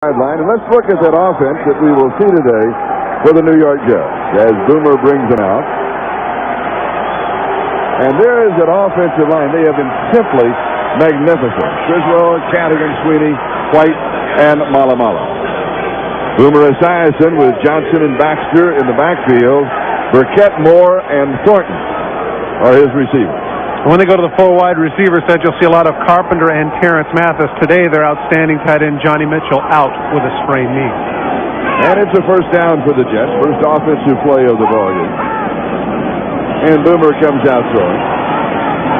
Sideline, and let's look at that offense that we will see today for the New York Jets as Boomer brings them out. And there is that offensive line. They have been simply magnificent. Criswell, Cadigan, Sweeney, White, and Malamala. Boomer Esiason with Johnson and Baxter in the backfield. Burkett, Moore, and Thornton are his receivers. When they go to the full wide receiver set, you'll see a lot of Carpenter and Terrence Mathis. Today, their outstanding tight end Johnny Mitchell out with a sprained knee. And it's a first down for the Jets. First offensive play of the ballgame. And Boomer comes out throwing.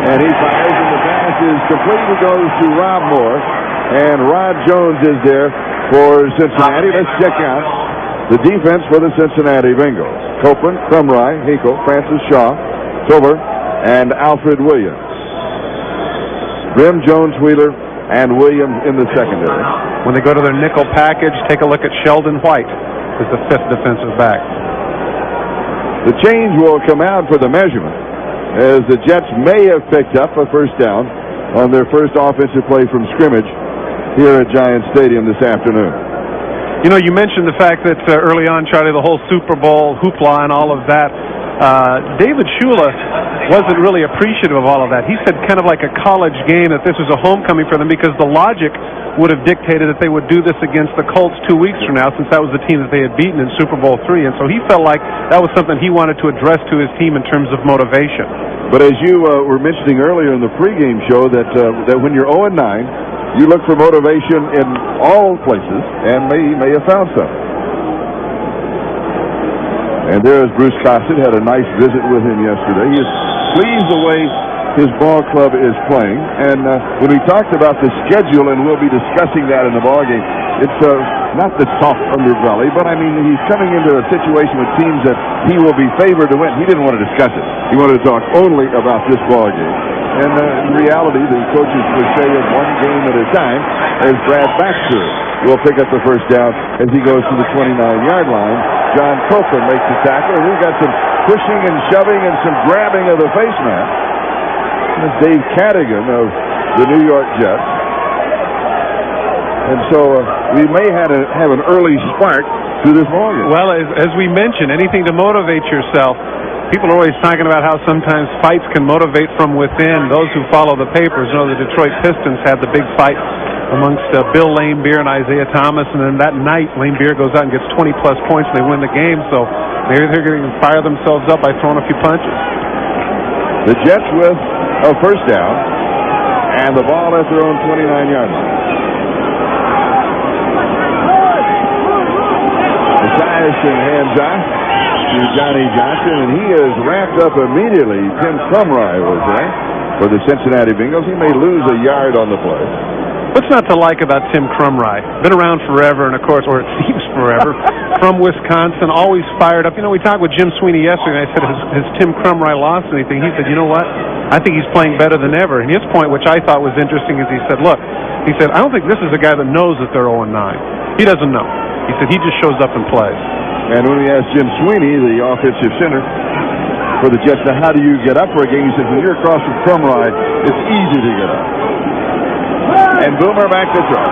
And he fires, and the pass is complete. He goes to Rob Moore. And Rod Jones is there for Cincinnati. Let's check out the defense for the Cincinnati Bengals. Copeland, Crumry, Hinkle, Francis Shaw, Tober, and Alfred Williams. Grimm, Jones, Wheeler, and Williams in the secondary. When they go to their nickel package, take a look at Sheldon White as the fifth defensive back. The change will come out for the measurement as the Jets may have picked up a first down on their first offensive play from scrimmage here at Giant Stadium this afternoon. You know, you mentioned the fact that early on, Charlie, the whole Super Bowl hoopla and all of that. David Shula wasn't really appreciative of all of that. He said kind of like a college game that this was a homecoming for them because the logic would have dictated that they would do this against the Colts 2 weeks from now since that was the team that they had beaten in Super Bowl III. And so he felt like that was something he wanted to address to his team in terms of motivation. But as you were mentioning earlier in the pregame show that when you're 0-9, you look for motivation in all places, and he may have found some. And there is Bruce Cossett, had a nice visit with him yesterday. He is pleased the way his ball club is playing. And when we talked about the schedule, and we'll be discussing that in the ballgame, it's not the soft underbelly, but I mean he's coming into a situation with teams that he will be favored to win. He didn't want to discuss it. He wanted to talk only about this ballgame. And in reality, the coaches would say of one game at a time, as Brad Baxter will pick up the first down as he goes to the 29-yard line. John Copeland makes the tackle, and we've got some pushing and shoving and some grabbing of the face mask. That's Dave Cadigan of the New York Jets. And so we may have an early spark to this ballgame. Well, as we mentioned, anything to motivate yourself. People are always talking about how sometimes fights can motivate from within. Those who follow the papers know the Detroit Pistons had the big fight amongst Bill Laimbeer and Isaiah Thomas, and then that night Laimbeer goes out and gets 20-plus points and they win the game. So maybe they're going to fire themselves up by throwing a few punches. The Jets with a first down and the ball at their own 29-yard line. Esiason hands off to Johnny Johnson, and he is wrapped up immediately. Tim Crumry was there for the Cincinnati Bengals. He may lose a yard on the play. What's not to like about Tim Crumry? Been around forever, and of course, or it seems forever, from Wisconsin, always fired up. You know, we talked with Jim Sweeney yesterday, and I said, has Tim Crumry lost anything? He said, you know what? I think he's playing better than ever. And his point, which I thought was interesting, is he said, look, I don't think this is a guy that knows that they're 0-9. He doesn't know. He said, he just shows up and plays. And when we asked Jim Sweeney, the offensive center for the Jets, now how do you get up for a game? He said, when you're across from Crumry, it's easy to get up. And Boomer back to throw.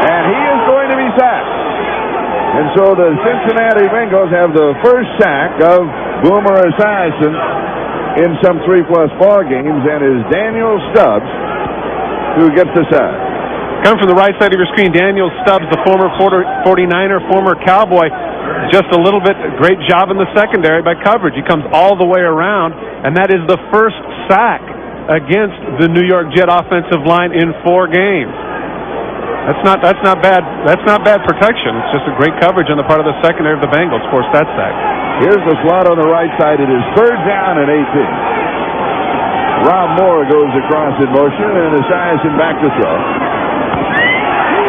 And he is going to be sacked. And so the Cincinnati Bengals have the first sack of Boomer Esiason in some 3+ ball games, and is Daniel Stubbs who gets the sack. Coming from the right side of your screen, Daniel Stubbs, the former 49er, former Cowboy, just a little bit, great job in the secondary by coverage. He comes all the way around, and that is the first sack against the New York Jet offensive line in 4 games. That's not bad. That's not bad protection. It's just a great coverage on the part of the secondary of the Bengals. Forced that sack. Here's the slot on the right side. It is third down and 18. Rob Moore goes across in motion, and Esiason back to throw.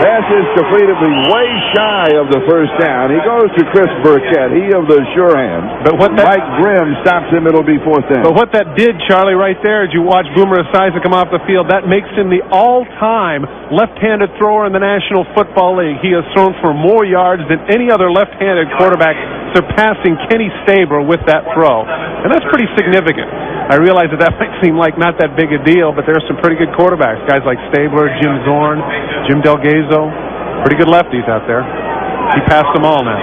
Pass is completed way shy of the first down. He goes to Chris Burkett, he of the sure hands. But Mike Grimm stops him. It'll be 4th down. But what that did, Charlie, right there, as you watch Boomer Esiason come off the field, that makes him the all-time left-handed thrower in the National Football League. He has thrown for more yards than any other left-handed quarterback, surpassing Kenny Stabler with that throw. And that's pretty significant. I realize that might seem like not that big a deal, but there are some pretty good quarterbacks. Guys like Stabler, Jim Zorn, Jim Delgado. Pretty good lefties out there. He passed them all now.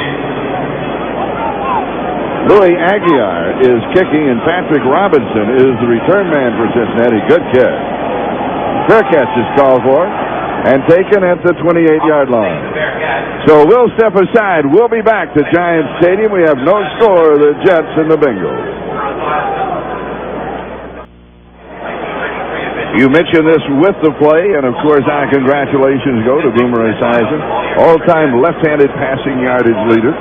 Louis Aguiar is kicking, and Patrick Robinson is the return man for Cincinnati. Good catch. Fair catch is called for and taken at the 28-yard line. So we'll step aside. We'll be back to Giant Stadium. We have no score, the Jets and the Bengals. You mentioned this with the play, and of course our congratulations go to Boomer Esiason, all-time left-handed passing yardage leader,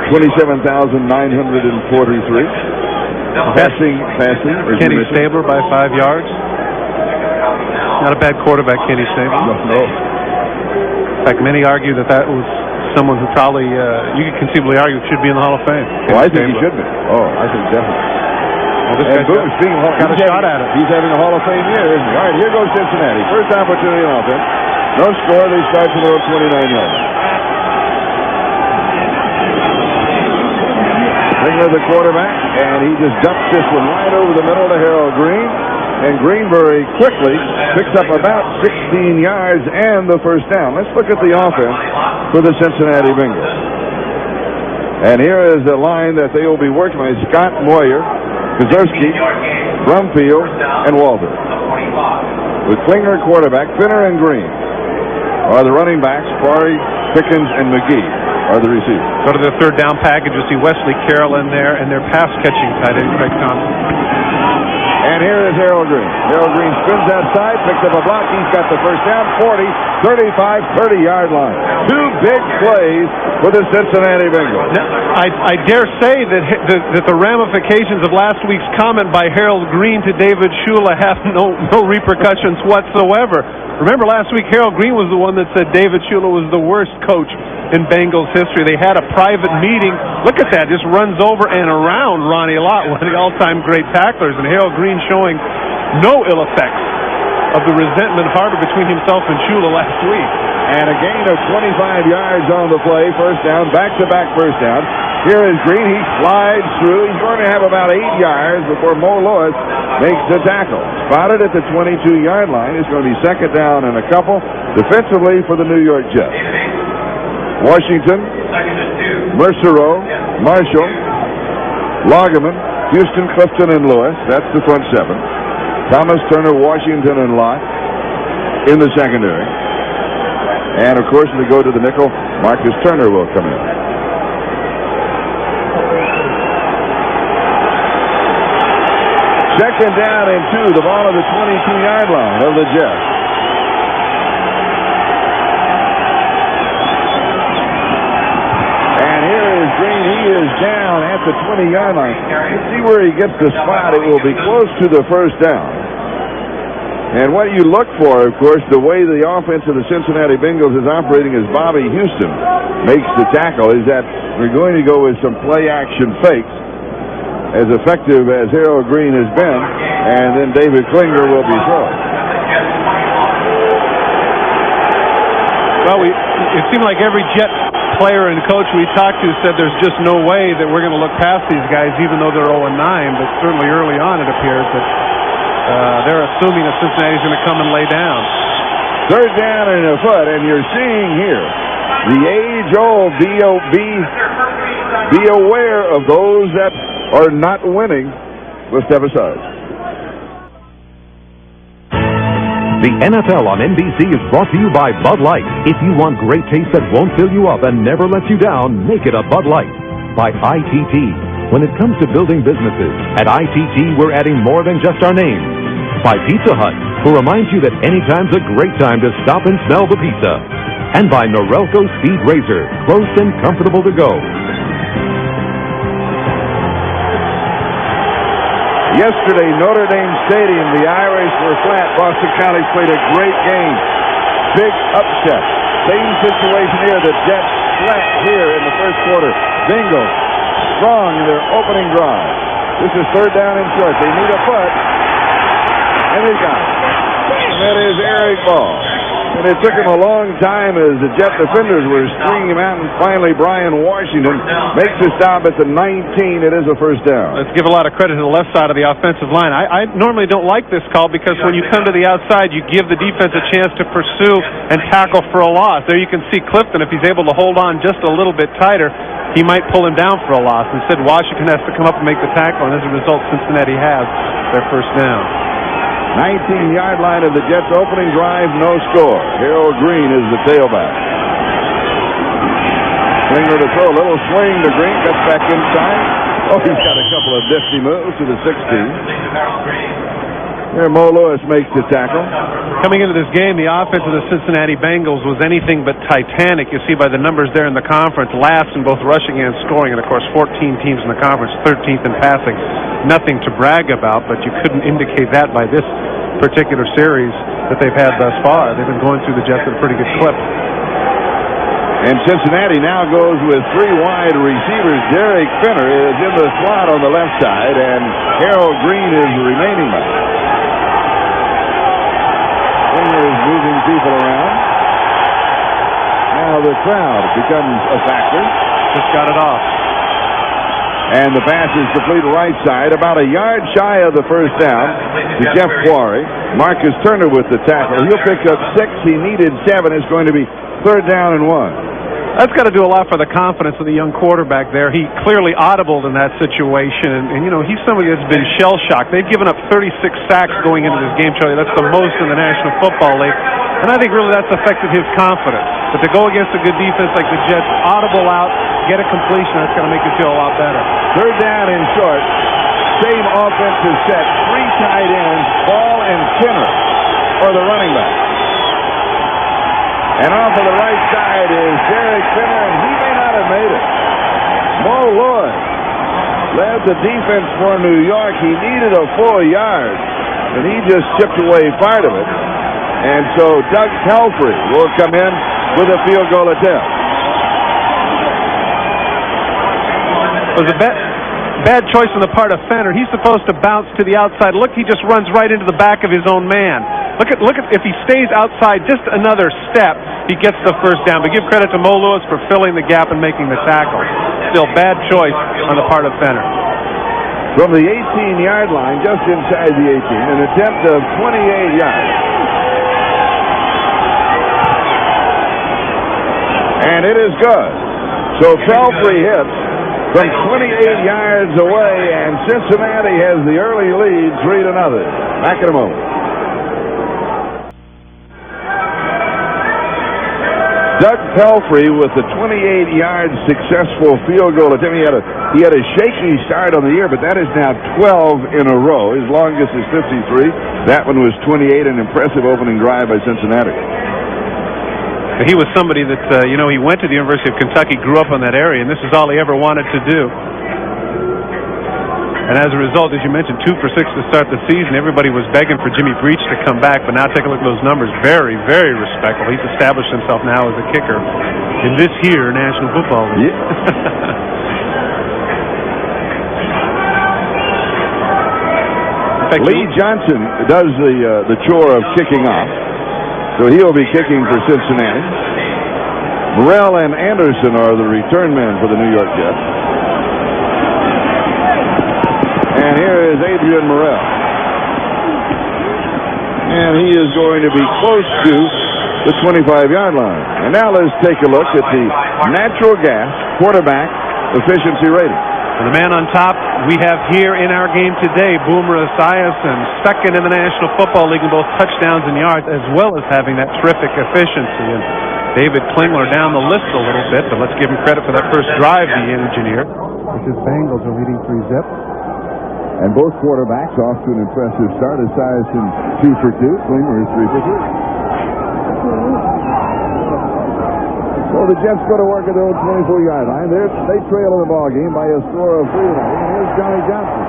27,943. Passing. Kenny Stabler by 5 yards. Not a bad quarterback, Kenny Stabler. No. In fact, many argue that was someone who probably, you could conceivably argue, should be in the Hall of Fame. Well, I think he should be. Oh, I think definitely. Well, this and Boomer's got a shot at it. He's having a Hall of Fame year, isn't he? All right, here goes Cincinnati. First opportunity on offense. No score. They start from their 29 yards. Singer, the quarterback, and he just dumps this one right over the middle to Harold Green. And Greenberry quickly picks up about 16 yards and the first down. Let's look at the offense for the Cincinnati Bengals. And here is the line that they will be working with: Scott Moyer, Kozerski, Brumfield, and Walter. With Klinger quarterback, Finner and Green are the running backs. Quarry, Pickens, and McGee are the receivers. Go to the third down package. You see Wesley Carroll in there, and their pass-catching tight end, Craig Thompson. And here is Harold Green. Harold Green spins outside, picks up a block. He's got the first down, 40, 35, 30-yard line. Two big plays for the Cincinnati Bengals. Now, I dare say that the ramifications of last week's comment by Harold Green to David Shula have no repercussions whatsoever. Remember last week, Harold Green was the one that said David Shula was the worst coach in Bengals history. They had a private meeting. Look at that. Just runs over and around Ronnie Lott, one of the all-time great tacklers. And Harold Green showing no ill effects of the resentment harbored between himself and Shula last week. And a gain of 25 yards on the play. First down, back-to-back first down. Here is Green. He slides through. He's going to have about 8 yards before Mo Lewis makes the tackle. Spotted at the 22-yard line. It's going to be second down and a couple defensively for the New York Jets. Washington, Mercereau, Marshall, Lagerman, Houston, Clifton, and Lewis. That's the front seven. Thomas, Turner, Washington, and Lott in the secondary. And, of course, when we go to the nickel, Marcus Turner will come in. Second down and 2, the ball at the 22-yard line of the Jets. And here is Green. He is down at the 20-yard line. Let's see where he gets the spot. It will be close to the first down. And what you look for, of course, the way the offense of the Cincinnati Bengals is operating as Bobby Houston makes the tackle, is that we're going to go with some play-action fakes, as effective as Harold Green has been, and then David Klinger will be throwing. Well, it seemed like every Jet player and coach we talked to said there's just no way that we're going to look past these guys, even though they're 0-9, but certainly early on it appears that they're assuming that Cincinnati's going to come and lay down. Third down and a foot, and you're seeing here the age-old be aware of those that are not winning. We'll step aside. The NFL on NBC is brought to you by Bud Light. If you want great taste that won't fill you up and never let you down, make it a Bud Light. By ITT. When it comes to building businesses, at ITT we're adding more than just our name. By Pizza Hut, who reminds you that anytime's a great time to stop and smell the pizza. And by Norelco Speed Razor, close and comfortable to go. Yesterday, Notre Dame Stadium, the Irish were flat. Boston College played a great game. Big upset. Same situation here. The Jets flat here in the first quarter. Bengals strong in their opening drive. This is third down and short. They need a foot. And they got it. And that is Eric Ball. And it took him a long time as the Jet defenders were stringing him out, and finally Brian Washington makes a stop at the 19. It is a first down. Let's give a lot of credit to the left side of the offensive line. I normally don't like this call because when you come to the outside, you give the defense a chance to pursue and tackle for a loss. There you can see Clifton, if he's able to hold on just a little bit tighter, he might pull him down for a loss. Instead, Washington has to come up and make the tackle, and as a result, Cincinnati has their first down. 19-yard line of the Jets' opening drive, no score. Harold Green is the tailback. Slinger to throw, a little swing to Green, cuts back inside. Oh, he's got a couple of nifty moves to the 16. Here, Mo Lewis makes the tackle. Coming into this game, the offense of the Cincinnati Bengals was anything but titanic. You see by the numbers there in the conference, last in both rushing and scoring, and of course 14 teams in the conference, 13th in passing. Nothing to brag about, but you couldn't indicate that by this particular series that they've had thus far. They've been going through the Jets at a pretty good clip. And Cincinnati now goes with three wide receivers. Derek Finner is in the slot on the left side, and Harold Green is the remaining back. Finner is moving people around. Now the crowd becomes a factor. Just got it off. And the pass is complete right side, about a yard shy of the first down to Jeff Quarry. Marcus Turner with the tackle. He'll pick up 6. He needed 7. It's going to be 3rd down and 1. That's got to do a lot for the confidence of the young quarterback there. He clearly audibled in that situation, and you know, he's somebody that's been shell-shocked. They've given up 36 sacks going into this game, Charlie. That's the most in the National Football League, and I think really that's affected his confidence. But to go against a good defense like the Jets, audible out, get a completion, that's going to make you feel a lot better. 3rd down and short. Same offensive set. 3 tight ends, Ball and Finner for the running back. And off of the right side is Derek Finner, and he may not have made it. Mo Lewis led the defense for New York. He needed a full yard, and he just chipped away part of it. And so Doug Pelfrey will come in with a field goal attempt. It was a bad choice on the part of Fenner. He's supposed to bounce to the outside. Look, he just runs right into the back of his own man. Look at if he stays outside just another step, he gets the first down. But give credit to Mo Lewis for filling the gap and making the tackle. Still bad choice on the part of Fenner. From the 18-yard line, just inside the 18, an attempt of 28 yards. And it is good. So Pelfrey hits from 28 yards away, and Cincinnati has the early lead, 3-0. Back in a moment. Doug Pelfrey with the 28-yard successful field goal attempt. He had a shaky start on the year, but that is now 12 in a row. His longest is 53. That one was 28, an impressive opening drive by Cincinnati. He was somebody that, he went to the University of Kentucky, grew up in that area, and this is all he ever wanted to do. And as a result, as you mentioned, 2 for 6 to start the season. Everybody was begging for Jimmy Breach to come back, but now take a look at those numbers. Very, very respectable. He's established himself now as a kicker in this here National Football League. Yeah. Lee Johnson does the chore of kicking off, so he'll be kicking for Cincinnati. Morrell and Anderson are the return men for the New York Jets. And here is Adrian Morrell. And he is going to be close to the 25-yard line. And now let's take a look at the natural gas quarterback efficiency rating. And the man on top we have here in our game today, Boomer Esiason, second in the National Football League in both touchdowns and yards, as well as having that terrific efficiency. And David Klingler down the list a little bit, but let's give him credit for that first drive he engineered. His Bengals are leading 3-zip. And both quarterbacks off to an impressive start. Esiason 2 for 2. Klingler is 3 for 3. So the Jets go to work at their own 24-yard line. They trail in the ball game by a score of 3-0. And here's Johnny Johnson.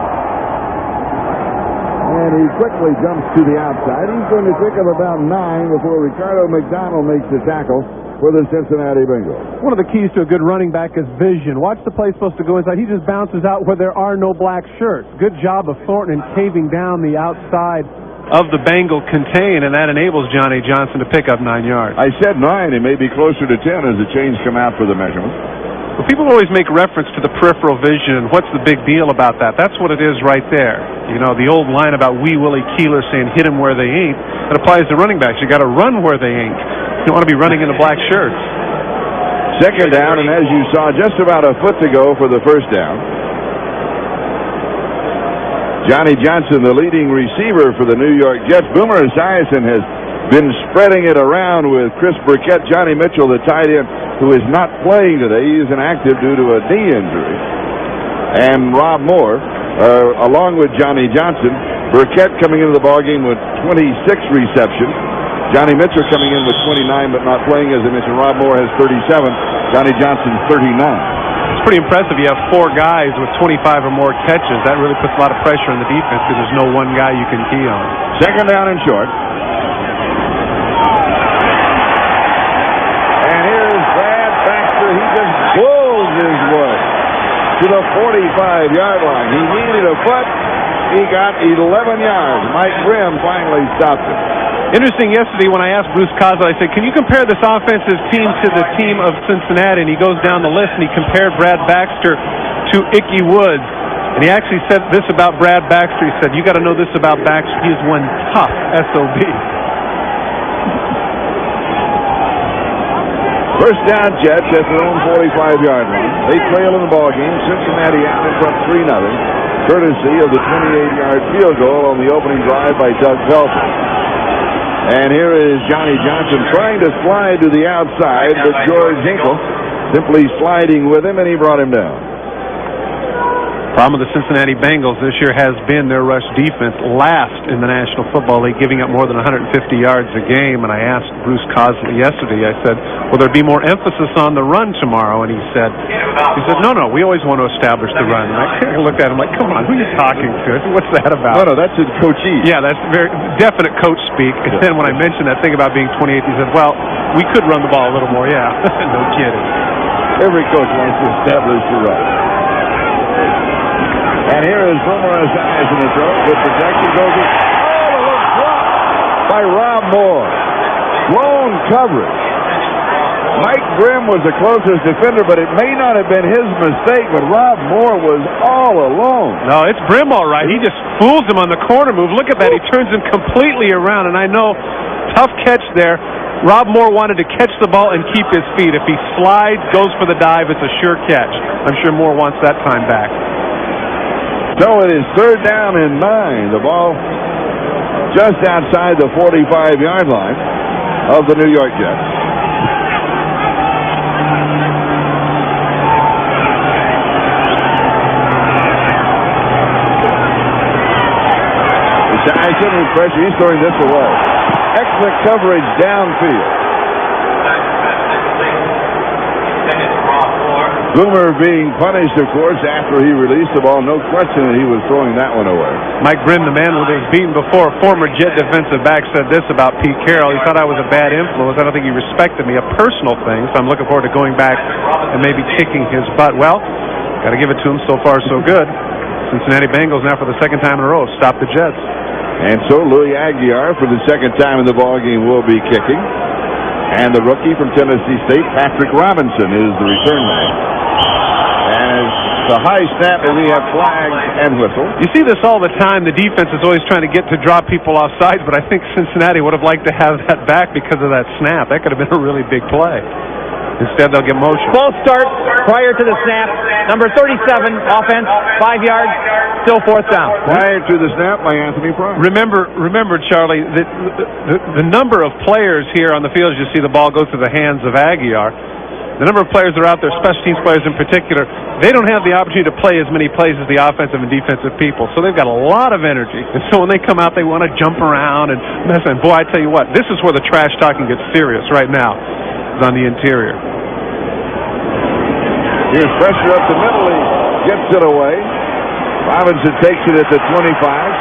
And he quickly jumps to the outside. He's going to pick up about 9 before Ricardo McDonald makes the tackle for the Cincinnati Bengals. One of the keys to a good running back is vision. Watch the play supposed to go inside. He just bounces out where there are no black shirts. Good job of Thornton in caving down the outside of the Bengal contain, and that enables Johnny Johnson to pick up 9 yards. I said 9. It may be closer to 10 as the chains come out for the measurement. Well, people always make reference to the peripheral vision and what's the big deal about that. That's what it is right there. You know, the old line about Wee Willie Keeler saying hit him where they ain't, it applies to running backs. You got to run where they ain't. You don't want to be running in the black shirts. Second down, and as you saw, just about a foot to go for the first down. Johnny Johnson, the leading receiver for the New York Jets. Boomer Esiason has been spreading it around with Chris Burkett. Johnny Mitchell, the tight end, who is not playing today. He is inactive due to a knee injury. And Rob Moore, along with Johnny Johnson. Burkett coming into the ballgame with 26 receptions. Johnny Mitchell coming in with 29, but not playing, as I mentioned. Rob Moore has 37. Johnny Johnson, 39. It's pretty impressive. You have 4 guys with 25 or more catches. That really puts a lot of pressure on the defense because there's no one guy you can key on. Second down and short. And here's Brad Baxter. He just blows his way to the 45-yard line. He needed a foot. He got 11 yards. Mike Grimm finally stopped him. Interesting, yesterday when I asked Bruce Coslet, I said, can you compare this offensive team to the team of Cincinnati? And he goes down the list and he compared Brad Baxter to Ickey Woods. And he actually said this about Brad Baxter. He said, you got to know this about Baxter. He is one tough SOB. First down, Jets at their own 45-yard line. They trail in the ballgame. Cincinnati out in front 3-0, courtesy of the 28-yard field goal on the opening drive by Doug Pelton. And here is Johnny Johnson trying to slide to the outside, but George Hinkle simply sliding with him, and he brought him down. Problem with the Cincinnati Bengals this year has been their rush defense, last in the National Football League, giving up more than 150 yards a game. And I asked Bruce Coslet yesterday, I said, will there be more emphasis on the run tomorrow? And he said, no, we always want to establish the run. And I looked at him like, come on, who are you talking to? What's that about? No, that's in coachee. Yeah, that's very definite coach speak. And then when I mentioned that thing about being 28th, he said, well, we could run the ball a little more, yeah. No kidding. Every coach wants to establish the run. And here is Boomer Esiason in the throw. Good protection. Goes in. Oh, a little drop by Rob Moore. Blown coverage. Mike Grimm was the closest defender, but it may not have been his mistake, but Rob Moore was all alone. No, it's Grimm all right. He just fools him on the corner move. Look at that. He turns him completely around, and I know, tough catch there. Rob Moore wanted to catch the ball and keep his feet. If he slides, goes for the dive, it's a sure catch. I'm sure Moore wants that time back. So it is third down and 9. The ball just outside the 45-yard line of the New York Jets. Esiason with pressure. He's throwing this away. Excellent coverage downfield. Boomer being punished, of course, after he released the ball. No question that he was throwing that one away. Mike Grimm, the man who was beaten before, former Jet defensive back, said this about Pete Carroll. He thought I was a bad influence. I don't think he respected me. A personal thing, so I'm looking forward to going back and maybe kicking his butt. Well, got to give it to him. So far, so good. Cincinnati Bengals now for the second time in a row stop the Jets. And so Louis Aguiar for the second time in the ballgame will be kicking. And the rookie from Tennessee State, Patrick Robinson, is the return man. And it's a high snap, and we have flags and whistle. You see this all the time. The defense is always trying to get to draw people off sides, but I think Cincinnati would have liked to have that back because of that snap. That could have been a really big play. Instead, they'll get motion. False start prior to the snap. Number 37, offense, 5 yards, still fourth down. Prior to the snap by Anthony Pryor. Remember, Charlie, the number of players here on the field as you see the ball go through the hands of Aguiar. The number of players that are out there, special teams players in particular, they don't have the opportunity to play as many plays as the offensive and defensive people. So they've got a lot of energy. And so when they come out, they want to jump around and mess. And boy, I tell you what, this is where the trash talking gets serious right now. It's on the interior. Here's pressure up the middle. He gets it away. Robinson takes it at the 25,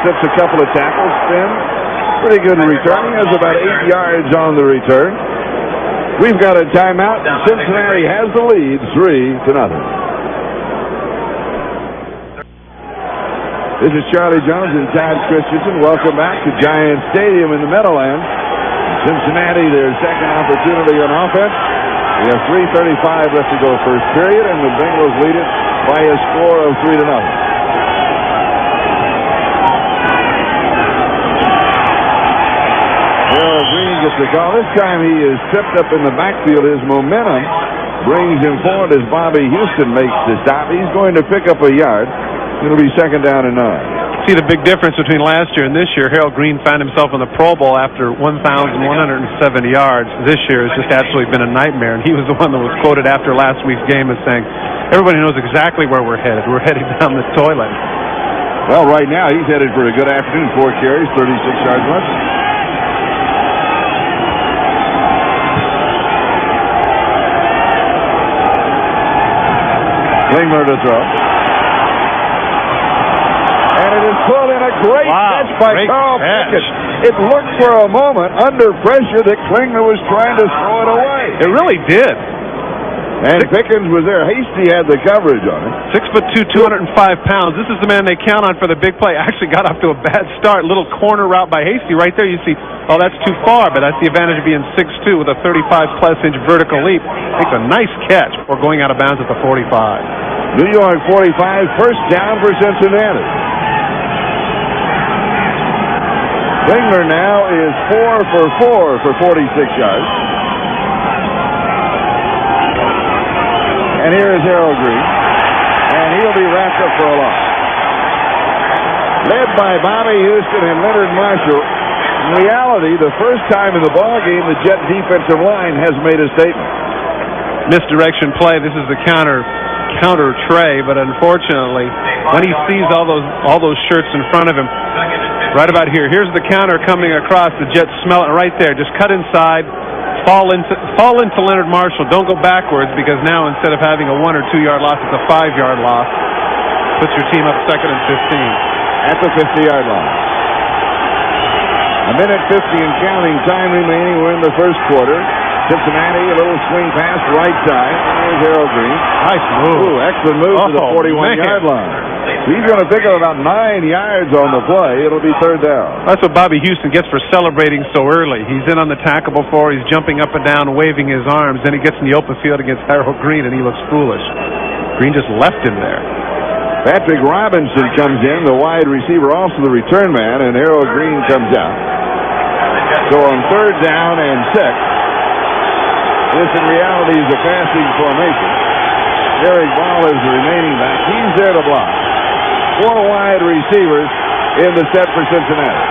slips a couple of tackles, spins. Pretty good return. He has about 8 yards on the return. We've got a timeout, and Cincinnati has the lead, 3-0. This is Charlie Jones and Todd Christensen. Welcome back to Giant Stadium in the Meadowlands. Cincinnati, their second opportunity on offense. We have 3:35 left to go first period, and the Bengals lead it by a score of 3-0. Harold Green gets the call. This time he is tripped up in the backfield. His momentum brings him forward as Bobby Houston makes the stop. He's going to pick up a yard. It'll be 2nd down and 9. See the big difference between last year and this year. Harold Green found himself in the Pro Bowl after 1,107 yards. This year has just absolutely been a nightmare, and he was the one that was quoted after last week's game as saying, everybody knows exactly where we're headed. We're heading down the toilet. Well, right now he's headed for a good afternoon. 4 carries, 36 yards left. Klingler to throw. And it is pulled in a great catch by Carl Pickett. It looked for a moment under pressure that Klingler was trying to throw it away. It really did. And Pickens was there. Hasty had the coverage on it. 6'2", 205 pounds. This is the man they count on for the big play. Actually got off to a bad start. Little corner route by Hasty. Right there you see, oh, that's too far, but that's the advantage of being 6'2" with a 35-plus inch vertical leap. Makes a nice catch before going out of bounds at the 45. New York 45, first down for Cincinnati. Klingler now is 4 for 4 for 46 yards. And here is Harold Green. And he'll be wrapped up for a loss. Led by Bobby Houston and Leonard Marshall. In reality, the first time in the ballgame the Jet defensive line has made a statement. Misdirection play. This is the counter tray, but unfortunately, when he sees all those shirts in front of him, right about here, here's the counter coming across. The Jets smell it right there. Just cut inside. Fall into Leonard Marshall. Don't go backwards, because now instead of having a 1 or 2 yard loss, it's a 5-yard loss. Puts your team up 2nd and 15. At the 50-yard line. A minute 50 and counting time remaining. We're in the first quarter. Cincinnati, a little swing pass right side. Here's Harold Green. Nice move. Ooh, excellent move to the 41-yard line. He's going to pick up about 9 yards on the play. It'll be 3rd down. That's what Bobby Houston gets for celebrating so early. He's in on the tackle before. He's jumping up and down, waving his arms. Then he gets in the open field against Harold Green, and he looks foolish. Green just left him there. Patrick Robinson comes in, the wide receiver, also the return man, and Harold Green comes out. So on 3rd down and 6. This, in reality, is a passing formation. Derek Ball is the remaining back. He's there to block. 4 wide receivers in the set for Cincinnati.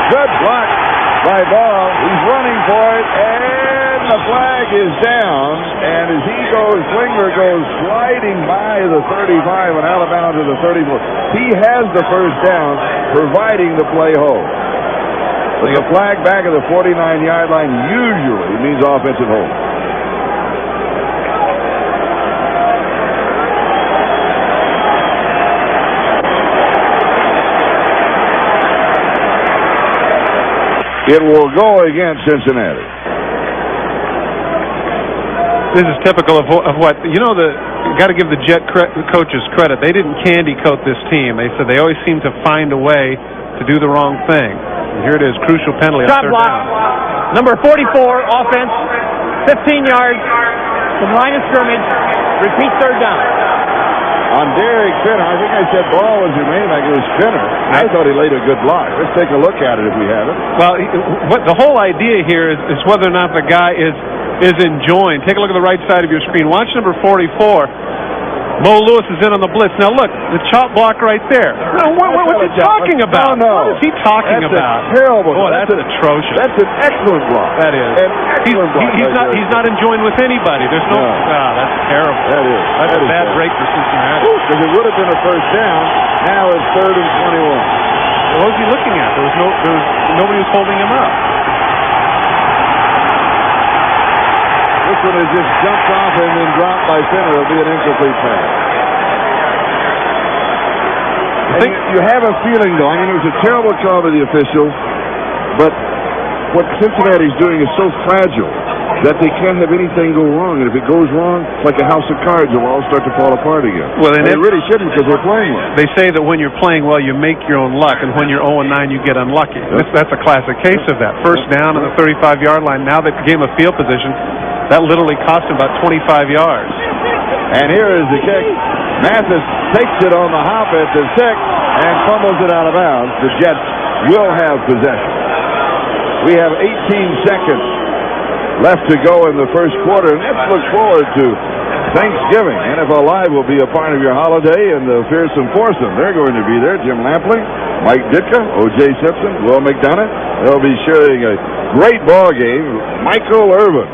Good block by Ball. He's running for it, and the flag is down. And as he goes, Klingler goes sliding by the 35 and out of bounds to the 34. He has the first down, providing the play hold. But the flag back at the 49-yard line usually means offensive hold. It will go against Cincinnati. This is typical of what, you got to give the Jet coaches credit. They didn't candy coat this team. They said they always seem to find a way to do the wrong thing. And here it is, crucial penalty. Shot block. Number 44, offense, 15 yards from line of scrimmage. Repeat 3rd down. On Derek Finner, I think I said Ball was remaining back. It was Finner. I thought he laid a good block. Let's take a look at it if we have it. Well, the whole idea here is whether or not the guy is enjoying. Take a look at the right side of your screen. Watch number 44. Mo Lewis is in on the blitz. Now look, the chop block right there. What's he talking about? No. What is he talking about? That's terrible. Oh, that's atrocious. That's an excellent block. That is. An excellent block. He's not enjoying with anybody. There's no. That's terrible. That is. That's a bad break for Cincinnati. Because it would have been a first down. Now it's 3rd and 21. What was he looking at? Nobody was holding him up. This one has just jumped off and then dropped by Finner. It'll be an incomplete pass. I think you have a feeling, though. I mean, it was a terrible call by the official, but what Cincinnati's doing is so fragile. that they can't have anything go wrong. And if it goes wrong, like a house of cards, it'll all start to fall apart again. Well, and it really shouldn't, because they're playing well. They say that when you're playing well, you make your own luck, and when you're 0-9, you get unlucky. That's a classic case of that. First down on the 35-yard line. Now they gave him a field position. That literally cost him about 25 yards. And here is the kick. Mathis takes it on the hop at the 6 and fumbles it out of bounds. The Jets will have possession. We have 18 seconds left to go in the first quarter, and let's look forward to Thanksgiving. NFL Live will be a part of your holiday, and the fearsome foursome, they're going to be there. Jim Lampley, Mike Ditka, O.J. Simpson, Will McDonough. They'll be sharing a great ball game. Michael Irvin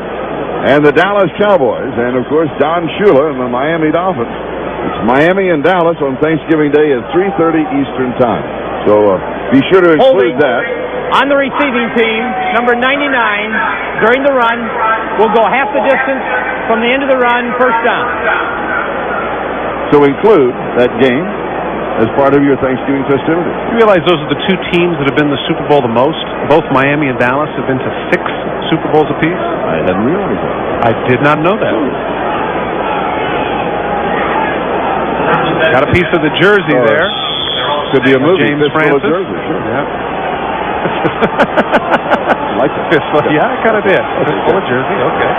and the Dallas Cowboys, and of course Don Shula and the Miami Dolphins. It's Miami and Dallas on Thanksgiving Day at 3:30 Eastern Time. So be sure to include that. On the receiving team, number 99, during the run, will go half the distance from the end of the run, first down. So include that game as part of your Thanksgiving festivities. You realize those are the two teams that have been to the Super Bowl the most? Both Miami and Dallas have been to 6 Super Bowls apiece? I hadn't realized that. I did not know that. Got a piece of the jersey there. Could be a movie. James Francis. Jersey, sure. Yeah. Like that. Yeah, I kind of did. Fistful of jersey, okay.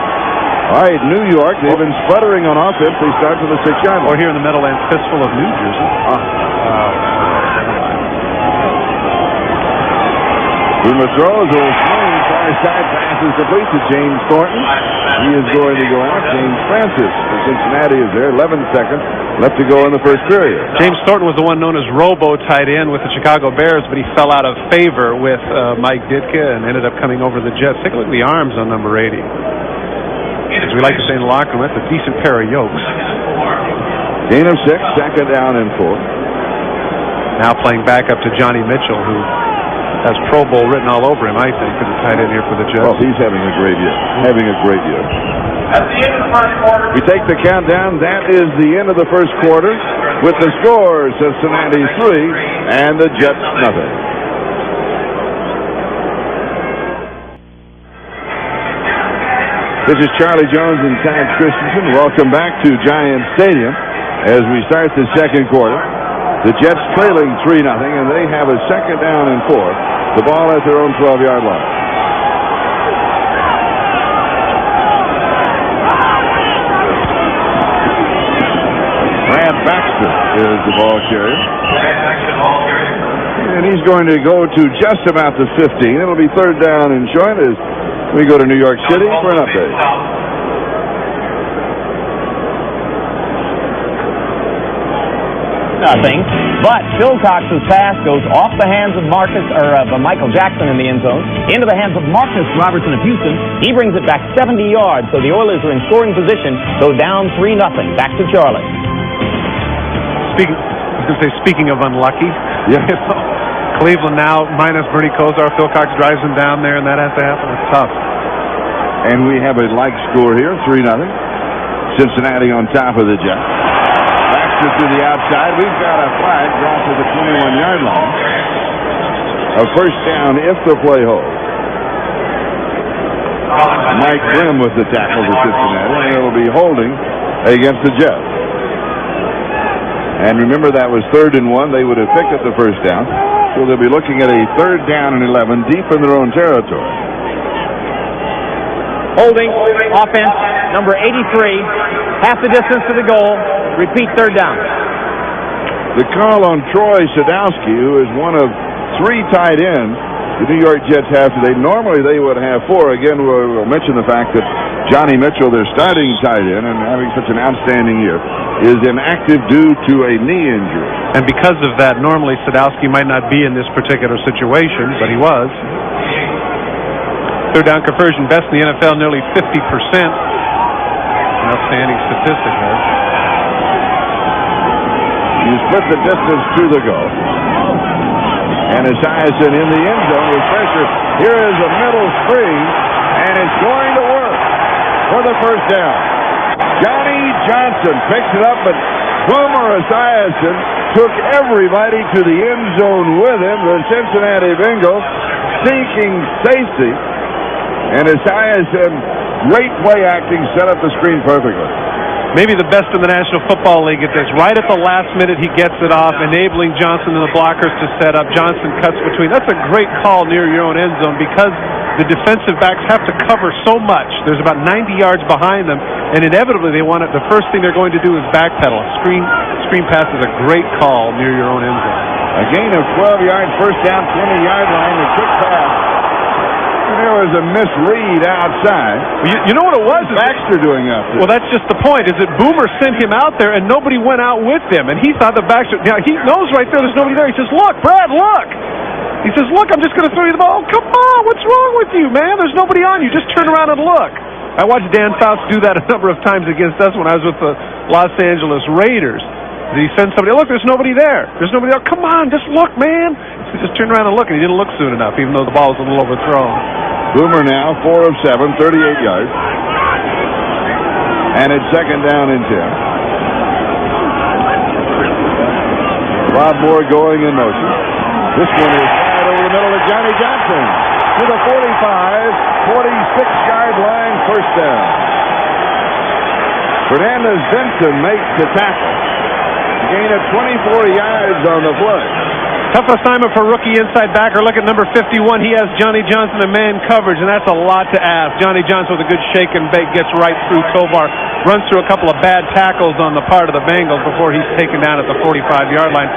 All right, New York, they've been sputtering on offense. They start to the 6-yard line. Or here in the Meadowlands, Fistful of New Jersey. Boomer throws, a little swing, far side passes complete to James Thornton. He is going to go out. James Francis for Cincinnati is there. 11 seconds left to go in the first period. James Thornton was the one known as Robo tight end with the Chicago Bears, but he fell out of favor with Mike Ditka and ended up coming over to the Jets. Take a look at the arms on number 80. As we like to say in the locker room, that's a decent pair of yokes. Gain of 6, second down and 4. Now playing back up to Johnny Mitchell, who has Pro Bowl written all over him, I think, as a tight end here for the Jets. Oh, he's having a great year. Having a great year. At the end of the first quarter, we take the countdown. That is the end of the first quarter with the score, Cincinnati 3 and the Jets nothing. This is Charlie Jones and Tad Christensen. Welcome back to Giant Stadium as we start the second quarter. The Jets trailing 3-0, and they have a second down and 4. The ball at their own 12-yard line. Brad Baxter is the ball carrier. And he's going to go to just about the 15. It'll be third down and short as we go to New York City for an update. Nothing, but Silcox's pass goes off the hands of Michael Jackson in the end zone, into the hands of Marcus Robertson of Houston. He brings it back 70 yards, so the Oilers are in scoring position, go down 3-0. Back to Charlie. Speaking of unlucky, yeah. Cleveland now minus Bernie Kosar. Phil Cox drives him down there, and that has to happen. It's tough. And we have a like score here, 3-0. Cincinnati on top of the Jets. Baxter to the outside. We've got a flag dropped to the 21-yard line. A first down if the play holds. Mike Grimm with the tackle to Cincinnati, and it'll be holding against the Jets. And remember, that was 3rd and 1. They would have picked up the first down. So they'll be looking at a 3rd down and 11 deep in their own territory. Holding, offense, number 83, half the distance to the goal. Repeat, third down. The call on Troy Sadowski, who is one of 3 tight ends the New York Jets have today. Normally they would have 4. Again, we'll mention the fact that Johnny Mitchell, their starting tight end, and having such an outstanding year, is inactive due to a knee injury. And because of that, normally Sadowski might not be in this particular situation, but he was. Third down conversion, best in the NFL, nearly 50%. An outstanding statistic there. You split the distance to the goal. And Esiason in the end zone with pressure. Here is a middle screen, and it's going to work for the first down. Johnny Johnson picks it up, but Boomer Esiason took everybody to the end zone with him. The Cincinnati Bengals seeking safety. And Esiason great play acting, set up the screen perfectly. Maybe the best in the National Football League at this. Right at the last minute, he gets it off, enabling Johnson and the blockers to set up. Johnson cuts between. That's a great call near your own end zone because the defensive backs have to cover so much. There's about 90 yards behind them, and inevitably they want it. The first thing they're going to do is backpedal. Screen pass is a great call near your own end zone. A gain of 12 yards, first down, 20-yard line, a quick pass. There was a misread outside. You know what it was? What's Baxter doing out there? Well, that's just the point, is that Boomer sent him out there, and nobody went out with him. And he thought that Baxter... Now, he knows right there's nobody there. He says, look, Brad, look. He says, look, I'm just going to throw you the ball. Oh, come on, what's wrong with you, man? There's nobody on you. Just turn around and look. I watched Dan Faust do that a number of times against us when I was with the Los Angeles Raiders. He sent somebody, look, there's nobody there. There's nobody there. Come on, just look, man. He just turned around and looked, and he didn't look soon enough, even though the ball was a little overthrown. Boomer now, 4 of 7, 38 yards. And it's second down and 10. Rob Moore going in motion. This one is right over the middle of Johnny Johnson to the 45, 46-yard line, first down. Fernandez Benson makes the tackle. Gain of 24 yards on the play. Tough assignment for rookie inside backer. Look at number 51. He has Johnny Johnson in man coverage, and that's a lot to ask. Johnny Johnson with a good shake and bake gets right through Tovar, runs through a couple of bad tackles on the part of the Bengals before he's taken down at the 45-yard line.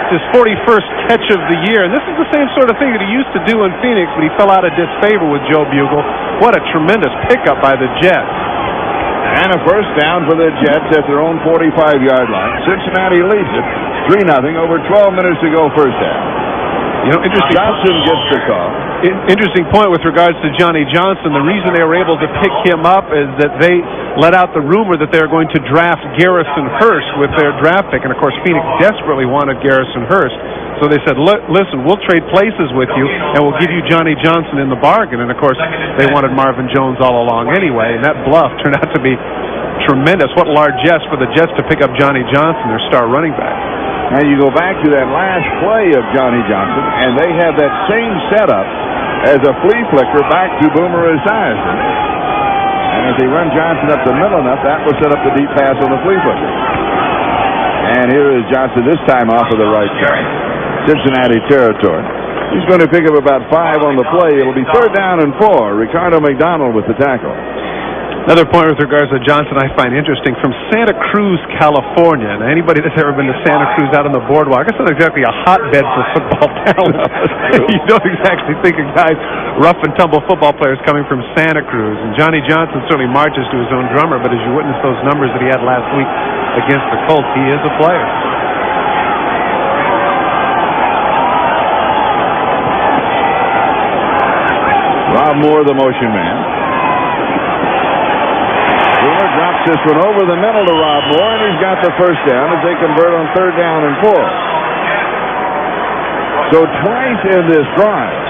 It's his 41st catch of the year, and this is the same sort of thing that he used to do in Phoenix, but he fell out of disfavor with Joe Bugle. What a tremendous pickup by the Jets. And a first down for the Jets at their own 45-yard line. Cincinnati leads it 3-0 over 12 minutes to go, first down. You know, interesting. Johnson gets the call. Interesting point with regards to Johnny Johnson. The reason they were able to pick him up is that they let out the rumor that they were going to draft Garrison Hurst with their draft pick. And, of course, Phoenix desperately wanted Garrison Hurst. So they said, listen, we'll trade places with you, and we'll give you Johnny Johnson in the bargain. And, of course, they wanted Marvin Jones all along anyway, and that bluff turned out to be tremendous. What largesse for the Jets to pick up Johnny Johnson, their star running back. And you go back to that last play of Johnny Johnson, and they have that same setup as a flea flicker back to Boomer Esiason. And as they run Johnson up the middle enough, that will set up the deep pass on the flea flicker. And here is Johnson this time off of the right side. Cincinnati territory. He's going to pick up about 5 on the play. It'll be third down and 4. Ricardo McDonald with the tackle. Another point with regards to Johnson I find interesting, from Santa Cruz, California. Now, anybody that's ever been to Santa Cruz out on the boardwalk, it's not exactly a hotbed for football talent. You don't exactly think of guys, rough and tumble football players coming from Santa Cruz. And Johnny Johnson certainly marches to his own drummer, but as you witness those numbers that he had last week against the Colts, he is a player. Rob Moore, the motion man. Boomer drops this one over the middle to Rob Moore, and he's got the first down as they convert on third down and 4. So twice in this drive,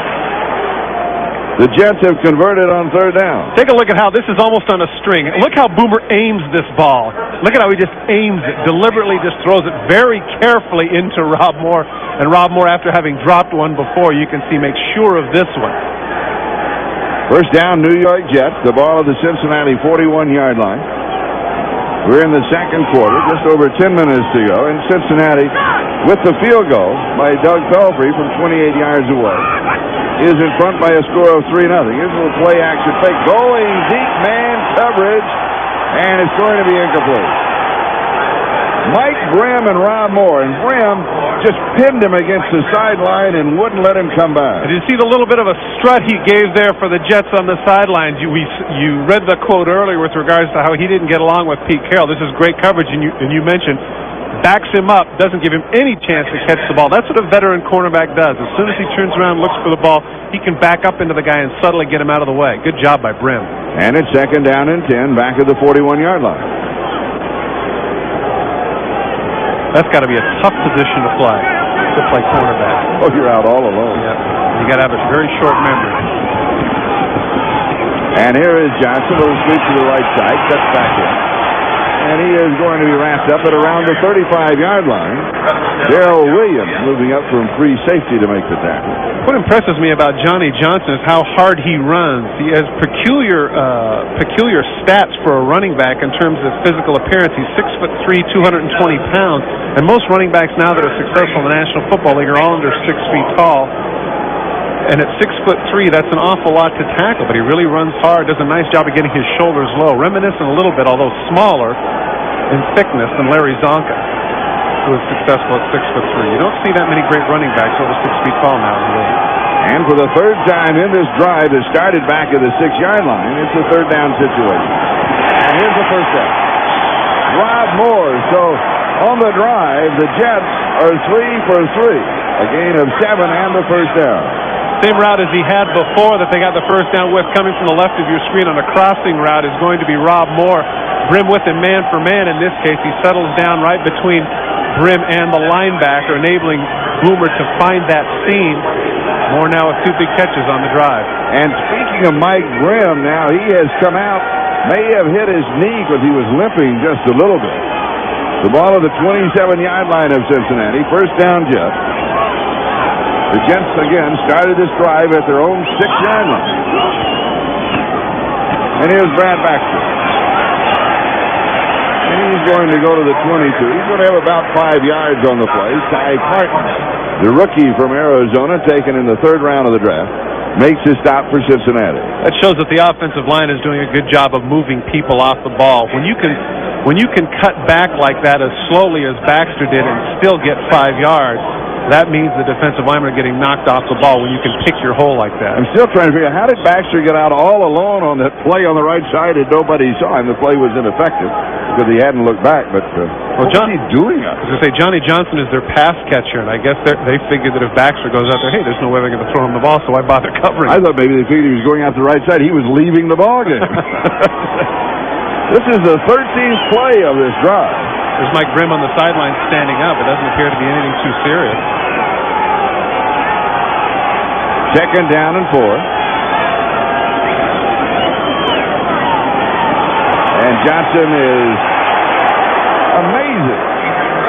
the Jets have converted on third down. Take a look at how this is almost on a string. Look how Boomer aims this ball. Look at how he just aims it, deliberately just throws it very carefully into Rob Moore. And Rob Moore, after having dropped one before, you can see, makes sure of this one. First down, New York Jets. The ball at the Cincinnati 41-yard line. We're in the second quarter, just over 10 minutes to go. And Cincinnati, with the field goal by Doug Pelfrey from 28 yards away, is in front by a score of 3-0. Here's a little play action fake. Going deep man coverage, and it's going to be incomplete. Mike Grimm and Rob Moore, and Grimm just pinned him against the sideline and wouldn't let him come back. Did you see the little bit of a strut he gave there for the Jets on the sidelines? You read the quote earlier with regards to how he didn't get along with Pete Carroll. This is great coverage, and you mentioned backs him up, doesn't give him any chance to catch the ball. That's what a veteran cornerback does. As soon as he turns around and looks for the ball, he can back up into the guy and subtly get him out of the way. Good job by Brim. And it's second down and 10, back at the 41-yard line. That's got to be a tough position to play cornerback. Oh, you're out all alone. Yeah, you got to have a very short memory. And here is Johnson. Little sweep to the right side, cuts back in. and he is going to be wrapped up at around the 35-yard line. Darrell Williams moving up from free safety to make the tackle. What impresses me about Johnny Johnson is how hard he runs. He has peculiar stats for a running back in terms of physical appearance. He's 6'3", 220 pounds, and most running backs now that are successful in the National Football League are all under 6 feet tall. And at 6'3", that's an awful lot to tackle, but he really runs hard, does a nice job of getting his shoulders low, reminiscent a little bit, although smaller in thickness than Larry Zonka, who was successful at 6'3". You don't see that many great running backs over 6 feet tall now in the league. And for the third time in this drive that started back at the 6-yard line, it's a third down situation. And here's the first down. Rob Moore. So on the drive, the Jets are 3 for 3. A gain of 7 and the first down. Same route as he had before that they got the first down with, coming from the left of your screen on a crossing route, is going to be Rob Moore. Brim with him man for man. In this case, he settles down right between Brim and the linebacker, enabling Boomer to find that seam. Moore now with 2 big catches on the drive. And speaking of Mike Brim, now he has come out, may have hit his knee because he was limping just a little bit. The ball at the 27-yard line of Cincinnati. First down, Jets. The Jets again started this drive at their own 6-yard line. And here's Brad Baxter. And he's going to go to the 22. He's going to have about 5 yards on the play. Ty Parton, the rookie from Arizona, taken in the 3rd round of the draft, makes his stop for Cincinnati. That shows that the offensive line is doing a good job of moving people off the ball. When you can cut back like that as slowly as Baxter did and still get 5 yards, that means the defensive linemen are getting knocked off the ball when you can pick your hole like that. I'm still trying to figure out, how did Baxter get out all alone on that play on the right side and nobody saw him? The play was ineffective because he hadn't looked back. But what was he doing out there? I was going to say, Johnny Johnson is their pass catcher, and I guess they figured that if Baxter goes out there, hey, there's no way they're going to throw him the ball, so why bother covering him? I thought maybe they figured he was going out the right side. He was leaving the ball game. This is the 13th play of this drive. There's Mike Brim on the sideline standing up. It doesn't appear to be anything too serious. Second down and 4. And Johnson is amazing.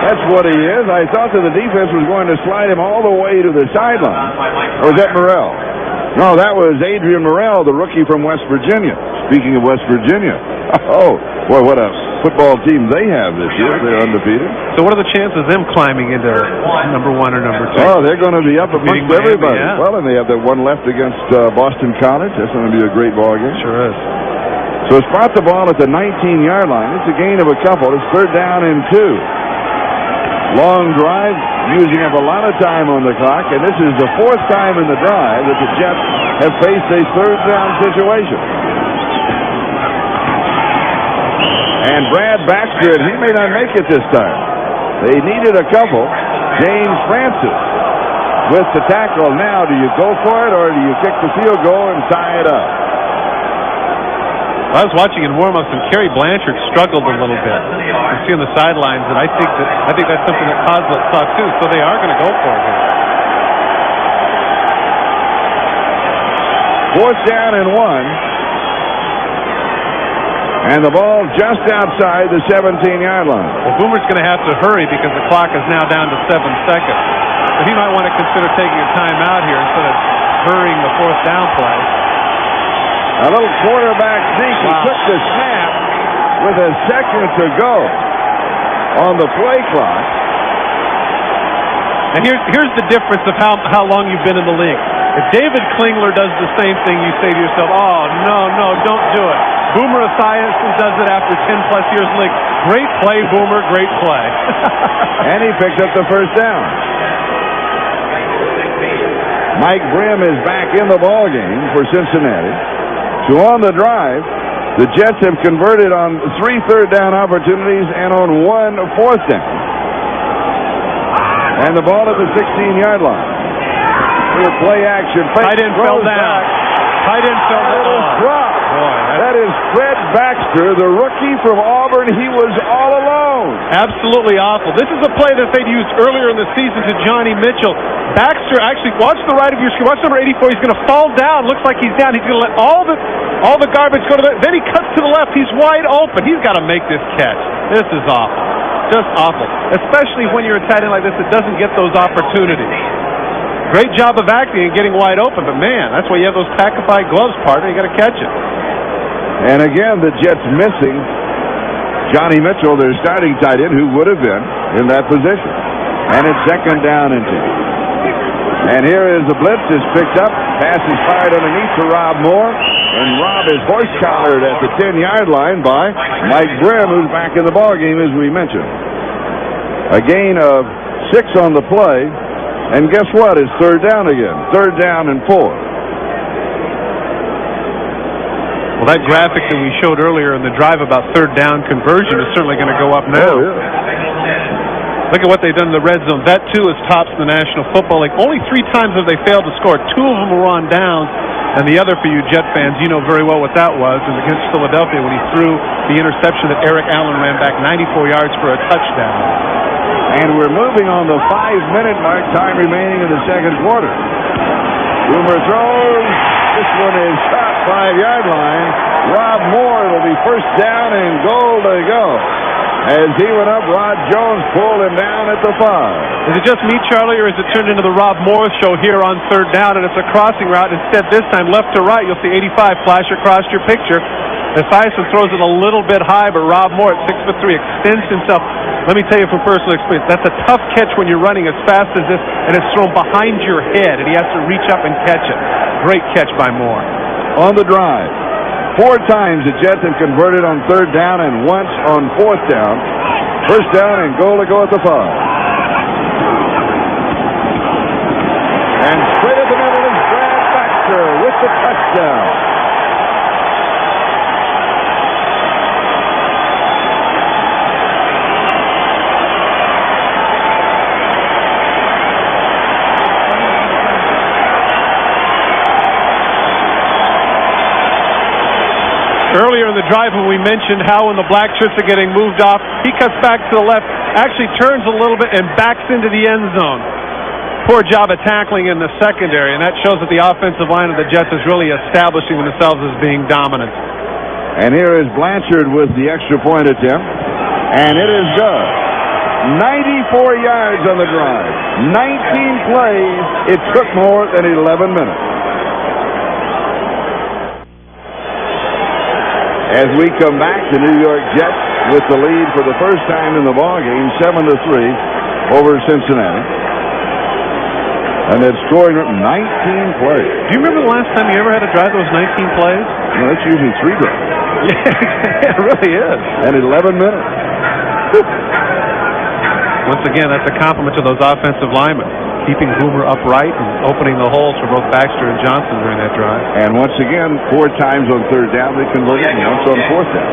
That's what he is. I thought that the defense was going to slide him all the way to the sideline. Or was that Morrell? No, that was Adrian Morrell, the rookie from West Virginia. Speaking of West Virginia. Oh, boy, what a football team they have this year. They're undefeated. So what are the chances of them climbing into number 1 or number 2? Oh, they're going to be up amongst everybody. Yeah. Well, and they have that one left against Boston College. That's going to be a great ball game. Sure is. So spot the ball at the 19-yard line. It's a gain of a couple. It's 3rd down and 2. Long drive, using up a lot of time on the clock, and this is the 4th time in the drive that the Jets have faced a 3rd down situation. And Brad Baxter, and he may not make it this time. They needed a couple. James Francis with the tackle. Now, do you go for it, or do you kick the field goal and tie it up? I was watching in warm-ups, and Kerry Blanchard struggled a little bit. You see on the sidelines, and I think that's something that Kozlov saw too. So they are going to go for it here. 4th down and 1. And the ball just outside the 17-yard line. Well, Boomer's going to have to hurry because the clock is now down to 7 seconds. But he might want to consider taking a timeout here instead of hurrying the 4th down play. A little quarterback sneak. He took the snap with a second to go on the play clock. And here's the difference of how long you've been in the league. If David Klingler does the same thing, you say to yourself, oh, no, don't do it. Boomer Esiason does it after 10-plus years in the league. Great play, Boomer, great play. And he picked up the first down. Mike Brim is back in the ballgame for Cincinnati. So on the drive, the Jets have converted on 3 third-down opportunities and on 1 fourth down. And the ball at the 16-yard line. Little play action. Tight end fell down. Tight end fell down. Drop. That is Fred Baxter, the rookie from Auburn. He was all alone. Absolutely awful. This is a play that they'd used earlier in the season to Johnny Mitchell. Baxter, actually, watch the right of your screen. Watch number 84. He's going to fall down. Looks like he's down. He's going to let all the garbage go to the... Then he cuts to the left. He's wide open. He's got to make this catch. This is awful. Just awful. Especially when you're a tight end like this that doesn't get those opportunities. Great job of acting and getting wide open, but man, that's why you have those Pacified gloves, partner. You got to catch it. And again, the Jets missing Johnny Mitchell, their starting tight end, who would have been in that position. And it's second down and 10. And here is the blitz is picked up. Pass is fired underneath to Rob Moore. And Rob is horse-collared at the 10-yard line by Mike Grimm, who's back in the ballgame, as we mentioned. A gain of 6 on the play. And guess what? It's third down again. Third down and 4. Well, that graphic that we showed earlier in the drive about third down conversion is certainly going to go up now. Oh, yeah. Look at what they've done in the red zone. That, too, is tops in the National Football League. Only 3 times have they failed to score. 2 of them were on downs. And the other, for you Jet fans, you know very well what that was, is against Philadelphia when he threw the interception that Eric Allen ran back 94 yards for a touchdown. And we're moving on the 5-minute mark, time remaining in the second quarter. Boomer throws. This one is shot 5-yard line. Rob Moore will be first down and goal to go. As he went up, Rod Jones pulled him down at the 5. Is it just me, Charlie, or is it turned into the Rob Moore show here on third down, and it's a crossing route? Instead, this time, left to right, you'll see 85 flash across your picture. Esiason throws it a little bit high, but Rob Moore, at 6'3", extends himself. Let me tell you from personal experience, that's a tough catch when you're running as fast as this, and it's thrown behind your head, and he has to reach up and catch it. Great catch by Moore. On the drive, 4 times the Jets have converted on third down and once on fourth down. First down and goal to go at the 5. And straight at the middle is Brad Baxter with the touchdown. Earlier in the drive when we mentioned how when the black shirts are getting moved off, he cuts back to the left, actually turns a little bit and backs into the end zone. Poor job of tackling in the secondary, and that shows that the offensive line of the Jets is really establishing themselves as being dominant. And here is Blanchard with the extra point attempt, and it is good. 94 yards on the drive. 19 plays. It took more than 11 minutes. As we come back, the New York Jets with the lead for the first time in the ballgame, 7-3 over Cincinnati. And they've scored 19 plays. Do you remember the last time you ever had to drive those 19 plays? No, that's usually 3 days. Yeah, it really is. And 11 minutes. Once again, that's a compliment to those offensive linemen, keeping Boomer upright and opening the holes for both Baxter and Johnson during that drive. And once again, 4 times on third down they converted, and once on fourth down.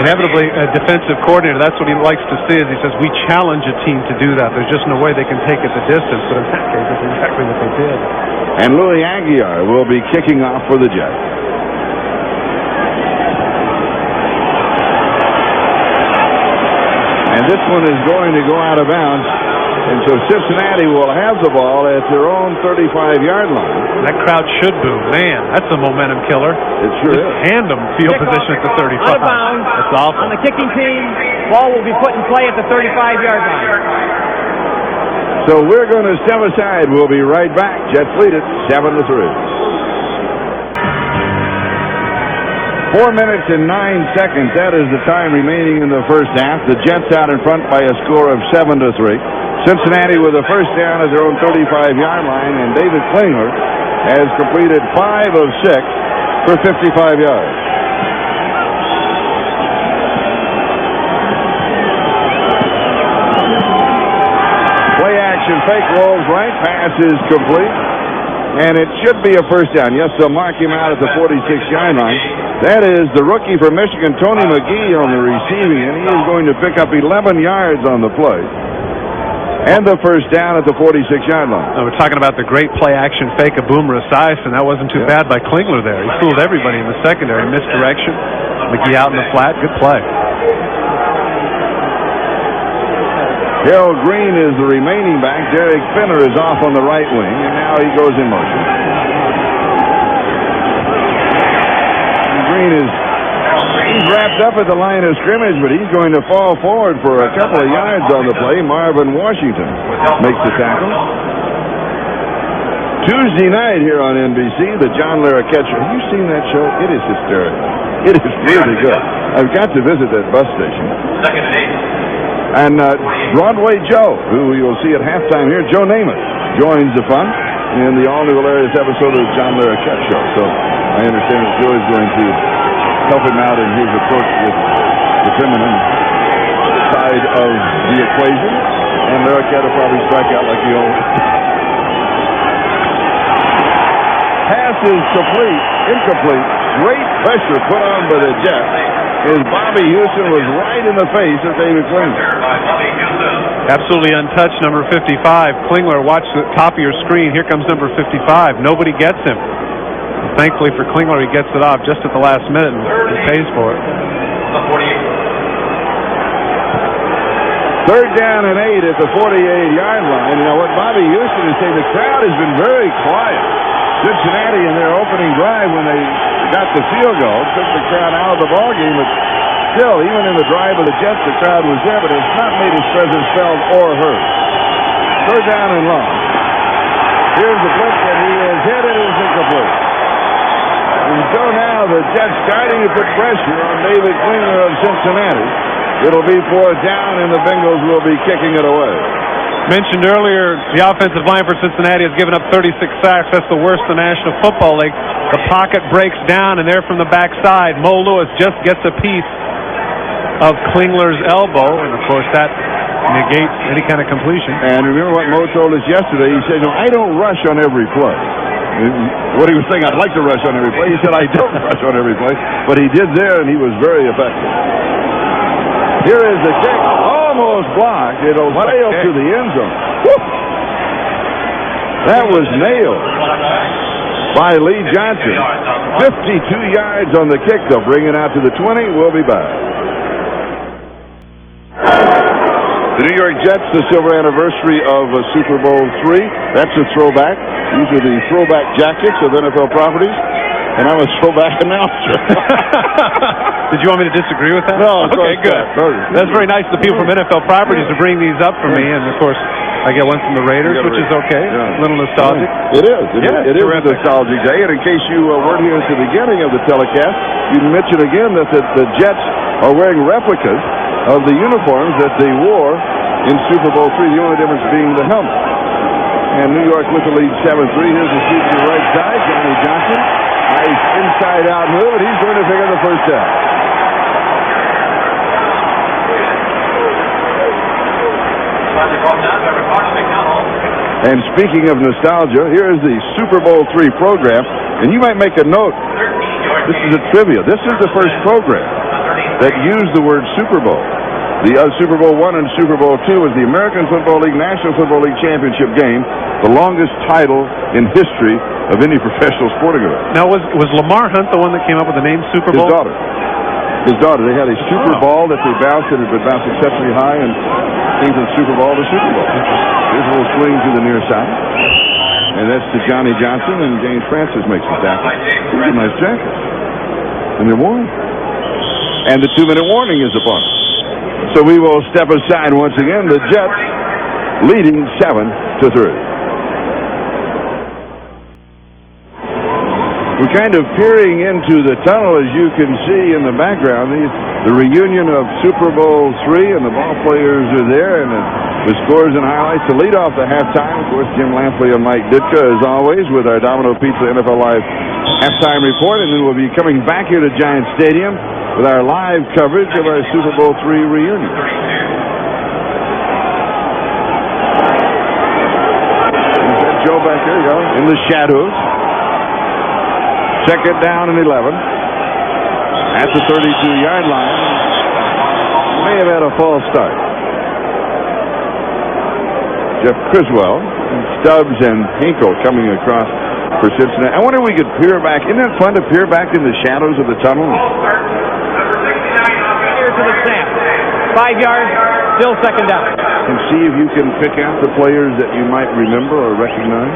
Inevitably, a defensive coordinator, that's what he likes to see, is he says, we challenge a team to do that. There's just no way they can take it the distance, but in that case, that's exactly what they did. And Louis Aguiar will be kicking off for the Jets. And this one is going to go out of bounds. And so Cincinnati will have the ball at their own 35-yard line. That crowd should boo. Man, that's a momentum killer. It sure is. Hand them field position at the 35. Out of bounds. That's awful. On the kicking team, ball will be put in play at the 35-yard line. So we're going to step aside. We'll be right back. Jets lead it 7-3. 4 minutes and 9 seconds. That is the time remaining in the first half. The Jets out in front by a score of 7-3. Cincinnati with a first down at their own 35-yard line, and David Klingler has completed 5 of 6 for 55 yards. Play action fake rolls right. Pass is complete. And it should be a first down. Yes, they'll mark him out at the 46-yard line. That is the rookie from Michigan, Tony McGee, on the receiving end. He is going to pick up 11 yards on the play. And the first down at the 46-yard line. We're talking about the great play-action fake of Boomer Esiason. That wasn't too bad by Klingler there. He fooled everybody in the secondary. Misdirection. McGee out in the flat. Good play. Harold Green is the remaining back. Derek Finner is off on the right wing, and now he goes in motion. And Green is He's wrapped up at the line of scrimmage, but he's going to fall forward for a couple of yards on the play. Marvin Washington makes the tackle. Tuesday night here on NBC, the John Larroquette Show. Have you seen that show? It is hysterical. It is really good. I've got to visit that bus station. Second and 8. And Broadway Joe, who you'll see at halftime here, Joe Namath, joins the fun in the all-new hilarious episode of the John Larroquette Show. So I understand that Joe is going to help him out in his approach with the feminine side of the equation. And Larroquette will probably strike out like the old. Pass is incomplete. Great pressure put on by the Jets as Bobby Houston was right in the face of David Klingler. Absolutely untouched, number 55. Klingler, watch the top of your screen. Here comes number 55. Nobody gets him. Thankfully for Klingler, he gets it off just at the last minute and he pays for it. 3rd down and 8 at the 48-yard line. You know what Bobby Houston is saying, the crowd has been very quiet. Cincinnati in their opening drive when they got the field goal took the crowd out of the ballgame, but still, even in the drive of the Jets, the crowd was there, but it's not made his presence felt or heard. 3rd down and long. Here's the blitz, and he is hit. It is incomplete. And so now the Jets starting to put pressure on David Klingler of Cincinnati. It'll be 4th down, and the Bengals will be kicking it away. Mentioned earlier, the offensive line for Cincinnati has given up 36 sacks. That's the worst in the National Football League. The pocket breaks down, and there from the backside, Mo Lewis just gets a piece of Klingler's elbow, and of course that negates any kind of completion. And remember what Mo told us yesterday. He said, "No, I don't rush on every play." What he was saying, I'd like to rush on every play. He said, I don't rush on every play. But he did there, and he was very effective. Here is the kick. Almost blocked. It'll sail to the end zone. Woo! That was nailed by Lee Johnson. 52 yards on the kick. They'll bring it out to the 20. We'll be back. The New York Jets, the silver anniversary of Super Bowl III. That's a throwback. These are the throwback jackets of NFL properties. And I'm a throwback announcer. Did you want me to disagree with that? No. Okay, good. That's very nice of the people from NFL Properties to bring these up for me. And, of course, I get one from the Raiders, which is okay. Yeah. A little nostalgic. It is. It is a nostalgic day. And in case you weren't here at the beginning of the telecast, you mention again that the Jets are wearing replicas of the uniforms that they wore in Super Bowl III, the only difference being the helmet. And New York with the lead 7-3. Here's the sweep to the right side. Johnny Johnson. Nice inside-out move, and he's going to pick up the first down. And speaking of nostalgia, here is the Super Bowl III program. And you might make a note. This is a trivia. This is the first program that used the word Super Bowl. The Super Bowl I and Super Bowl II was the American Football League National Football League Championship game, the longest title in history of any professional sporting event. Now, was Lamar Hunt the one that came up with the name Super Bowl? His daughter. They had a super ball that they bounced that had been bounced exceptionally high and came from Super Bowl to Super Bowl. Here's a little swing to the near side. And that's to Johnny Johnson, and James Francis makes the tackle. These are nice jackets. And they're warm. And the 2-minute warning is upon us. So we will step aside once again. The Jets leading 7-3. We're kind of peering into the tunnel, as you can see in the background. The reunion of Super Bowl III, and the ball players are there, and the scores and highlights. To lead off the halftime, of course, Jim Lampley and Mike Ditka, as always, with our Domino Pizza NFL Live halftime report. And then we'll be coming back here to Giant Stadium with our live coverage of our Super Bowl III reunion. Joe back there, you go, in the shadows. Second down and 11 at the 32-yard line. May have had a false start. Jeff Criswell, Stubbs, and Hinkle coming across for Cincinnati. I wonder if we could peer back. Isn't it fun to peer back in the shadows of the tunnel? Here to the snap. 5 yards, still second down. And see if you can pick out the players that you might remember or recognize.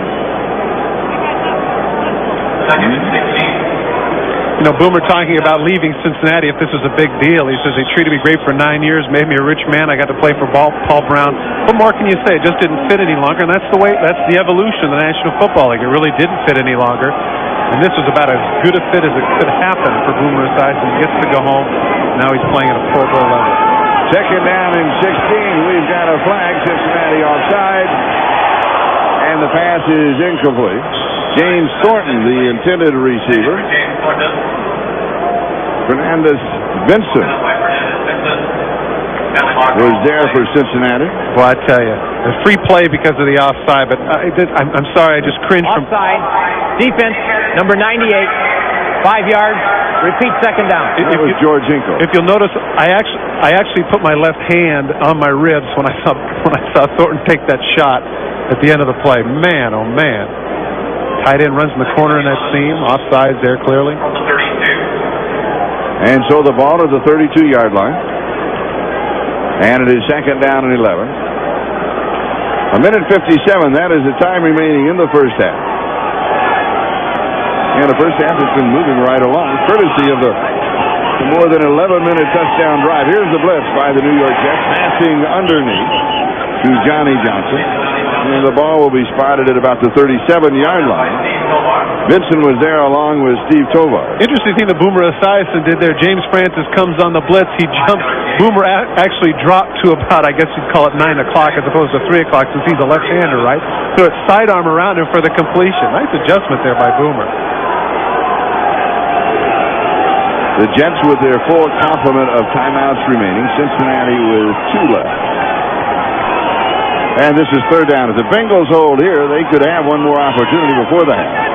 You know, Boomer talking about leaving Cincinnati if this was a big deal. He says, they treated me great for 9 years, made me a rich man. I got to play for Paul Brown. What more can you say? It just didn't fit any longer, and that's the evolution of the National Football League. It really didn't fit any longer, and this was about as good a fit as it could happen for Boomer Esiason. He gets to go home. Now he's playing at a Pro Bowl level. Second down and 16. We've got a flag. Cincinnati offside, and the pass is incomplete. James Thornton, the intended receiver. Fernandez Vincent was there for Cincinnati. Well, I tell you, a free play because of the offside, but I'm sorry, I just cringed from... Offside, defense, number 98, 5 yards, repeat second down. That was George Hinkle. If you'll notice, I actually put my left hand on my ribs when I saw Thornton take that shot at the end of the play. Man, oh man. Tight end runs in the corner in that seam. Offsides there clearly. 32. And so the ball is the 32-yard line. And it is second down and 11. A minute 57. That is the time remaining in the first half. And the first half has been moving right along, courtesy of the more than 11-minute touchdown drive. Here's the blitz by the New York Jets, passing underneath to Johnny Johnson. And the ball will be spotted at about the 37-yard line. Vincent was there along with Steve Tovar. Interesting thing that Boomer Esiason did there. James Francis comes on the blitz. He jumped. Boomer actually dropped to about, I guess you'd call it 9 o'clock as opposed to 3 o'clock since he's a left-hander, right? So it's sidearm around him for the completion. Nice adjustment there by Boomer. The Jets with their full complement of timeouts remaining. Cincinnati with 2 left. And this is third down. If the Bengals hold here, they could have one more opportunity before the half.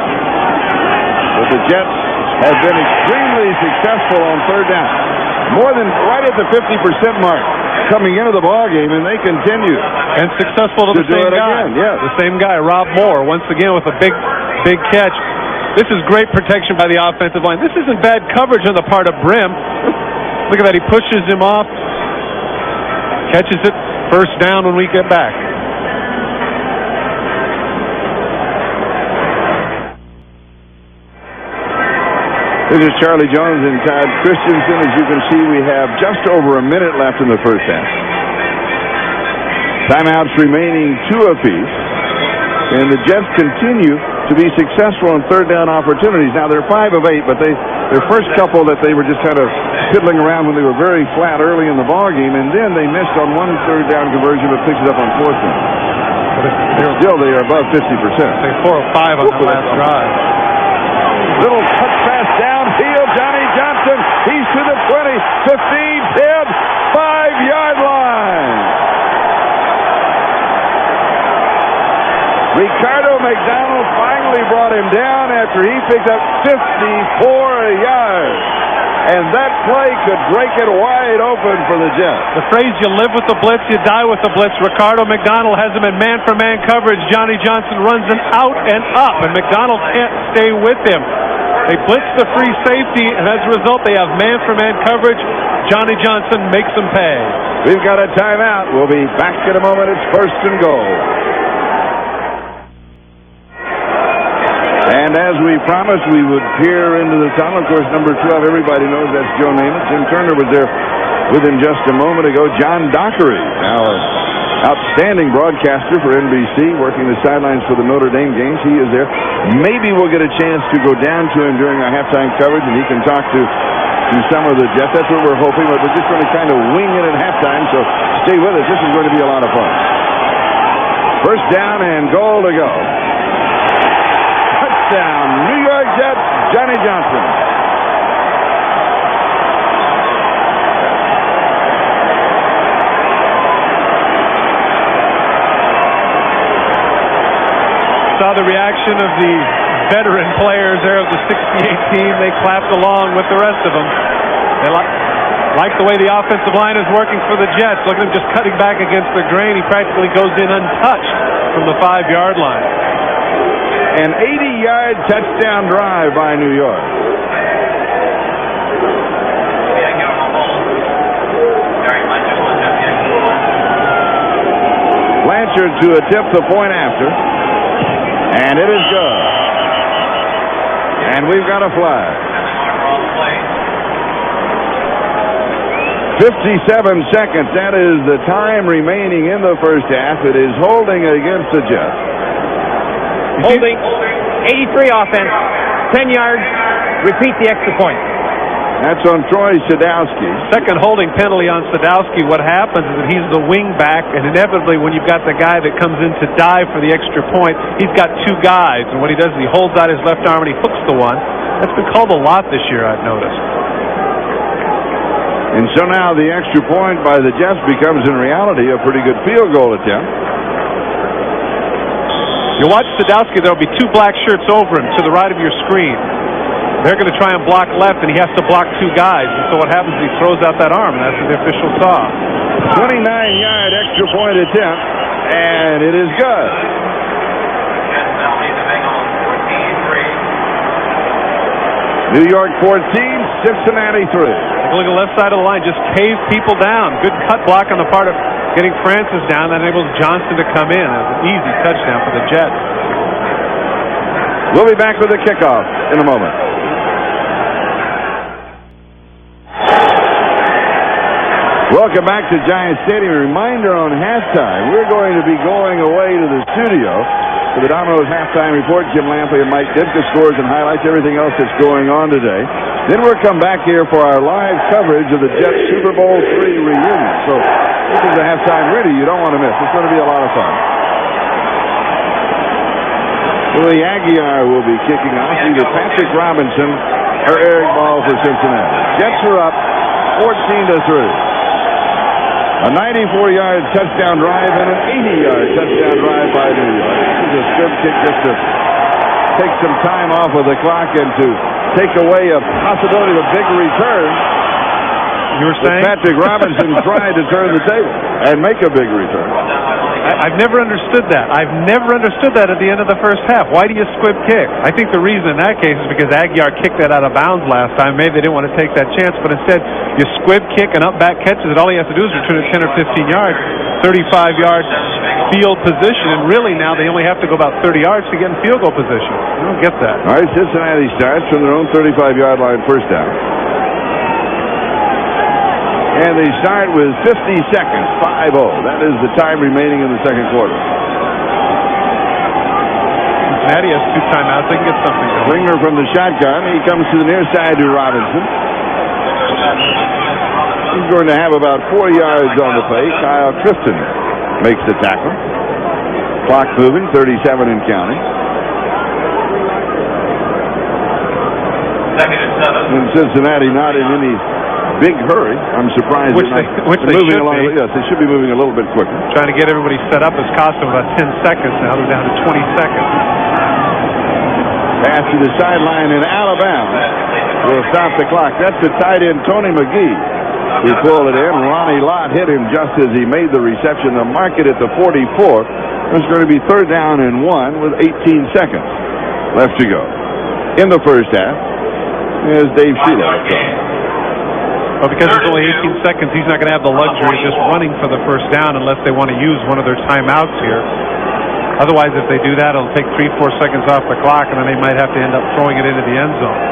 But the Jets have been extremely successful on third down. More than right at the 50% mark coming into the ballgame, and they continue. And successful to the same guy. Again, yeah. The same guy, Rob Moore, once again with a big catch. This is great protection by the offensive line. This isn't bad coverage on the part of Brim. Look at that. He pushes him off. Catches it. First down when we get back. This is Charlie Jones and Todd Christensen. As you can see, we have just over a minute left in the first half. Timeouts remaining 2 apiece. And the Jets continue to be successful in third down opportunities. Now, they're 5 of 8, but their first couple that they were just kind of fiddling around when they were very flat early in the ballgame, and then they missed on one third down conversion but picked it up on fourth down. But still, they are above 50%. Say 4 of 5 on that last drive. Little touch pass downfield. Johnny Johnson. He's to the 20, 15, 10, 5-yard line. Ricardo McDonald finally brought him down after he picked up 54 yards. And that play could break it wide open for the Jets. The phrase, you live with the blitz, you die with the blitz. Ricardo McDonald has him in man-for-man coverage. Johnny Johnson runs an out and up, and McDonald can't stay with him. They blitz the free safety, and as a result, they have man-for-man coverage. Johnny Johnson makes them pay. We've got a timeout. We'll be back in a moment. It's first and goal. And as we promised, we would peer into the tunnel. Of course, number 12, everybody knows that's Joe Namath. Jim Turner was there with him just a moment ago. John Dockery, now an outstanding broadcaster for NBC, working the sidelines for the Notre Dame games. He is there. Maybe we'll get a chance to go down to him during our halftime coverage, and he can talk to some of the Jets. That's what we're hoping, but we're just going to kind of wing it at halftime, so stay with us. This is going to be a lot of fun. First down and goal to go. Touchdown, New York Jets, Johnny Johnson. Saw the reaction of the veteran players there of the 68 team. They clapped along with the rest of them. They like the way the offensive line is working for the Jets. Look at him just cutting back against the grain. He practically goes in untouched from the 5-yard line. An 80-yard touchdown drive by New York. Blanchard to attempt the point after. And it is good. And we've got a flag. 57 seconds. That is the time remaining in the first half. It is holding against the Jets. Holding, 83 offense, 10 yards, repeat the extra point. That's on Troy Sadowski. Second holding penalty on Sadowski. What happens is that he's the wing back, and inevitably when you've got the guy that comes in to dive for the extra point, he's got two guys, and what he does is he holds out his left arm and he hooks the one. That's been called a lot this year, I've noticed. And so now the extra point by the Jets becomes in reality a pretty good field goal attempt. You watch Sadowski, there'll be two black shirts over him to the right of your screen. They're going to try and block left, and he has to block two guys. And so what happens is he throws out that arm, and that's what the official saw. 29-yard extra point attempt, and it is good. New York 14, Cincinnati 3. Look at the left side of the line, just cave people down. Good cut block on the part of getting Francis down. That enables Johnston to come in. It's an easy touchdown for the Jets. We'll be back with the kickoff in a moment. Welcome back to Giant Stadium. A reminder on halftime, we're going to be going away to the studio for the Domino's halftime report. Jim Lampley and Mike Ditka scores and highlights everything else that's going on today. Then we'll come back here for our live coverage of the Jets Super Bowl III reunion. So this is a halftime really you don't want to miss. It's going to be a lot of fun. Willie Aguiar will be kicking off. Either Patrick Robinson or Eric Ball for Cincinnati. Jets are up 14-3. A 94-yard touchdown drive and an 80-yard touchdown drive by New York. This is a squib kick just to take some time off of the clock and to take away a possibility of a big return. You were saying? Patrick Robinson tried to turn the table and make a big return. I've never understood that. I've never understood that at the end of the first half. Why do you squib kick? I think the reason in that case is because Aguiar kicked that out of bounds last time. Maybe they didn't want to take that chance, but instead you squib kick and up back catches it. All he has to do is return it 10 or 15 yards, 35-yard field position, and really now they only have to go about 30 yards to get in field goal position. I don't get that. All right, Cincinnati starts from their own 35-yard line, first down. And they start with 50 seconds, 5-0. That is the time remaining in the second quarter. Cincinnati has two timeouts. They can get something going. Winger from the shotgun. He comes to the near side to Robinson. He's going to have about 4 yards on the play. Kyle Clifton makes the tackle. Clock moving, 37 and counting. And Cincinnati not in any big hurry. I'm surprised which they moving should along. be. Yes, they should be moving a little bit quicker. Trying to get everybody set up has cost them about 10 seconds. Now they're down to 20 seconds. Pass to the sideline in Alabama will stop the clock. That's the tight end Tony McGee who pulled it in. Ronnie Lott hit him just as he made the reception. The mark it at the 44. It's going to be third down and 1 with 18 seconds left to go. In the first half, here's Dave Sheila. Well, because it's only 18 seconds, he's not going to have the luxury of just running for the first down unless they want to use one of their timeouts here. Otherwise, if they do that, it'll take 3-4 seconds off the clock, and then they might have to end up throwing it into the end zone.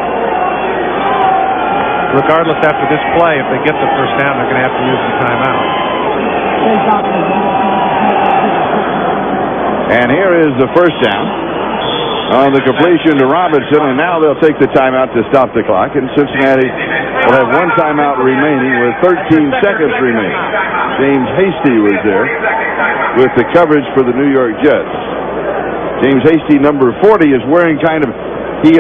Regardless, after this play, if they get the first down, they're going to have to use the timeout. And here is the first down on the completion to Robinson, and now they'll take the timeout to stop the clock, and Cincinnati will have one timeout remaining with 13 seconds remaining. James Hasty was there with the coverage for the New York Jets. James Hasty, number 40, is wearing kind of, he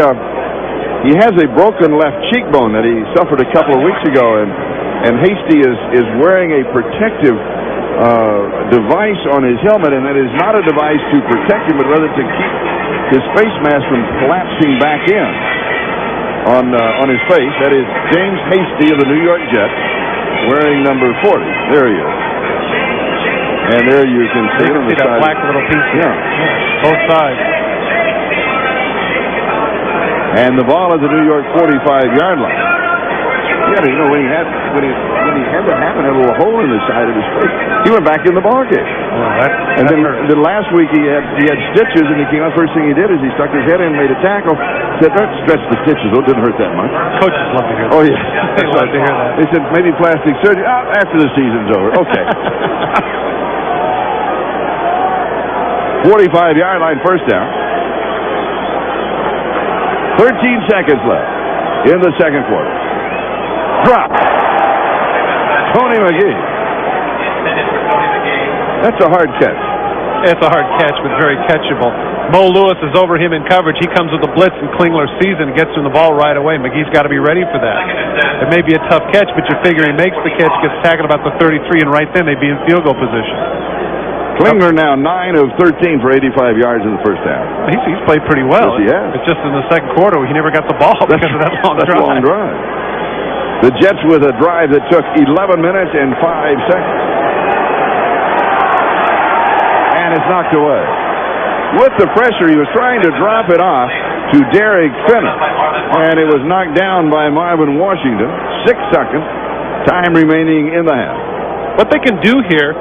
has a broken left cheekbone that he suffered a couple of weeks ago, and Hasty is wearing a protective device on his helmet, and that is not a device to protect him, but rather to keep his face mask from collapsing back in on his face. That is James Hasty of the New York Jets wearing number 40. There he is. And there you can see it on the that side. black little piece. Yeah. Both sides. And the ball at the New York 45-yard line. Yeah, you know, when he had that happen, a little hole in the side of his face, he went back in the ball game. And then last week he had stitches, and he came out. First thing he did is he stuck his head in, made a tackle, said, "Let's stretch the stitches. Oh, it didn't hurt that much." Coaches love to hear that. Oh yeah, They love to hear that. They said maybe plastic surgery after the season's over. Okay. 45-yard line, first down. 13 seconds left in the second quarter. Drop. Tony McGee. That's a hard catch. It's a hard catch, but very catchable. Mo Lewis is over him in coverage. He comes with a blitz, and Klingler sees it and gets him the ball right away. McGee's got to be ready for that. It may be a tough catch, but you figure he makes the catch, gets tackled about the 33, and right then they'd be in field goal position. Klingler now 9 of 13 for 85 yards in the first half. He's played pretty well. Yes, he has. It's just in the second quarter he never got the ball because of that long drive. The Jets with a drive that took 11 minutes and 5 seconds. And it's knocked away. With the pressure, he was trying to drop it off to Derek Finner. And it was knocked down by Marvin Washington. 6 seconds. Time remaining in the half. What they can do here,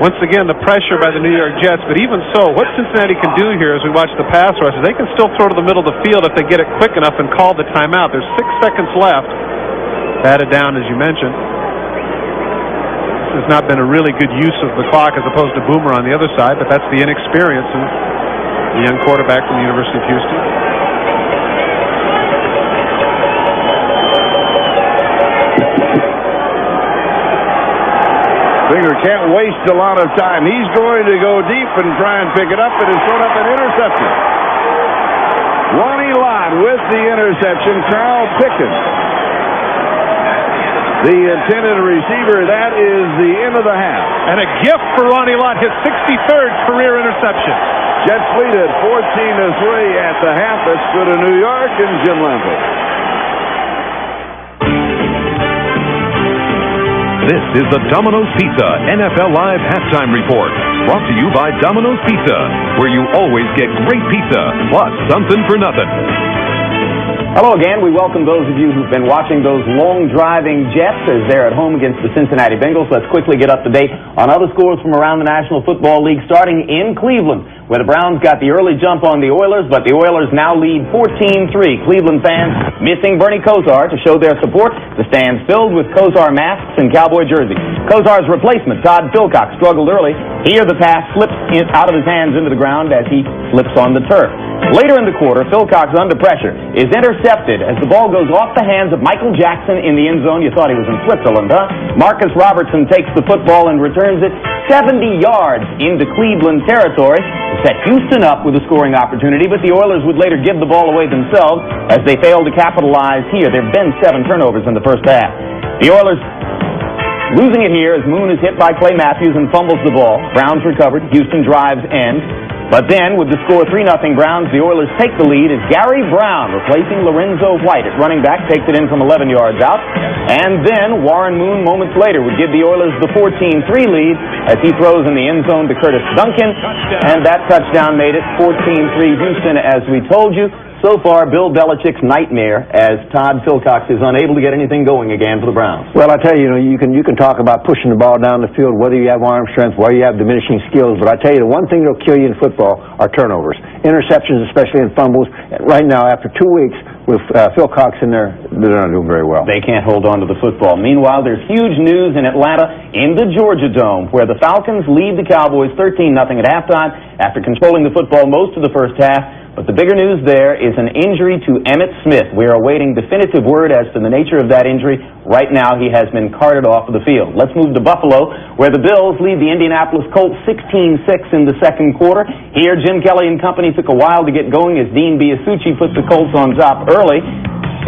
once again, the pressure by the New York Jets, but even so, what Cincinnati can do here as we watch the pass rush is they can still throw to the middle of the field if they get it quick enough and call the timeout. There's 6 seconds left. Batted down, as you mentioned. This has not been a really good use of the clock as opposed to Boomer on the other side, but that's the inexperience of the young quarterback from the University of Houston. Finger can't waste a lot of time. He's going to go deep and try and pick it up, and it's thrown up an interception. Ronnie Lott with the interception. Carl Pickens, the intended receiver. That is the end of the half. And a gift for Ronnie Lott, his 63rd career interception. Jets lead at 14-3 at the half. Let's go to New York and Jim Lampley. This is the Domino's Pizza NFL Live Halftime Report, brought to you by Domino's Pizza, where you always get great pizza, plus something for nothing. Hello again. We welcome those of you who've been watching those long driving Jets as they're at home against the Cincinnati Bengals. Let's quickly get up to date on other scores from around the National Football League, starting in Cleveland, where the Browns got the early jump on the Oilers, but the Oilers now lead 14-3. Cleveland fans missing Bernie Kosar to show their support. The stands filled with Kosar masks and cowboy jerseys. Kosar's replacement, Todd Philcox, struggled early. Here the pass slips out of his hands into the ground as he slips on the turf. Later in the quarter, Philcox, under pressure, is intercepted as the ball goes off the hands of Michael Jackson in the end zone. You thought he was in Switzerland, huh? Marcus Robertson takes the football and returns it 70 yards into Cleveland territory to set Houston up with a scoring opportunity, but the Oilers would later give the ball away themselves as they failed to capitalize here. There have been 7 turnovers in the first half. The Oilers losing it here as Moon is hit by Clay Matthews and fumbles the ball. Browns recovered. Houston drives end. But then, with the score 3-0 Browns, the Oilers take the lead as Gary Brown, replacing Lorenzo White at running back, takes it in from 11 yards out. And then Warren Moon, moments later, would give the Oilers the 14-3 lead as he throws in the end zone to Curtis Duncan. And that touchdown made it 14-3 Houston, as we told you. So far, Bill Belichick's nightmare as Todd Philcox is unable to get anything going again for the Browns. Well, I tell you, you can talk about pushing the ball down the field, whether you have arm strength, whether you have diminishing skills. But I tell you, the one thing that'll kill you in football are turnovers, interceptions, especially in fumbles. Right now, after 2 weeks with Philcox in there, they're not doing very well. They can't hold on to the football. Meanwhile, there's huge news in Atlanta in the Georgia Dome, where the Falcons lead the Cowboys 13-0 at halftime after controlling the football most of the first half. But the bigger news there is an injury to Emmitt Smith. We are awaiting definitive word as to the nature of that injury. Right now, he has been carted off of the field. Let's move to Buffalo, where the Bills lead the Indianapolis Colts 16-6 in the second quarter. Here, Jim Kelly and company took a while to get going as Dean Biasucci put the Colts on top early.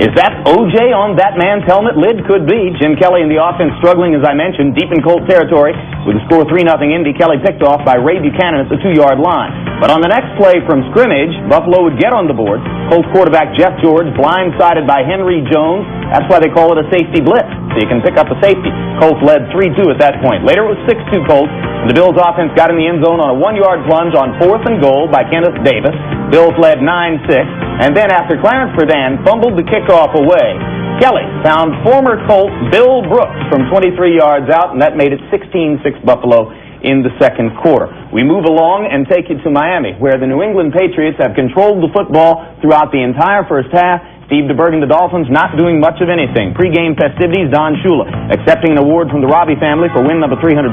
Is that O.J. on that man's helmet lid? Could be. Jim Kelly and the offense struggling, as I mentioned, deep in Colt territory with the score 3-0 Indy. Kelly picked off by Ray Buchanan at the 2-yard line. But on the next play from scrimmage, Buffalo would get on the board. Colts quarterback Jeff George blindsided by Henry Jones. That's why they call it a safety blitz, so you can pick up a safety. Colts led 3-2 at that point. Later it was 6-2 Colts. The Bills offense got in the end zone on a 1-yard plunge on 4th and goal by Kenneth Davis. Bills led 9-6. And then after Clarence Verdun fumbled the kickoff away, Kelly found former Colt Bill Brooks from 23 yards out, and that made it 16-6 Buffalo in the second quarter. We move along and take you to Miami, where the New England Patriots have controlled the football throughout the entire first half. Steve DeBerg and the Dolphins not doing much of anything. Pre-game festivities, Don Shula accepting an award from the Robbie family for win number 325.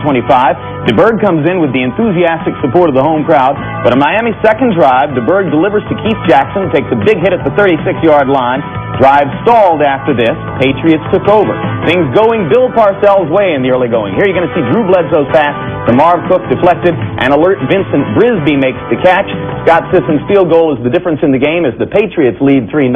DeBerg comes in with the enthusiastic support of the home crowd, but on Miami's second drive, DeBerg delivers to Keith Jackson, takes a big hit at the 36-yard line. Drive stalled after this. Patriots took over. Things going Bill Parcells' way in the early going. Here you're going to see Drew Bledsoe's pass to Marv Cook deflected, and alert Vincent Brisby makes the catch. Scott Sisson's field goal is the difference in the game as the Patriots lead 3-0,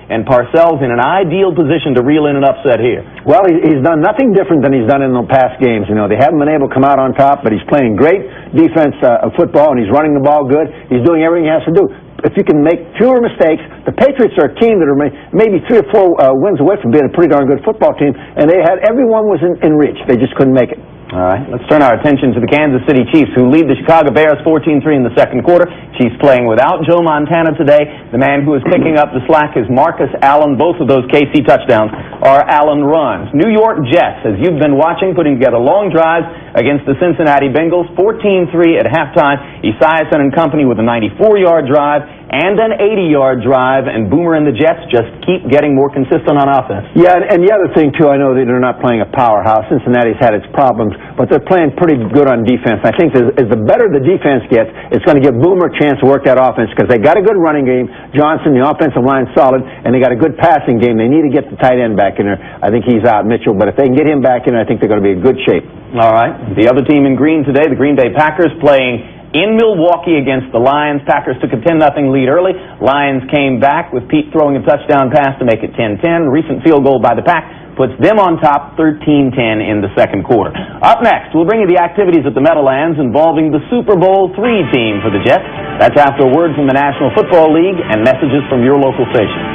and Parcells in an ideal position to reel in an upset here. Well, he's done nothing different than he's done in the past games. You know, they haven't been able to come out on top, but he's playing great defense of football, and he's running the ball good. He's doing everything he has to do. If you can make fewer mistakes, the Patriots are a team that are maybe 3 or 4 wins away from being a pretty darn good football team, and everyone was in reach. They just couldn't make it. All right, let's turn our attention to the Kansas City Chiefs, who lead the Chicago Bears 14-3 in the second quarter. Chiefs playing without Joe Montana today. The man who is picking up the slack is Marcus Allen. Both of those KC touchdowns are Allen runs. New York Jets, as you've been watching, putting together long drives against the Cincinnati Bengals. 14-3 at halftime. Esiason and company with a 94-yard drive and an 80-yard drive, and Boomer and the Jets just keep getting more consistent on offense. Yeah, and the other thing, too, I know that they're not playing a powerhouse. Cincinnati's had its problems, but they're playing pretty good on defense. I think as the better the defense gets, it's going to give Boomer a chance to work that offense because they got a good running game. Johnson, the offensive line, solid, and they got a good passing game. They need to get the tight end back in there. I think he's out, Mitchell, but if they can get him back in there, I think they're going to be in good shape. All right. The other team in green today, the Green Bay Packers, playing in Milwaukee against the Lions. Packers took a 10-0 lead early. Lions came back with Pete throwing a touchdown pass to make it 10-10. Recent field goal by the Pack puts them on top 13-10 in the second quarter. Up next, we'll bring you the activities at the Meadowlands involving the Super Bowl III team for the Jets. That's after a word from the National Football League and messages from your local station.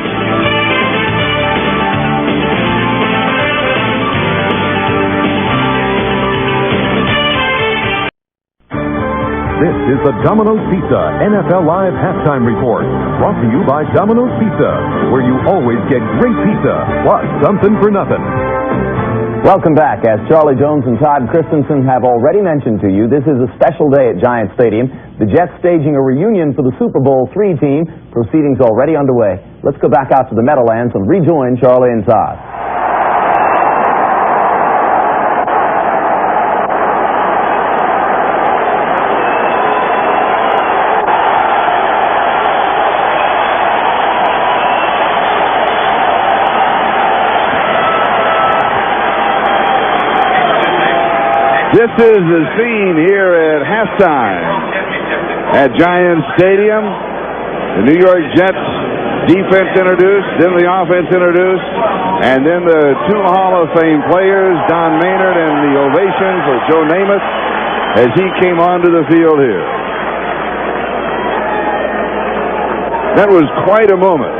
This is the Domino's Pizza NFL Live Halftime Report, brought to you by Domino's Pizza, where you always get great pizza, plus something for nothing. Welcome back. As Charlie Jones and Todd Christensen have already mentioned to you, this is a special day at Giant Stadium. The Jets staging a reunion for the Super Bowl III team. Proceedings already underway. Let's go back out to the Meadowlands and rejoin Charlie and Todd. This is the scene here at halftime at Giants Stadium. The New York Jets defense introduced, then the offense introduced, and then the 2 Hall of Fame players, Don Maynard, and the ovation for Joe Namath as he came onto the field here. That was quite a moment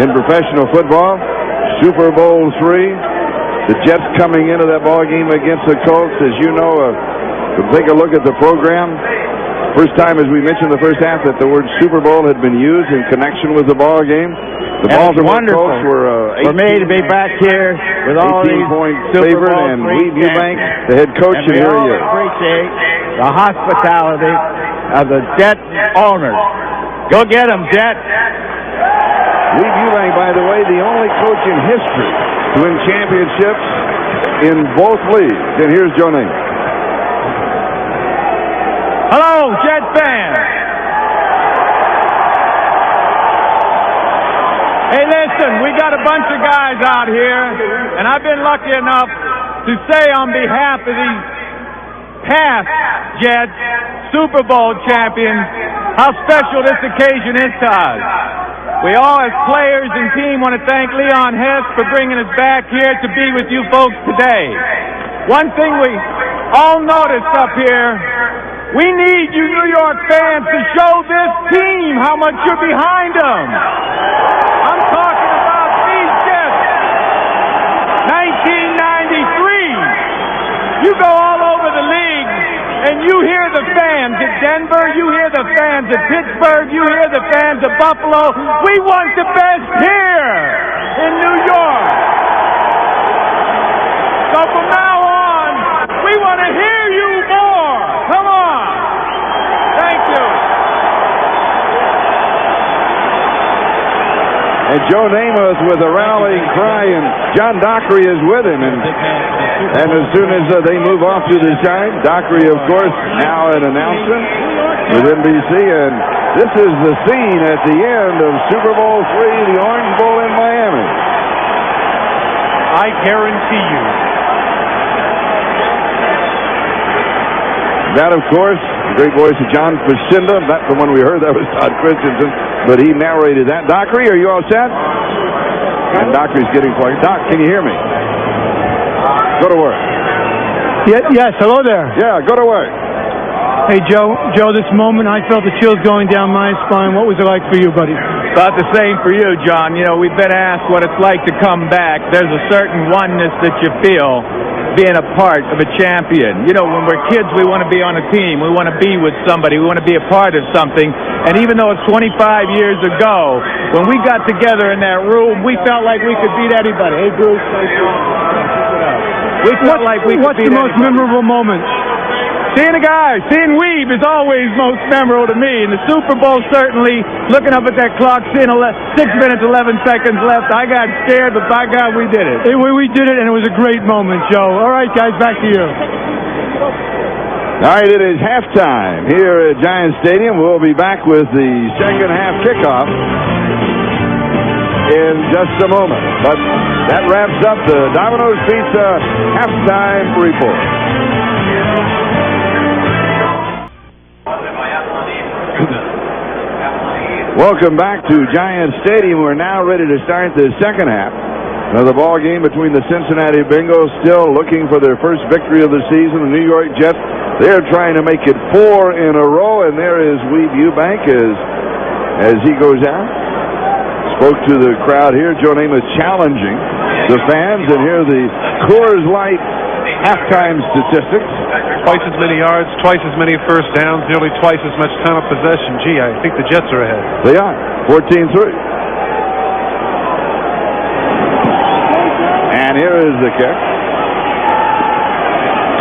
in professional football. Super Bowl III. The Jets coming into that ball game against the Colts, as you know, take a look at the program. First time, as we mentioned in the first half, that the word Super Bowl had been used in connection with the ball game. The Baltimore Colts were for me to be back here with all these 18-point favorite, and Weed Eubank, the head coach, and here he is. Appreciate the hospitality of the Jet owners. Go get them, Jet. Weed Eubank, by the way, the only coach in history to win championships in both leagues. And here's Joe Namath. Hello, Jet fans. Hey, listen, we got a bunch of guys out here, and I've been lucky enough to say on behalf of these past Jets Super Bowl champions how special this occasion is to us. We all, as players and team, want to thank Leon Hess for bringing us back here to be with you folks today. One thing we all noticed up here, we need you New York fans to show this team how much you're behind them. I'm talking about these Jets. 1993. You go all over the league, and you hear the fans at Denver, you hear the fans at Pittsburgh, you hear the fans at Buffalo. We want the best here in New York. And Joe Namath with a rallying cry, and John Dockery is with him. And as soon as they move off to the side, Dockery, of course, now an announcement with NBC. And this is the scene at the end of Super Bowl III, the Orange Bowl in Miami. I guarantee you. That, of course, the great voice of John Facenda. That's the one we heard. That was Todd Christensen. But he narrated that. Dockery, are you all set? And Dockery's getting quiet. Doc, can you hear me? Go to work. Yes, hello there. Yeah, go to work. Hey, Joe, this moment, I felt the chills going down my spine. What was it like for you, buddy? About the same for you, John. You know, we've been asked what it's like to come back. There's a certain oneness that you feel being a part of a champion. You know, when we're kids, we want to be on a team. We want to be with somebody. We want to be a part of something. And even though it's 25 years ago, when we got together in that room, we felt like we could beat anybody. Hey, Bruce. We felt like we could beat anybody. What's the most memorable moment? Seeing a guy, seeing Weave is always most memorable to me. And the Super Bowl, certainly, looking up at that clock, seeing 6 minutes, 11 seconds left, I got scared, but by God, we did it. We did it, and it was a great moment, Joe. All right, guys, back to you. All right, it is halftime here at Giant Stadium. We'll be back with the second half kickoff in just a moment. But that wraps up the Domino's Pizza halftime report. Welcome back to Giant Stadium. We're now ready to start the second half of the ball game between the Cincinnati Bengals, still looking for their first victory of the season. The New York Jets, they're trying to make it 4 in a row, and there is Weave Eubank as he goes out. Spoke to the crowd here. Joe Namath challenging the fans, and here are the Coors Light halftime statistics. Twice as many yards, twice as many first downs, nearly twice as much time of possession. Gee, I think the Jets are ahead. They are. 14-3. And here is the kick.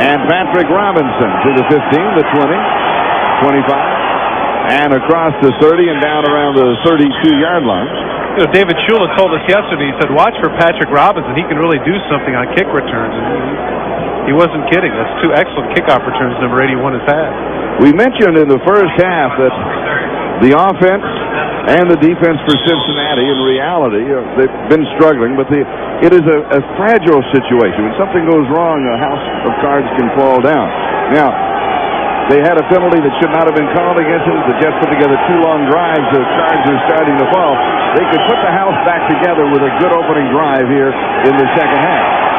And Patrick Robinson to the 15, the 20, 25, and across the 30 and down around the 32-yard line. You know, David Shula told us yesterday, he said, watch for Patrick Robinson. He can really do something on kick returns. And he wasn't kidding. That's 2 excellent kickoff returns number 81 has had. We mentioned in the first half that the offense and the defense for Cincinnati, in reality, they've been struggling, but it is a fragile situation. When something goes wrong, a house of cards can fall down. Now, they had a penalty that should not have been called against them. The Jets put together 2 long drives. The cards are starting to fall. They could put the house back together with a good opening drive here in the second half.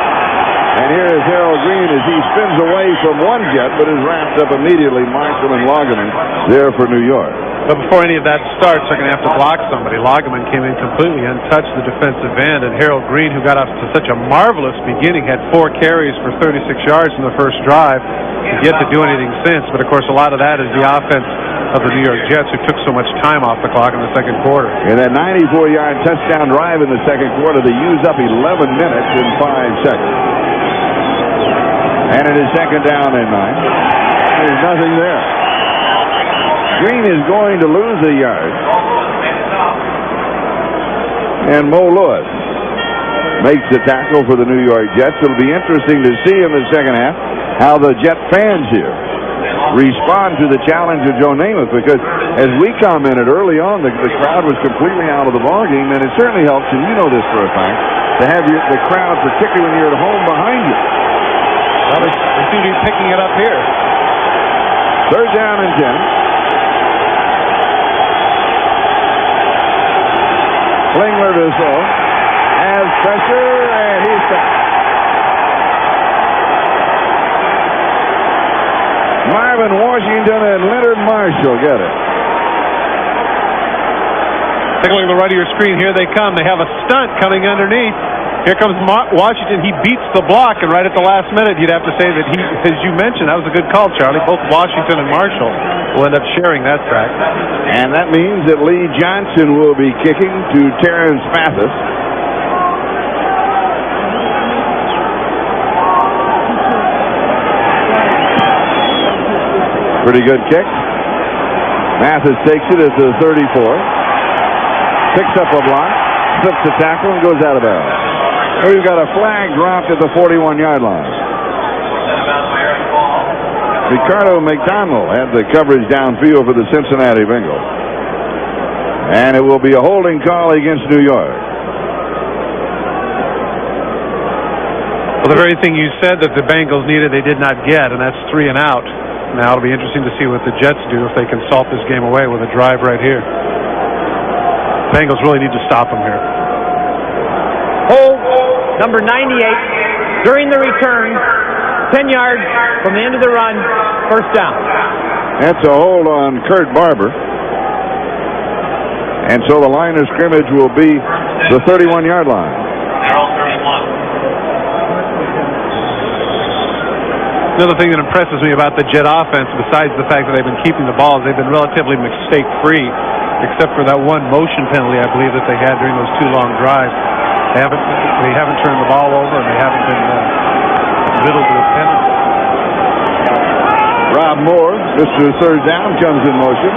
And here is Harold Green as he spins away from one Jet, but is wrapped up immediately. Marshall and Loggeman there for New York. But before any of that starts, they're going to have to block somebody. Loggeman came in completely untouched, the defensive end, and Harold Green, who got off to such a marvelous beginning, had 4 carries for 36 yards in the first drive. He's yet to do anything since, but of course a lot of that is the offense of the New York Jets, who took so much time off the clock in the second quarter. In that 94-yard touchdown drive in the second quarter, they used up 11 minutes in 5 seconds. And it is second down and 9. There's nothing there. Green is going to lose a yard. And Mo Lewis makes the tackle for the New York Jets. It'll be interesting to see in the second half how the Jet fans here respond to the challenge of Joe Namath, because as we commented early on, the crowd was completely out of the ballgame, and it certainly helps, and you know this for a fact, to have the crowd, particularly when you're at home, behind you. Well, they seem to be picking it up here. Third down and 10. Klingler to throw. Has pressure, and he's sacked. Marvin Washington and Leonard Marshall get it. Take a look at the right of your screen. Here they come. They have a stunt coming underneath. Here comes Washington. He beats the block, and right at the last minute, you'd have to say that he, as you mentioned, that was a good call, Charlie. Both Washington and Marshall will end up sharing that sack. And that means that Lee Johnson will be kicking to Terrence Mathis. Pretty good kick. Mathis takes it at the 34. Picks up a block. slips the tackle and goes out of bounds. We've got a flag dropped at the 41-yard line. Ricardo McDonald had the coverage downfield for the Cincinnati Bengals. And it will be a holding call against New York. Well, the very thing you said that the Bengals needed, they did not get, and that's 3 and out. Now it'll be interesting to see what the Jets do if they can salt this game away with a drive right here. Bengals really need to stop them here. Hold number 98 during the return, 10 yards from the end of the run, first down. That's a hold on Kurt Barber. And so the line of scrimmage will be the 31-yard line. Another thing that impresses me about the Jet offense, besides the fact that they've been keeping the ball, is they've been relatively mistake-free, except for that one motion penalty, I believe, that they had during those 2 long drives. They haven't turned the ball over, and they haven't been riddled with penalties. Rob Moore, Mr. Third Down, comes in motion.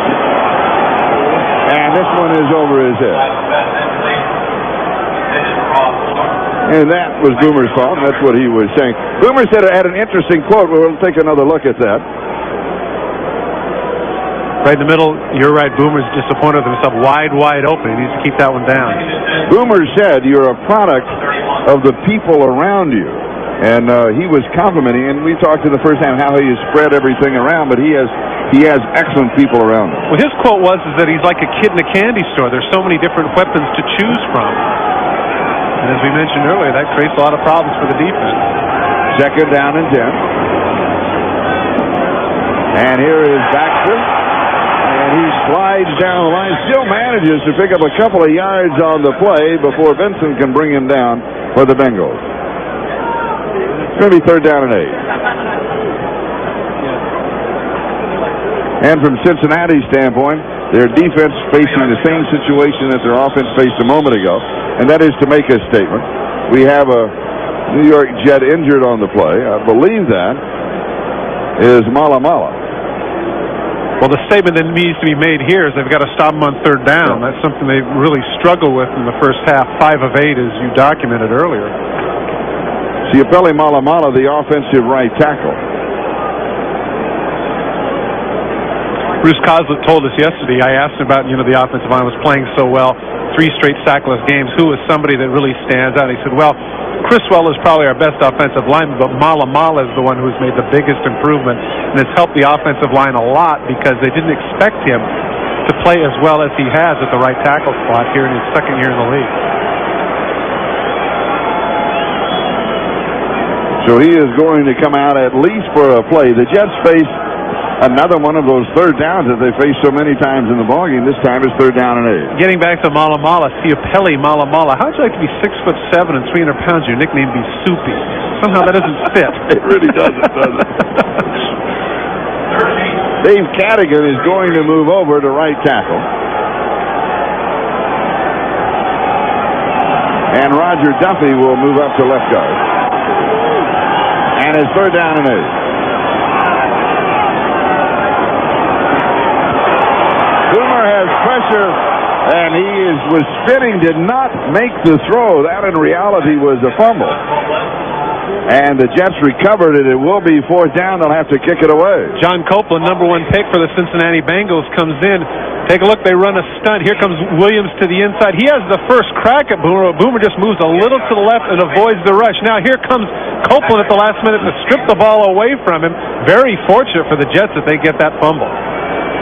And this one is over his head. And that was Boomer's fault. That's what he was saying. Boomer said it had an interesting quote. We'll take another look at that. Right in the middle, you're right. Boomer's disappointed with himself. Wide open. He needs to keep that one down. Boomer said you're a product of the people around you. And he was complimenting, and we talked in the first time how he has spread everything around, but he has excellent people around him. Well, his quote was that he's like a kid in a candy store. There's so many different weapons to choose from. And as we mentioned earlier, that creates a lot of problems for the defense. Second down and 10. And here is Baxter. And he slides down the line, still manages to pick up a couple of yards on the play before Benson can bring him down for the Bengals. It's going to be 3rd down and 8. And from Cincinnati's standpoint, their defense facing the same situation that their offense faced a moment ago, and that is to make a statement. We have a New York Jet injured on the play. I believe that is Malamala. Well, the statement that needs to be made here is they've got to stop them on 3rd down. That's something they really struggled with in the first half. 5 of 8, as you documented earlier. Ciapelli Malamala, the offensive right tackle. Bruce Coslett told us yesterday, I asked him about, the offensive line was playing so well, 3 straight sackless games. Who is somebody that really stands out? He said, well, Criswell is probably our best offensive lineman, but Malamala is the one who has made the biggest improvement and has helped the offensive line a lot because they didn't expect him to play as well as he has at the right tackle spot here in his 2nd year in the league. So he is going to come out at least for a play. The Jets face another one of those 3rd downs that they faced so many times in the ballgame. This time it's 3rd down and 8. Getting back to Malamala, Ciapelli Malamala. How'd you like to be 6'7" and 300 pounds? Your nickname be Soupy. Somehow that doesn't fit. It really doesn't, does it? Dave Cadigan is going to move over to right tackle. And Roger Duffy will move up to left guard. And it's 3rd down and 8. Boomer has pressure, and he was spinning, did not make the throw. That in reality was a fumble. And the Jets recovered it. It will be 4th down. They'll have to kick it away. John Copeland, number 1 pick for the Cincinnati Bengals, comes in. Take a look. They run a stunt. Here comes Williams to the inside. He has the first crack at Boomer. Boomer just moves a little to the left and avoids the rush. Now here comes Copeland at the last minute to strip the ball away from him. Very fortunate for the Jets that they get that fumble.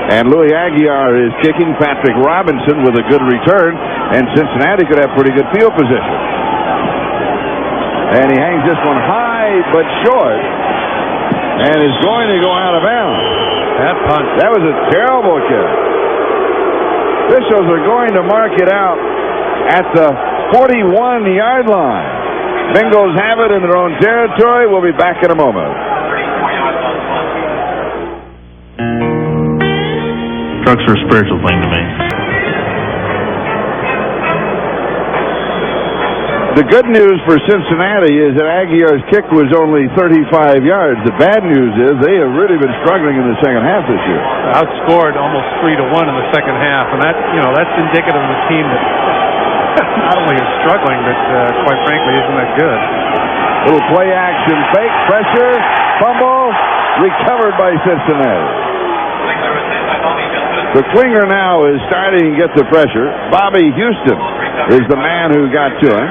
And Louis Aguiar is kicking. Patrick Robinson with a good return. And Cincinnati could have pretty good field position. And he hangs this one high but short. And is going to go out of bounds. That was a terrible kick. Officials are going to mark it out at the 41-yard line. Bengals have it in their own territory. We'll be back in a moment. Trucks are a spiritual thing to me. The good news for Cincinnati is that Aguiar's kick was only 35 yards. The bad news is they have really been struggling in the second half this year. Outscored almost 3-1 in the second half, and that's indicative of a team that not only is struggling, but quite frankly, isn't that good. Little play action fake, pressure, fumble, recovered by Cincinnati. The Klinger now is starting to get the pressure. Bobby Houston is the man who got to him.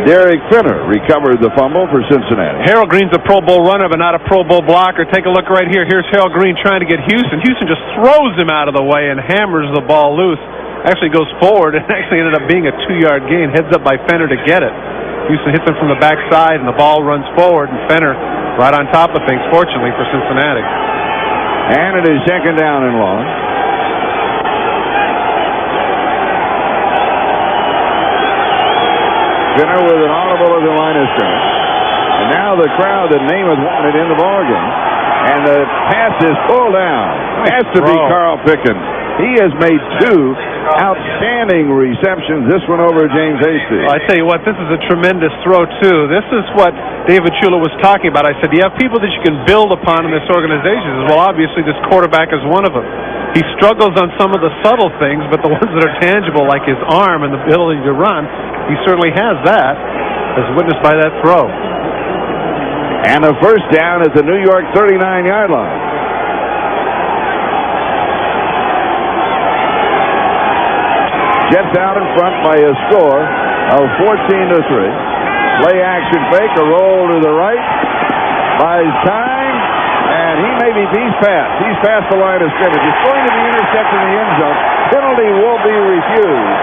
Derek Finner recovered the fumble for Cincinnati. Harold Green's a Pro Bowl runner, but not a Pro Bowl blocker. Take a look right here. Here's Harold Green trying to get Houston. Houston just throws him out of the way and hammers the ball loose. Actually goes forward and actually ended up being a 2-yard gain. Heads up by Fenner to get it. Houston hits him from the backside, and the ball runs forward, and Fenner right on top of things, fortunately for Cincinnati. And it is second down and long. Fenner with an audible at the line of scrimmage. And now the crowd that Namath wanted in the ballgame. And the pass is pulled down. Has to be Carl Pickens. He has made 2 outstanding receptions. This one over James Hasty. Well, I tell you what, this is a tremendous throw, too. This is what David Shula was talking about. I said, you have people that you can build upon in this organization. He says, well, obviously, this quarterback is one of them. He struggles on some of the subtle things, but the ones that are tangible, like his arm and the ability to run, he certainly has that, as witnessed by that throw. And a first down at the New York 39-yard line. Jets out in front by a score of 14-3. Play action fake, a roll to the right. Buys time, and he's past the line of scrimmage. It's going to be intercepted in the end zone. Penalty will be refused,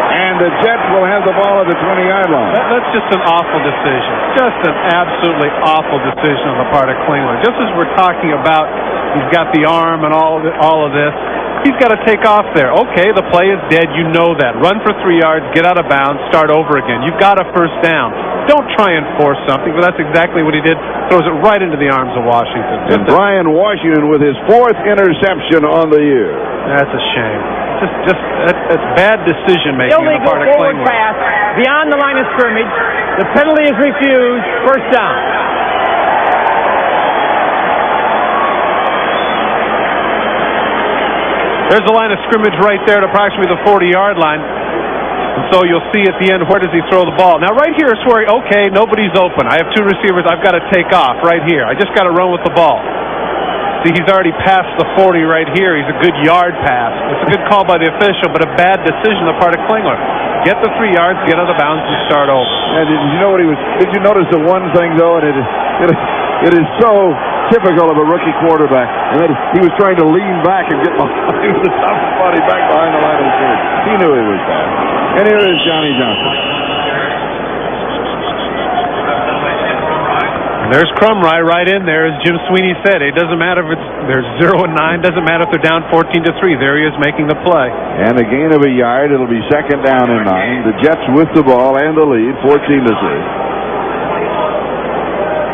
and the Jets will have the ball at the 20-yard line. That's just an awful decision. Just an absolutely awful decision on the part of Klingler. Just as we're talking about, he's got the arm and all of this. He's got to take off there. Okay, the play is dead. You know that. Run for 3 yards, get out of bounds, start over again. You've got a first down. Don't try and force something, but that's exactly what he did. Throws it right into the arms of Washington. And Brian Washington with his 4th interception on the year. That's a shame. That's bad decision making on the part of Illegal forward pass beyond the line of scrimmage. The penalty is refused. First down. There's the line of scrimmage right there at approximately the 40-yard line. And so you'll see at the end, where does he throw the ball? Now, right here is where, okay, nobody's open. I have 2 receivers. I've got to take off right here. I just got to run with the ball. See, he's already passed the 40 right here. He's a good yard pass. It's a good call by the official, but a bad decision on the part of Klingler. Get the 3 yards, get out of bounds, and start over. And did you notice the one thing, though, and it is so typical of a rookie quarterback, and that he was trying to lean back and get behind the top of the body back behind the line of scrimmage. He knew he was bad. And here is Johnny Johnson. And there's Crumry right in there, as Jim Sweeney said. It doesn't matter if there's 0 and 9. Doesn't matter if they're down 14-3. There he is making the play. And a gain of a yard. It'll be second down and 9. The Jets with the ball and the lead, 14-3.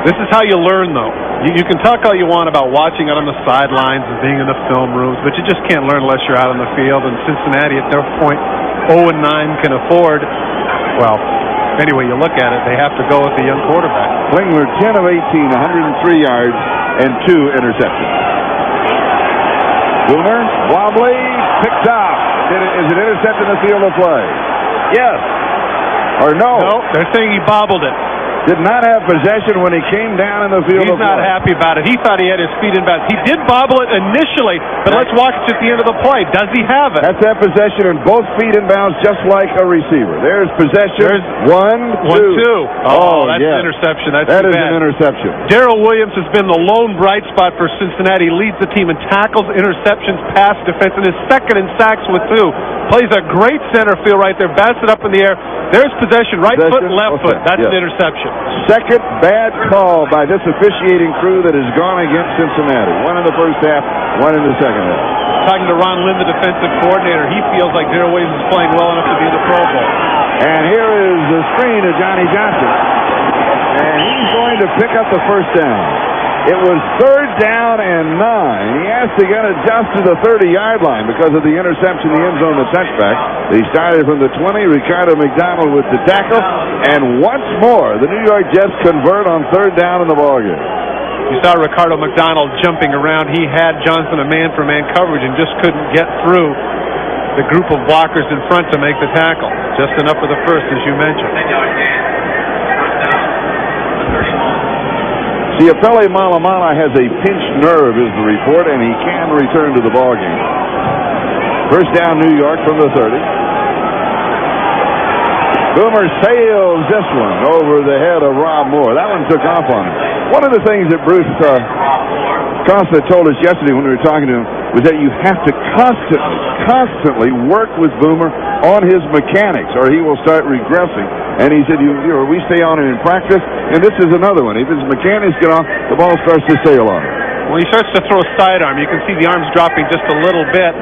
This is how you learn, though. You can talk all you want about watching out on the sidelines and being in the film rooms, but you just can't learn unless you're out on the field. And Cincinnati, at their point, 0 and 9 can afford, well, anyway you look at it, they have to go with the young quarterback. Klingler, 10 of 18, 103 yards, and 2 interceptions. Boomer, wobbly, picked off. Is it intercepted in the field of play? Yes. Or no? No, they're saying he bobbled it. Did not have possession when he came down in the field of play. He's not happy about it. He thought he had his feet in bounds. He did bobble it initially, but let's watch it at the end of the play. Does he have it? That's that possession and both feet in bounds, just like a receiver. There's possession. There's 1, 2. Oh, that's an interception. That is an interception. Darrell Williams has been the lone bright spot for Cincinnati. Leads the team in tackles, interceptions, pass defense, and is second in sacks with 2. Plays a great center field right there. Bats it up in the air. There's possession. Right foot, left foot. That's an interception. Second bad call by this officiating crew that has gone against Cincinnati. 1 in the first half, 1 in the second half. Talking to Ron Lynn, the defensive coordinator, he feels like Darrell Williams is playing well enough to be in the Pro Bowl. And here is the screen to Johnny Johnson. And he's going to pick up the first down. It was third down and 9. He has to get adjusted to the 30-yard line because of the interception in the end zone, the touchback. They started from the 20. Ricardo McDonald with the tackle. And once more, the New York Jets convert on third down in the ballgame. You saw Ricardo McDonald jumping around. He had Johnson a man-for-man coverage and just couldn't get through the group of blockers in front to make the tackle. Just enough for the first, as you mentioned. 10-yard gain. First down. 31. Ciapelli Malamala has a pinched nerve, is the report, and he can return to the ballgame. First down, New York from the 30. Boomer sails this one over the head of Rob Moore. That one took off on him. One of the things that Bruce Costa told us yesterday when we were talking to him was that you have to constantly work with Boomer on his mechanics, or he will start regressing. And he said, we stay on him in practice, and this is another one. If his mechanics get off, the ball starts to sail on him. When he starts to throw sidearm, you can see the arms dropping just a little bit,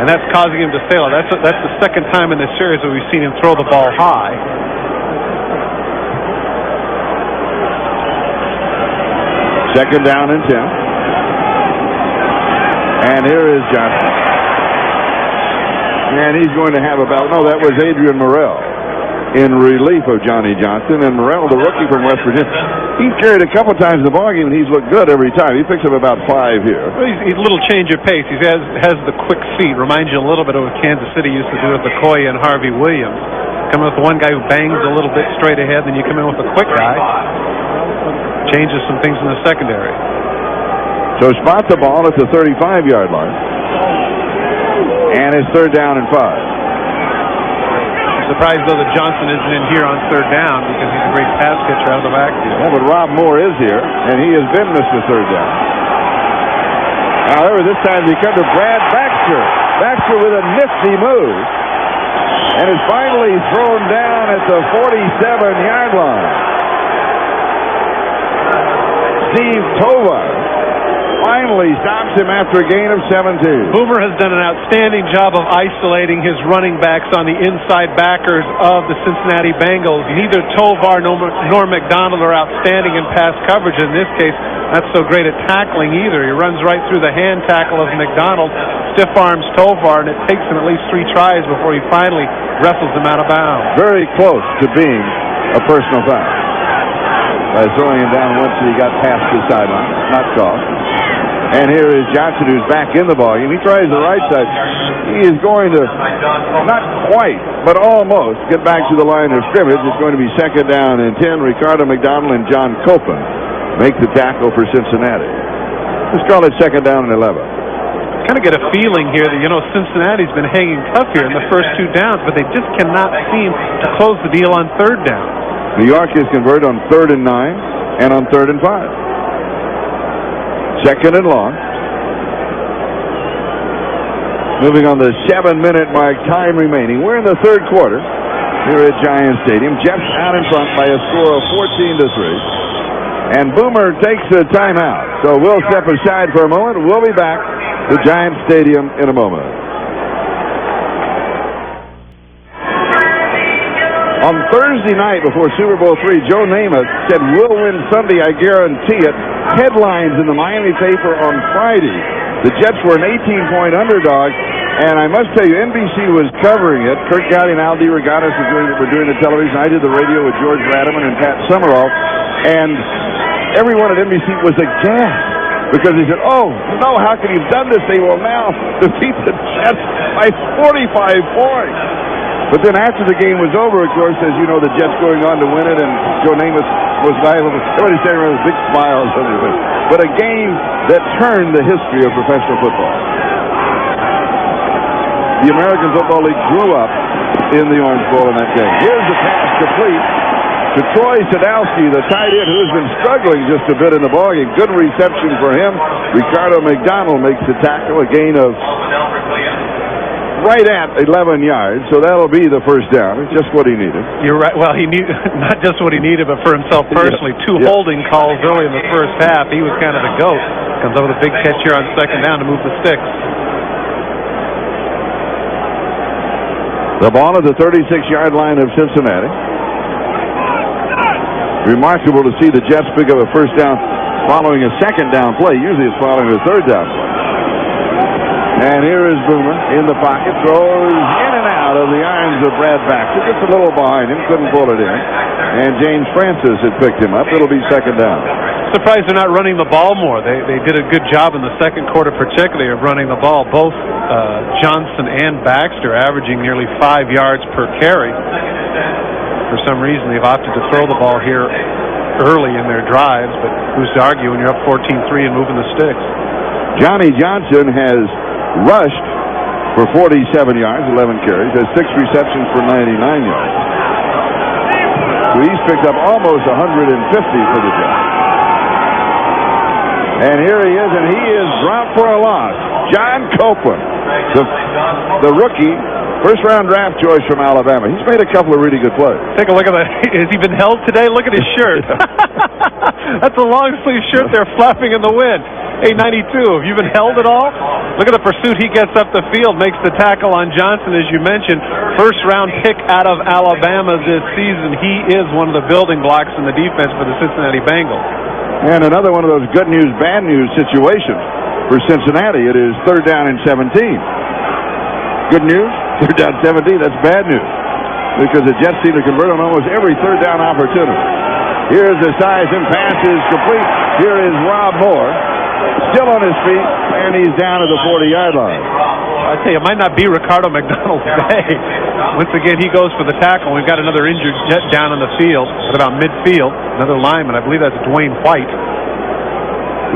and that's causing him to sail. That's the second time in this series that we've seen him throw the ball high. Second down and 10. And here is Johnson. And he's going to have that was Adrian Morrell in relief of Johnny Johnson. And Morrell, the rookie from West Virginia, he's carried a couple times in the ballgame, and he's looked good every time. He picks up about 5 here. Well, he's a little change of pace. He has the quick feet. Reminds you a little bit of what Kansas City used to do with McCoy and Harvey Williams. Come in with one guy who bangs a little bit straight ahead, then you come in with a quick guy. Changes some things in the secondary. So spot the ball at the 35-yard line. And it's third down and 5. I'm surprised, though, that Johnson isn't in here on third down because he's a great pass catcher out of the backfield. Yeah, but Rob Moore is here, and he has been Mr. Third Down. However, this time they come to Brad Baxter. Baxter with a nifty move. And is finally thrown down at the 47-yard line. Steve Tovar finally stops him after a gain of 17. Boomer has done an outstanding job of isolating his running backs on the inside backers of the Cincinnati Bengals. Neither Tovar nor McDonald are outstanding in pass coverage. In this case, not so great at tackling either. He runs right through the hand tackle of McDonald, stiff arms Tovar, and it takes him at least 3 tries before he finally wrestles him out of bounds. Very close to being a personal foul. By throwing him down once he got past the sideline. Not caught. And here is Johnson, who's back in the ballgame. He tries the right side. He is going to, not quite, but almost, get back to the line of scrimmage. It's going to be second down and 10. Ricardo McDonald and John Copeland make the tackle for Cincinnati. Let's call it second down and 11. Kind of get a feeling here that, Cincinnati's been hanging tough here in the first 2 downs, but they just cannot seem to close the deal on third down. New York is converted on 3rd and 9 and on 3rd and 5. Second and long. Moving on the 7-minute mark, time remaining. We're in the third quarter here at Giants Stadium. Jets out in front by a score of 14-3. And Boomer takes a timeout. So we'll step aside for a moment. We'll be back to Giants Stadium in a moment. On Thursday night before Super Bowl III, Joe Namath said, "We'll win Sunday, I guarantee it." Headlines in the Miami paper on Friday. The Jets were an 18-point underdog, and I must tell you, NBC was covering it. Kirk Gowdy and Al DeRogatis were doing the television. I did the radio with George Radaman and Pat Summerall, and everyone at NBC was aghast because they said, "Oh, no, how can you have done this? They will now defeat the Jets by 45 points." But then after the game was over, of course, as you know, the Jets going on to win it, and Joe Namath was liable. Everybody standing around with big smiles on their face. But a game that turned the history of professional football. The American Football League grew up in the Orange Bowl in that game. Here's the pass complete to Troy Sadowski, the tight end, who's been struggling just a bit in the ballgame. Good reception for him. Ricardo McDonald makes the tackle, a gain of right at 11 yards, so that'll be the first down. It's just what he needed. You're right. Well, he needed not just what he needed, but for himself personally. Two holding calls early in the first half. He was kind of the GOAT. Comes up with a big catch here on second down to move the sticks. The ball at the 36-yard line of Cincinnati. Remarkable to see the Jets pick up a first down following a second down play. Usually it's following a third down play. And here is Boomer in the pocket, throws in and out of the arms of Brad Baxter. Just a little behind him, couldn't pull it in. And James Francis had picked him up. It'll be second down. surprised they're not running the ball more. They did a good job in the second quarter, particularly, of running the ball. Both Johnson and Baxter averaging nearly 5 yards per carry. For some reason, they've opted to throw the ball here early in their drives, but who's to argue when you're up 14-3 and moving the sticks? Johnny Johnson has rushed for 47 yards, 11 carries, has 6 receptions for 99 yards. So he's picked up almost 150 for the Jets. And here he is, and he is dropped for a loss. John Copeland, the rookie, first-round draft choice from Alabama. He's made a couple of really good plays. Take a look at that. Has he been held today? Look at his shirt. That's a long-sleeve shirt there flapping in the wind. Hey, 92, have you been held at all? Look at the pursuit. He gets up the field, makes the tackle on Johnson, as you mentioned. First-round pick out of Alabama this season. He is one of the building blocks in the defense for the Cincinnati Bengals. And another one of those good news, bad news situations for Cincinnati. It is 3rd down and 17. Good news, 3rd down 17. That's bad news because the Jets seem to convert on almost every 3rd down opportunity. Here's the size and pass is complete. Here is Rob Moore, still on his feet, and he's down to the 40-yard line. I tell you, it might not be Ricardo McDonald's day. Once again, he goes for the tackle. We've got another injured Jet down in the field at about midfield. Another lineman. I believe that's Dwayne White,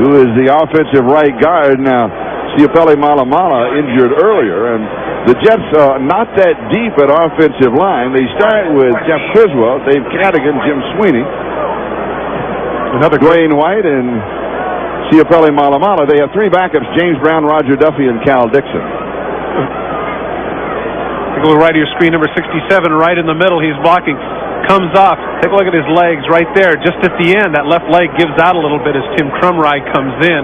who is the offensive right guard. Now, Ciapelli Malamala injured earlier, and the Jets are not that deep at offensive line. They start with Jeff Criswell, Dave Cadigan, Jim Sweeney, another Dwayne White, and Ciapelli Malamala. They have 3 backups: James Brown, Roger Duffy, and Cal Dixon. Take a look right at your screen, number 67, right in the middle. He's blocking, comes off. Take a look at his legs right there. Just at the end, that left leg gives out a little bit as Tim Crumrye comes in.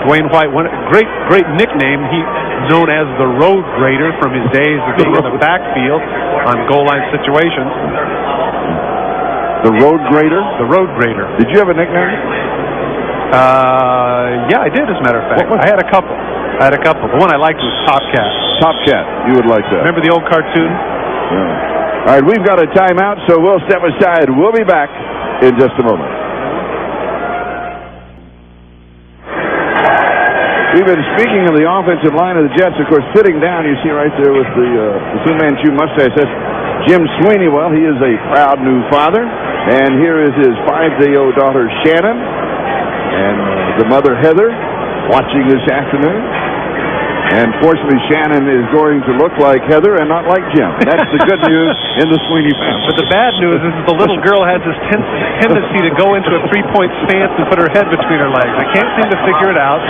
Dwayne White, one great nickname. He's known as the road grader from his days of being in the backfield on goal line situations. The road grader? The road grader. Did you have a nickname? Yeah, I did, as a matter of fact. I had a couple. The one I liked was Top Cat. Top Cat. You would like that. Remember the old cartoon? Yeah. All right, we've got a timeout, so we'll step aside. We'll be back in just a moment. We've been speaking of the offensive line of the Jets. Of course, sitting down, you see right there with the Fu Manchu mustache, that's Jim Sweeney. Well, he is a proud new father, and here is his 5-day-old daughter, Shannon, and the mother, Heather, watching this afternoon. And fortunately, Shannon is going to look like Heather and not like Jim. That's the good news in the Sweeney family. But the bad news is the little girl has this tendency to go into a 3-point stance and put her head between her legs. I can't seem to figure it out.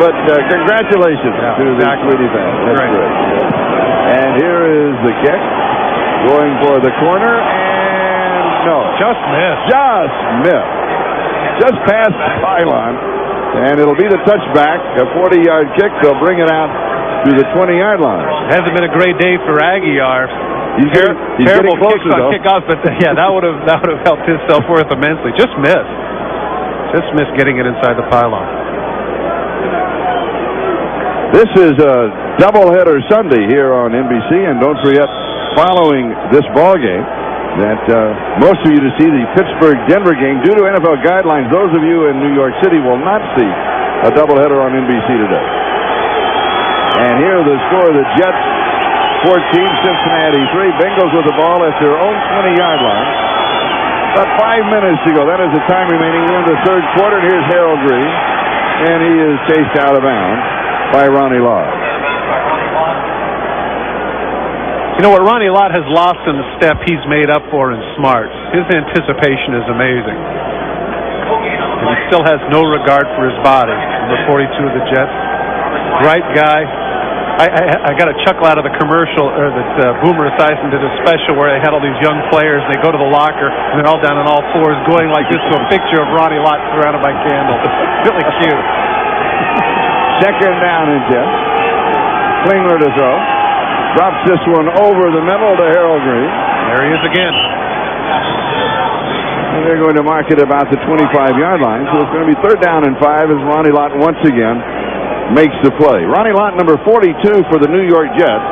But congratulations to the Sweeney family. That's great. And here is the kick. Going for the corner, and no. Just missed. Just missed. Just past the pylon. And it'll be the touchback, a 40-yard kick. They'll bring it out to the 20-yard line. Hasn't been a great day for Aguiar. He's terrible getting closer, though. Kickoff, but yeah, that would have helped his self-worth immensely. Just missed getting it inside the pylon. This is a doubleheader Sunday here on NBC, and don't forget, following this ball game, that most of you to see the Pittsburgh-Denver game, due to NFL guidelines, those of you in New York City will not see a doubleheader on NBC today. And here the score, the Jets 14, Cincinnati 3. Bengals with the ball at their own 20-yard line. About 5 minutes to go. That is the time remaining in the third quarter. And here's Harold Green, and he is chased out of bounds by Ronnie Lott. You know what Ronnie Lott has lost in the step he's made up for in smarts. His anticipation is amazing. And he still has no regard for his body. Number 42 of the Jets. Bright guy. I got a chuckle out of the commercial that Boomer Esiason did a special where they had all these young players. They go to the locker and they're all down on all fours going like this to a picture of Ronnie Lott surrounded by candles. Really cute. Second down and 10. Klingler to throw. Drops this one over the middle to Harold Green. There he is again. And they're going to mark it about the 25-yard line. So it's going to be 3rd down and 5 as Ronnie Lott once again makes the play. Ronnie Lott, number 42 for the New York Jets,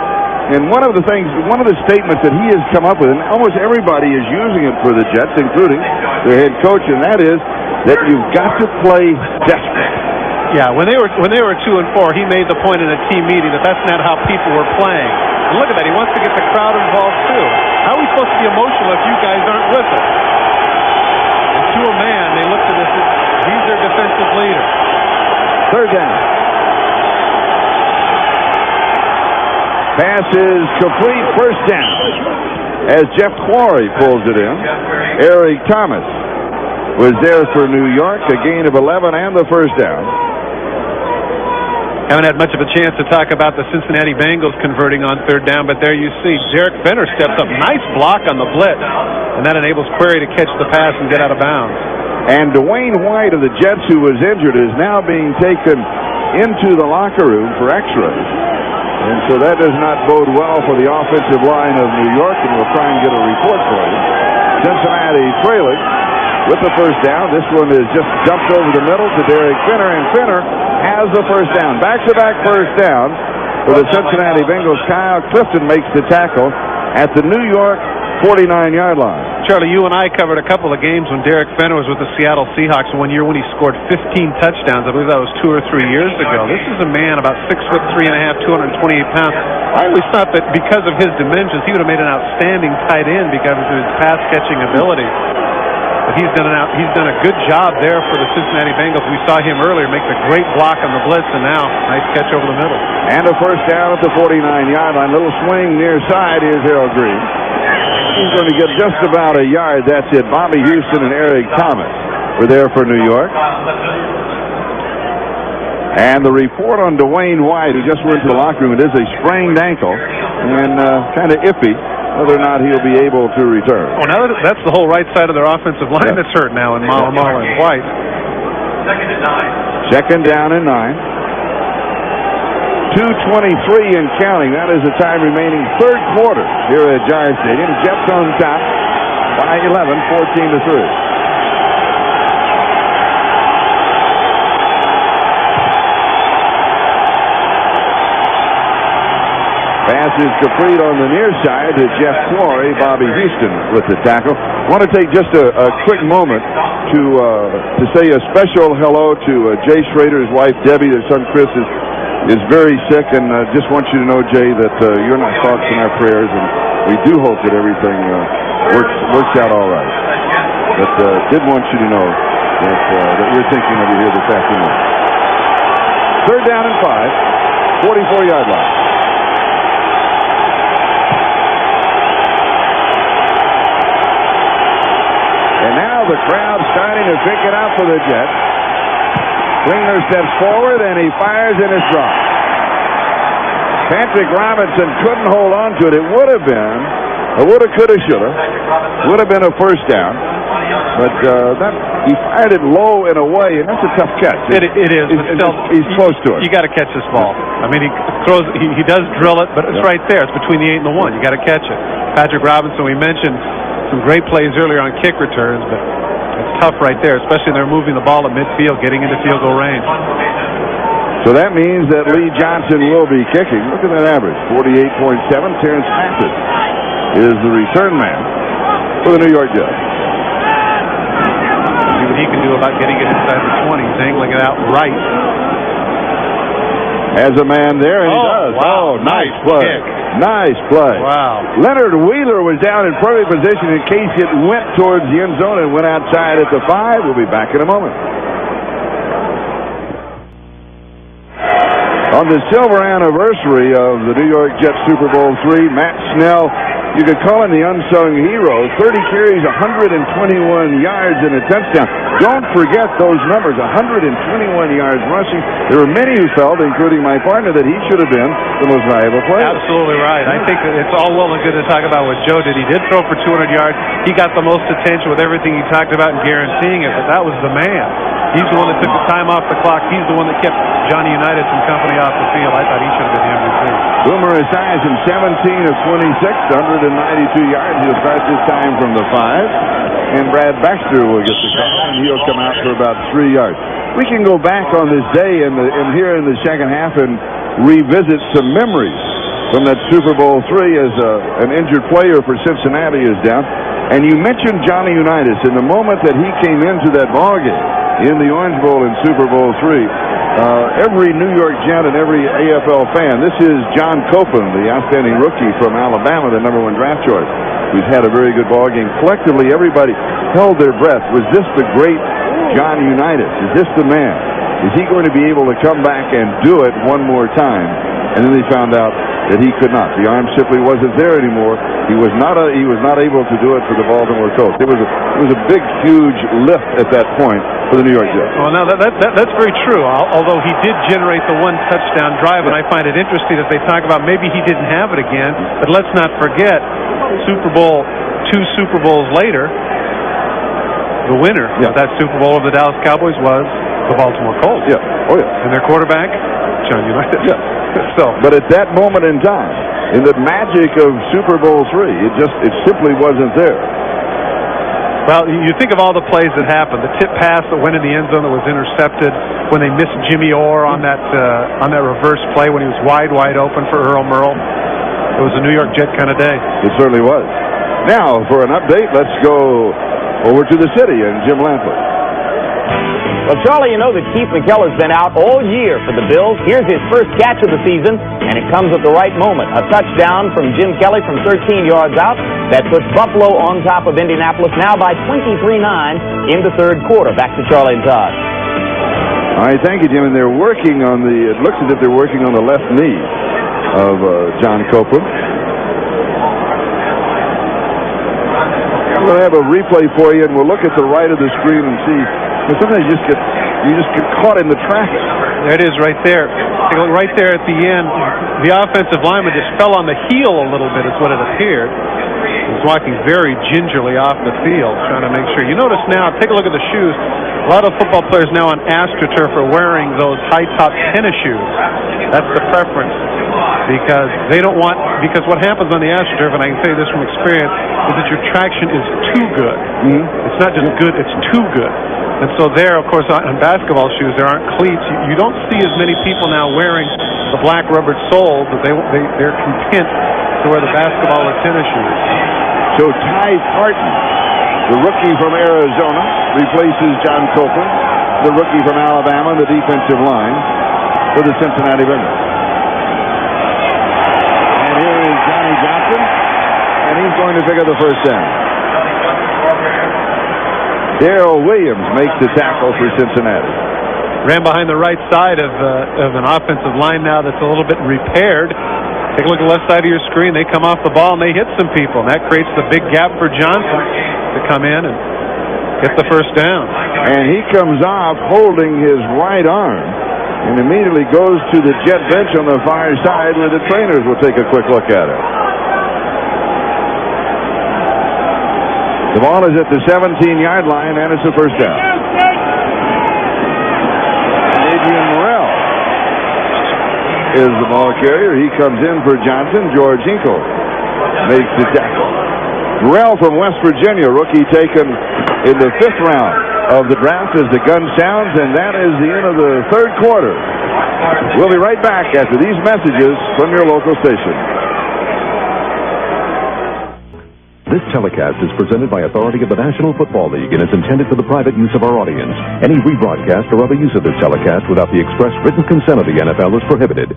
And one of the statements that he has come up with, and almost everybody is using it for the Jets, including their head coach, and that is that you've got to play desperate. Yeah, when they were 2-4, he made the point in a team meeting that that's not how people were playing. And look at that, he wants to get the crowd involved too. How are we supposed to be emotional if you guys aren't with us? And to a man, they look to this as he's their defensive leader. Third down. Pass is complete. First down. As Jeff Quarry pulls it in. Eric Thomas was there for New York. A gain of 11 and the first down. Haven't had much of a chance to talk about the Cincinnati Bengals converting on third down, but there you see Derek Fenner steps up. Nice block on the blitz. And that enables Quarry to catch the pass and get out of bounds. And Dwayne White of the Jets, who was injured, is now being taken into the locker room for x-rays. And so that does not bode well for the offensive line of New York, and we'll try and get a report for you. Cincinnati trailing with the first down. This one is just dumped over the middle to Derek Fenner, and Fenner has the first down. Back-to-back first down for the Cincinnati Bengals. Kyle Clifton makes the tackle at the New York 49-yard line. Charlie, you and I covered a couple of games when Derek Fenner was with the Seattle Seahawks one year when he scored 15 touchdowns. I believe that was 2 or 3 years ago. This is a man about 6'3.5", 228 pounds. I always thought that because of his dimensions, he would have made an outstanding tight end because of his pass-catching ability. But he's done a good job there for the Cincinnati Bengals. We saw him earlier make the great block on the blitz, and now nice catch over the middle. And a first down at the 49-yard line. Little swing near side. Here's Harold Green. He's going to get just about a yard. That's it. Bobby Houston and Eric Thomas were there for New York. And the report on Dwayne White, who just went to the locker room, it is a sprained ankle and kind of iffy whether or not he'll be able to return. Oh, now that's the whole right side of their offensive line that's hurt now in Malamala and White. Second down and 9. 2:23 and counting. That is the time remaining. Third quarter here at Giant Stadium. Jets on top by 11, 14-3. Pass is complete on the near side to Jeff Quarry. Bobby Houston with the tackle. I want to take just a quick moment to say a special hello to Jay Schrader's wife, Debbie. Their son, Chris, is very sick, and just want you to know, Jay, that you're in our thoughts and our prayers, and we do hope that everything works out all right. But did want you to know that we're thinking of you here this afternoon. Third down and 5, 44-yard line. And now the crowd starting to pick it up for the Jets. Klingler steps forward, and he fires in his drop. Patrick Robinson couldn't hold on to it. It would have been a woulda, coulda, shoulda. Would have been a first down. But he fired it low and away, and that's a tough catch. It is. But still, he's close to it. You got to catch this ball. I mean, he does drill it, but it's right there. It's between the 8 and the 1. You got to catch it. Patrick Robinson, we mentioned some great plays earlier on kick returns, but it's tough right there, especially when they're moving the ball at midfield, getting into field goal range. So that means that Lee Johnson will be kicking. Look at that average, 48.7. Terrence Hassett is the return man for the New York Jets. See what he can do about getting it inside the 20. He's angling it out right. Has a man there, and he does. Wow. Nice play. Kick. Nice play. Wow. Leonard Wheeler was down in perfect position in case it went towards the end zone and went outside at the 5. We'll be back in a moment. On the silver anniversary of the New York Jets Super Bowl III, Matt Snell, you could call him the unsung hero. 30 carries, 121 yards, and a touchdown. Don't forget those numbers, 121 yards rushing. There were many who felt, including my partner, that he should have been the most valuable player. Absolutely right. I think that it's all well and good to talk about what Joe did. He did throw for 200 yards. He got the most attention with everything he talked about and guaranteeing it, but that was the man. He's the one that took the time off the clock. He's the one that kept Johnny Unitas and company off the field. I thought he should have been MVP. Boomer Esiason, 17 of 26, 192 yards. He'll start this time from the 5. And Brad Baxter will get the call, and he'll come out for about 3 yards. We can go back on this day and here in the second half and revisit some memories from that Super Bowl III as an injured player for Cincinnati is down. And you mentioned Johnny Unitas. In the moment that he came into that ballgame in the Orange Bowl in Super Bowl III, every New York Jet and every AFL fan, this is John Copeland, the outstanding rookie from Alabama, the #1 draft choice, who's had a very good ballgame. Collectively, everybody held their breath. Was this the great John Unitas? Is this the man? Is he going to be able to come back and do it one more time? And then they found out that he could not. The arm simply wasn't there anymore. He was not able to do it for the Baltimore Colts. It was a big, huge lift at that point for the New York Jets. Well, now that's very true. Although he did generate the one touchdown drive, and I find it interesting that they talk about maybe he didn't have it again. But let's not forget, two Super Bowls later, the winner of that Super Bowl of the Dallas Cowboys was the Baltimore Colts. Yeah. Oh yeah. And their quarterback, John Unitas. Yeah. So, but at that moment in time, in the magic of Super Bowl III, it simply wasn't there. Well, you think of all the plays that happened. The tip pass that went in the end zone that was intercepted, when they missed Jimmy Orr on that reverse play when he was wide open for Earl Merle. It was a New York Jet kind of day. It certainly was. Now, for an update, let's go over to the city and Jim Lampley. Well, Charlie, you know that Keith McKellar's been out all year for the Bills. Here's his first catch of the season, and it comes at the right moment. A touchdown from Jim Kelly from 13 yards out. That puts Buffalo on top of Indianapolis now by 23-9 in the third quarter. Back to Charlie and Todd. All right, thank you, Jim. And they're working on it looks as if they're working on the left knee of John Copeland. We're going to have a replay for you, and we'll look at the right of the screen and see. But sometimes you just get caught in the traffic. There it is right there. Take a look right there at the end. The offensive lineman just fell on the heel a little bit is what it appeared. He was walking very gingerly off the field, trying to make sure. You notice now, take a look at the shoes. A lot of football players now on AstroTurf are wearing those high-top tennis shoes. That's the preference. Because what happens on the AstroTurf, and I can tell you this from experience, is that your traction is too good. Mm-hmm. It's not just good, it's too good. And so there, of course, on basketball shoes, there aren't cleats. You don't see as many people now wearing the black rubbered soles, but they're content to wear the basketball or tennis shoes. So Ty Parton, the rookie from Arizona, replaces John Copeland, the rookie from Alabama, the defensive line for the Cincinnati Bengals. And here is Johnny Johnson, and he's going to pick up the first down. Darrell Williams makes the tackle for Cincinnati. Ran behind the right side of an offensive line now that's a little bit repaired. Take a look at the left side of your screen. They come off the ball and they hit some people, and that creates the big gap for Johnson to come in and get the first down. And he comes off holding his right arm and immediately goes to the Jet bench on the far side where the trainers will take a quick look at it. The ball is at the 17-yard line, and it's the first down. Adrian Morrell is the ball carrier. He comes in for Johnson. George Hinkle makes the tackle. Morrell from West Virginia, rookie taken in the 5th round of the draft as the gun sounds, and that is the end of the third quarter. We'll be right back after these messages from your local station. This telecast is presented by authority of the National Football League and is intended for the private use of our audience. Any rebroadcast or other use of this telecast without the express written consent of the NFL is prohibited.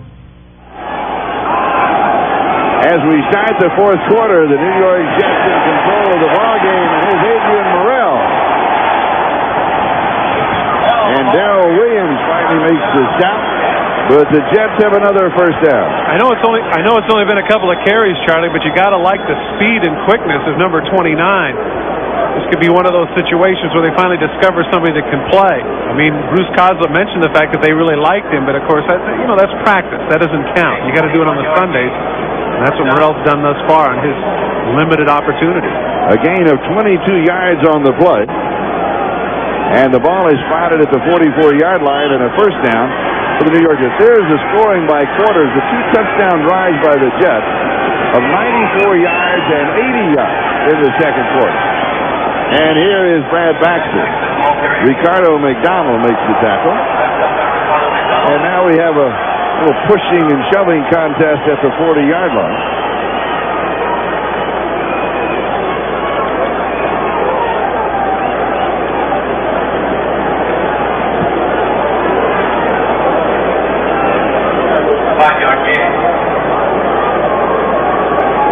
As we start the fourth quarter, the New York Jets in control of the ballgame, and here's Adrian Morrell. And Darrell Williams finally makes the stop. But the Jets have another first down. I know it's only been a couple of carries, Charlie, but you got to like the speed and quickness of number 29. This could be one of those situations where they finally discover somebody that can play. I mean, Bruce Kozlov mentioned the fact that they really liked him, but of course, that's practice. That doesn't count. You got to do it on the Sundays, and that's what Morrell's done thus far on his limited opportunity. A gain of 22 yards on the play, and the ball is spotted at the 44-yard line and a first down for the New York Jets. There's the scoring by quarters, the 2 touchdown drives by the Jets of 94 yards and 80 yards in the second quarter. And here is Brad Baxter. Ricardo McDonald makes the tackle. And now we have a A little pushing and shoving contest at the 40-yard line.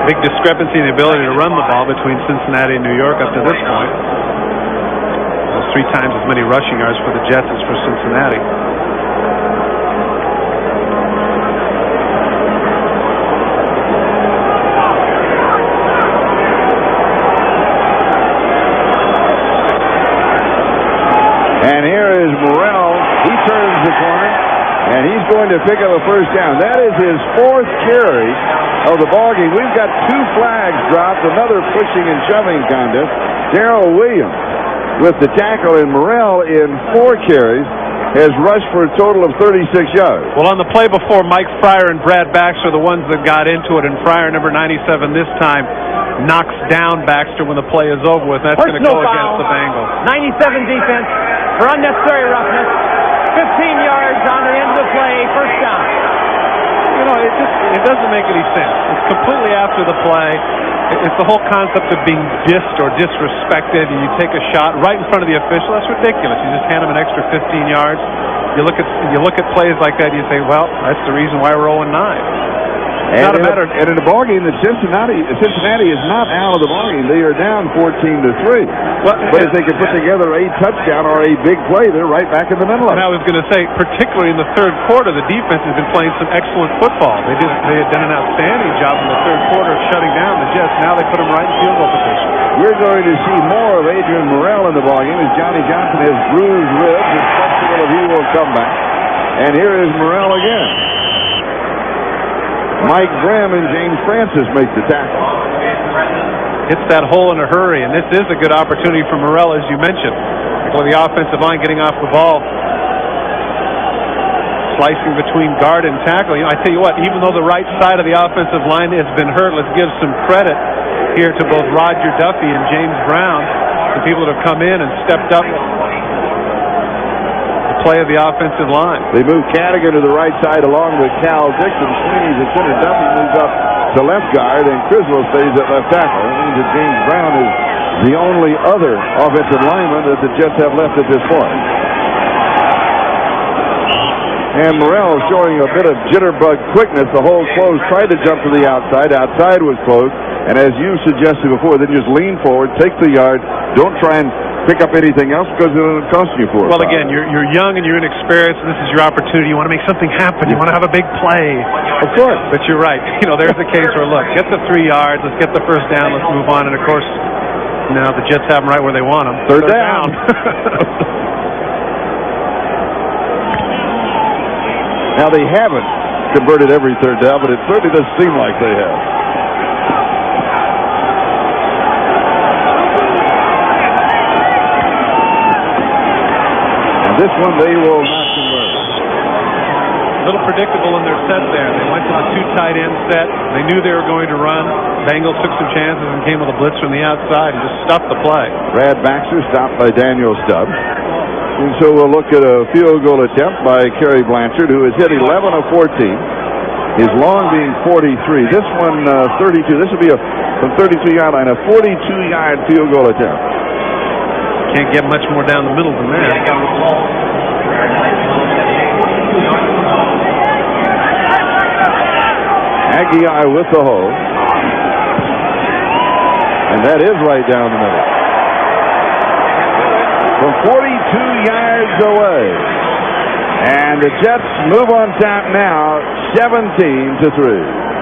Big discrepancy in the ability to run the ball between Cincinnati and New York up to this point. There's 3 times as many rushing yards for the Jets as for Cincinnati. And here is Morrell. He turns the corner, and he's going to pick up a first down. That is his 4th carry of the ballgame. We've got 2 flags dropped, another pushing and shoving contest. Darrell Williams with the tackle, and Morrell in 4 carries has rushed for a total of 36 yards. Well, on the play before, Mike Fryer and Brad Baxter are the ones that got into it, and Fryer, number 97 this time, knocks down Baxter when the play is over with. That's going to go against the Bengals. 97 defense for unnecessary roughness. 15 yards on the end of the play, first down. You know, it doesn't make any sense. It's completely after the play. It's the whole concept of being dissed or disrespected, and you take a shot right in front of the official. That's ridiculous. You just hand him an extra 15 yards. You look at plays like that, and you say, well, that's the reason why we're 0-9. And in the ballgame, Cincinnati is not out of the ballgame. They are down 14-3. But if they can put together a touchdown or a big play, they're right back in the middle of it. And I was going to say, particularly in the third quarter, the defense has been playing some excellent football. They had done an outstanding job in the third quarter of shutting down the Jets. Now they put them right in field goal position. We're going to see more of Adrian Morrell in the ballgame as Johnny Johnson has bruised ribs and questionable if he will come back. And here is Morrell again. Mike Graham and James Francis make the tackle. Hits that hole in a hurry, and this is a good opportunity for Morrell, as you mentioned. The offensive line getting off the ball, slicing between guard and tackle. You know, I tell you what, even though the right side of the offensive line has been hurt, let's give some credit here to both Roger Duffy and James Brown, the people that have come in and stepped up play of the offensive line. They move Cadigan to the right side along with Cal Dixon. Sweeney's at center. Duffy moves up to left guard, and Criswell stays at left tackle. That means that James Brown is the only other offensive lineman that the Jets have left at this point. And Morrell showing a bit of jitterbug quickness. The hole closed, tried to jump to the outside. Outside was closed. And as you suggested before, then just lean forward, take the yard. Don't try and pick up anything else because it'll cost you for it. Well, again, you're young and you're inexperienced, and this is your opportunity. You want to make something happen. You want to have a big play. Of course. But you're right. You know, there's a case where, look, get the 3 yards. Let's get the first down. Let's move on. And, of course, now the Jets have them right where they want them. Third down. Now, they haven't converted every third down, but it certainly does seem like they have. This one they will not convert. A little predictable in their set there. They went to the 2 tight end set. They knew they were going to run. Bengals took some chances and came with a blitz from the outside and just stuffed the play. Brad Baxter stopped by Daniel Stubbs. And so we'll look at a field goal attempt by Kerry Blanchard, who has hit 11 of 14. His long being 43. This one 32. This will be from 32-yard line, a 42-yard field goal attempt. Can't get much more down the middle than that. Aguiar with the hole. And that is right down the middle. From 42 yards away. And the Jets move on top now, 17-3.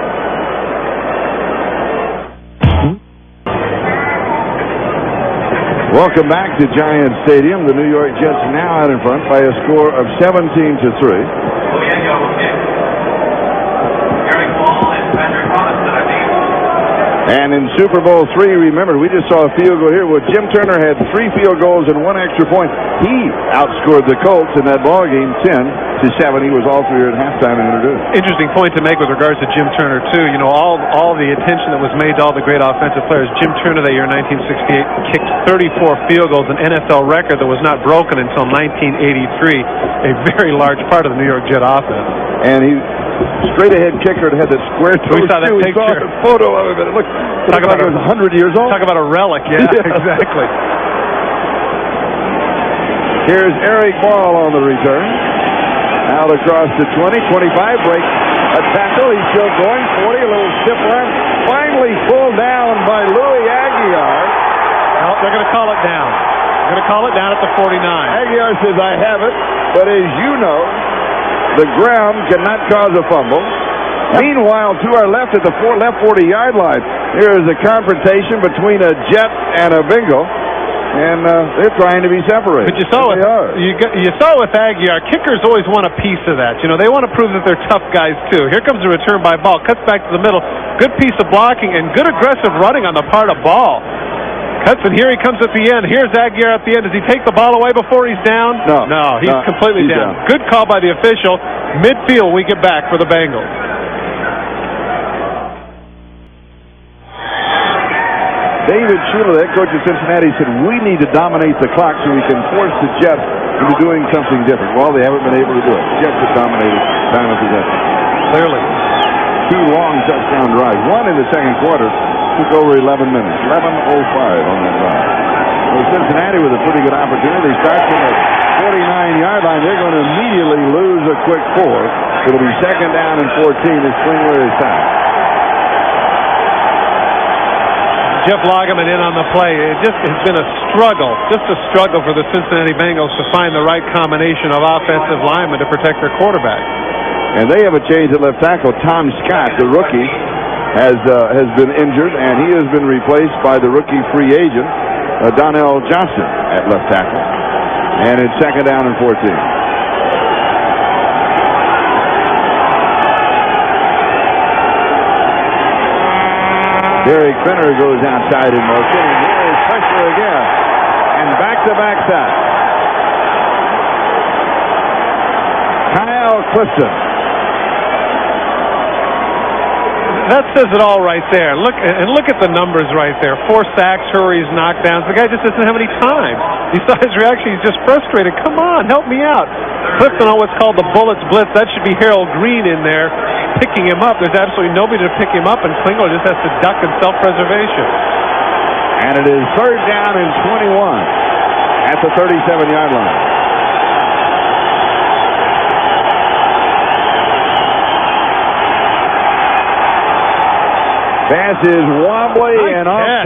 Welcome back to Giant Stadium. The New York Jets now out in front by a score of 17-3. And in Super Bowl III, remember, we just saw a field goal here where Jim Turner had 3 field goals and 1 extra point. He outscored the Colts in that ball game 10-7. He was all through here at halftime and introduced. Interesting point to make with regards to Jim Turner, too. You know, all the attention that was made to all the great offensive players. Jim Turner that year in 1968 kicked 34 field goals, an NFL record that was not broken until 1983. A very large part of the New York Jet offense. And straight ahead kicker that had that square toe. We saw that We picture. saw a photo of him, and it looked like it was 100 years old. Talk about a relic. Yeah, exactly. Here's Eric Ball on the return. Out across the 20, 25 break. A tackle. He's still going. 40, a little stiff arm. Finally pulled down by Louis Aguiar. No, they're going to call it down. They're going to call it down at the 49. Aguiar says, I have it. But as you know, the ground cannot cause a fumble. Meanwhile, to our left at the left 40-yard line, there is a confrontation between a Jet and a Bengal. And they're trying to be separated. But you saw with Aguiar, kickers always want a piece of that. You know, they want to prove that they're tough guys too. Here comes a return by Ball, cuts back to the middle, good piece of blocking and good aggressive running on the part of Ball. Cuts, and here he comes at the end. Here's Aguiar at the end. Does he take the ball away before he's down? No, he's completely down. Good call by the official. Midfield, we get back for the Bengals. David Shula, the head coach of Cincinnati, said we need to dominate the clock so we can force the Jets into doing something different. Well, they haven't been able to do it. The Jets have dominated time of possession. Clearly. 2 long touchdown drives. One in the second quarter took over 11 minutes. 11:05 on that drive. So Cincinnati with a pretty good opportunity. They start from the 49-yard line. They're going to immediately lose a quick 4. It'll be second down and 14 as Klingler is sacked. Jeff Lageman in on the play. It just has been a struggle for the Cincinnati Bengals to find the right combination of offensive linemen to protect their quarterback. And they have a change at left tackle. Tom Scott, the rookie, has been injured, and he has been replaced by the rookie free agent, Donnell Johnson, at left tackle. And it's second down and 14. Derek Fenner goes outside in motion, and here is pressure again. And back-to-back sacks. Kyle Clifton. That says it all right there. Look at the numbers right there. 4 sacks, hurries, knockdowns. The guy just doesn't have any time. You saw his reaction. He's just frustrated. Come on, help me out. Clifton on what's called the Bullets Blitz. That should be Harold Green in there picking him up. There's absolutely nobody to pick him up, and Klingler just has to duck in self-preservation. And it is third down and 21 at the 37-yard line. Pass is wobbly and off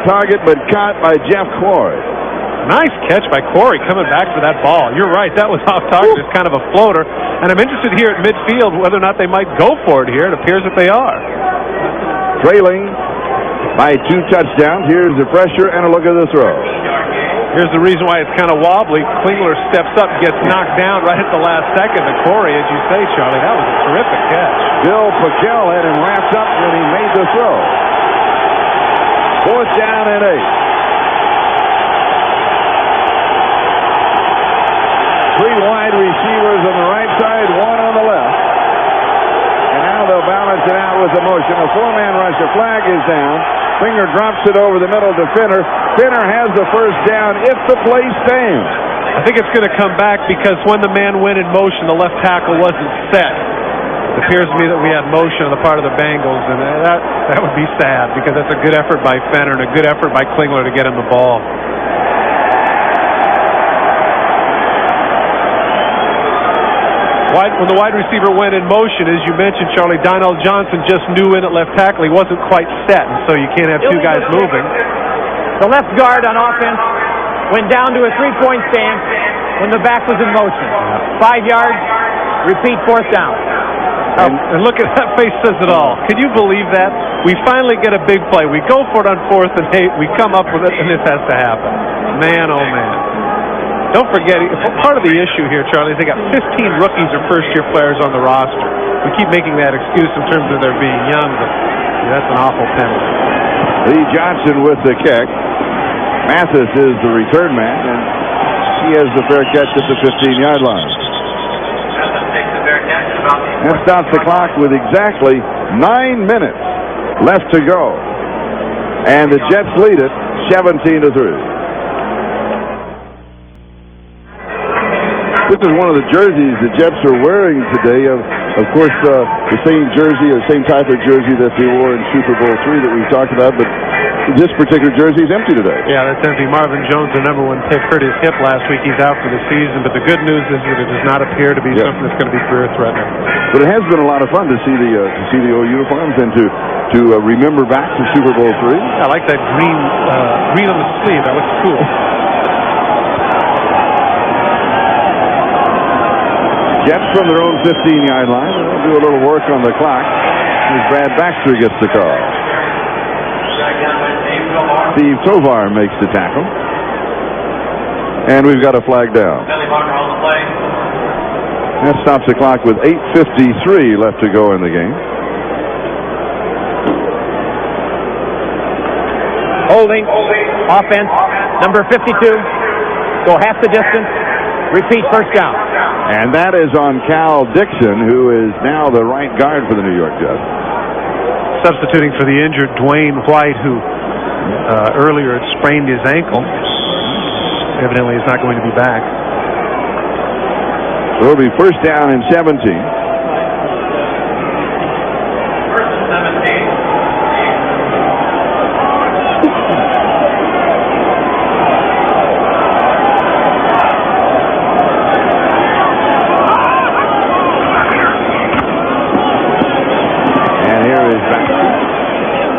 target, but caught by Jeff Corey. Nice catch by Corey coming back for that ball. You're right, that was off target. It's kind of a floater. And I'm interested here at midfield whether or not they might go for it here. It appears that they are. Trailing by 2 touchdowns. Here's the pressure and a look at the throw. Here's the reason why it's kind of wobbly. Klingler steps up, gets knocked down right at the last second. And Corey, as you say, Charlie, that was a terrific catch. Bill Packel had him wrapped up when he made the throw. 4th down and 8. 3 wide receivers on the right side, 1 on the left. And now they'll balance it out with the motion. A 4-man rush. The flag is down. Finger drops it over the middle to Finner. Finner has the first down if the play stands. I think it's going to come back because when the man went in motion, the left tackle wasn't set. It appears to me that we have motion on the part of the Bengals, and that would be sad because that's a good effort by Fenner and a good effort by Klingler to get him the ball. When the wide receiver went in motion, as you mentioned, Charlie, Donnell Johnson just knew in at left tackle. He wasn't quite set, and so you can't have 2 guys moving. The left guard on offense went down to a 3-point stance when the back was in motion. 5 yards, repeat 4th down. And look at that face, says it all. Can you believe that? We finally get a big play. We go for it on 4th and 8. We come up with it, and this has to happen. Man, oh man. Don't forget, part of the issue here, Charlie, is they got 15 rookies or first-year players on the roster. We keep making that excuse in terms of their being young, but that's an awful penalty. Lee Johnson with the kick. Mathis is the return man, and he has the fair catch at the 15-yard line. That stops the clock with exactly 9 minutes left to go. And the Jets lead it 17-3. This is one of the jerseys the Jets are wearing today of Of course, the same jersey, or same type of jersey that they wore in Super Bowl III that we've talked about, but this particular jersey is empty today. Yeah, that's empty. Marvin Jones, the number one pick, hurt his hip last week. He's out for the season, but the good news is that it does not appear to be something that's going to be career-threatening. But it has been a lot of fun to see the old uniforms and to remember back to Super Bowl III. I like that green on the sleeve. That looks cool. Jets from their own 15-yard line. They'll do a little work on the clock as Brad Baxter gets the call. Steve Tovar makes the tackle. And we've got a flag down. That stops the clock with 8:53 left to go in the game. Holding. Offense. Number 52. Go half the distance. Repeat, first down. And that is on Cal Dixon, who is now the right guard for the New York Jets. Substituting for the injured Dwayne White, who earlier had sprained his ankle. Evidently is not going to be back. So it'll be first down and 17.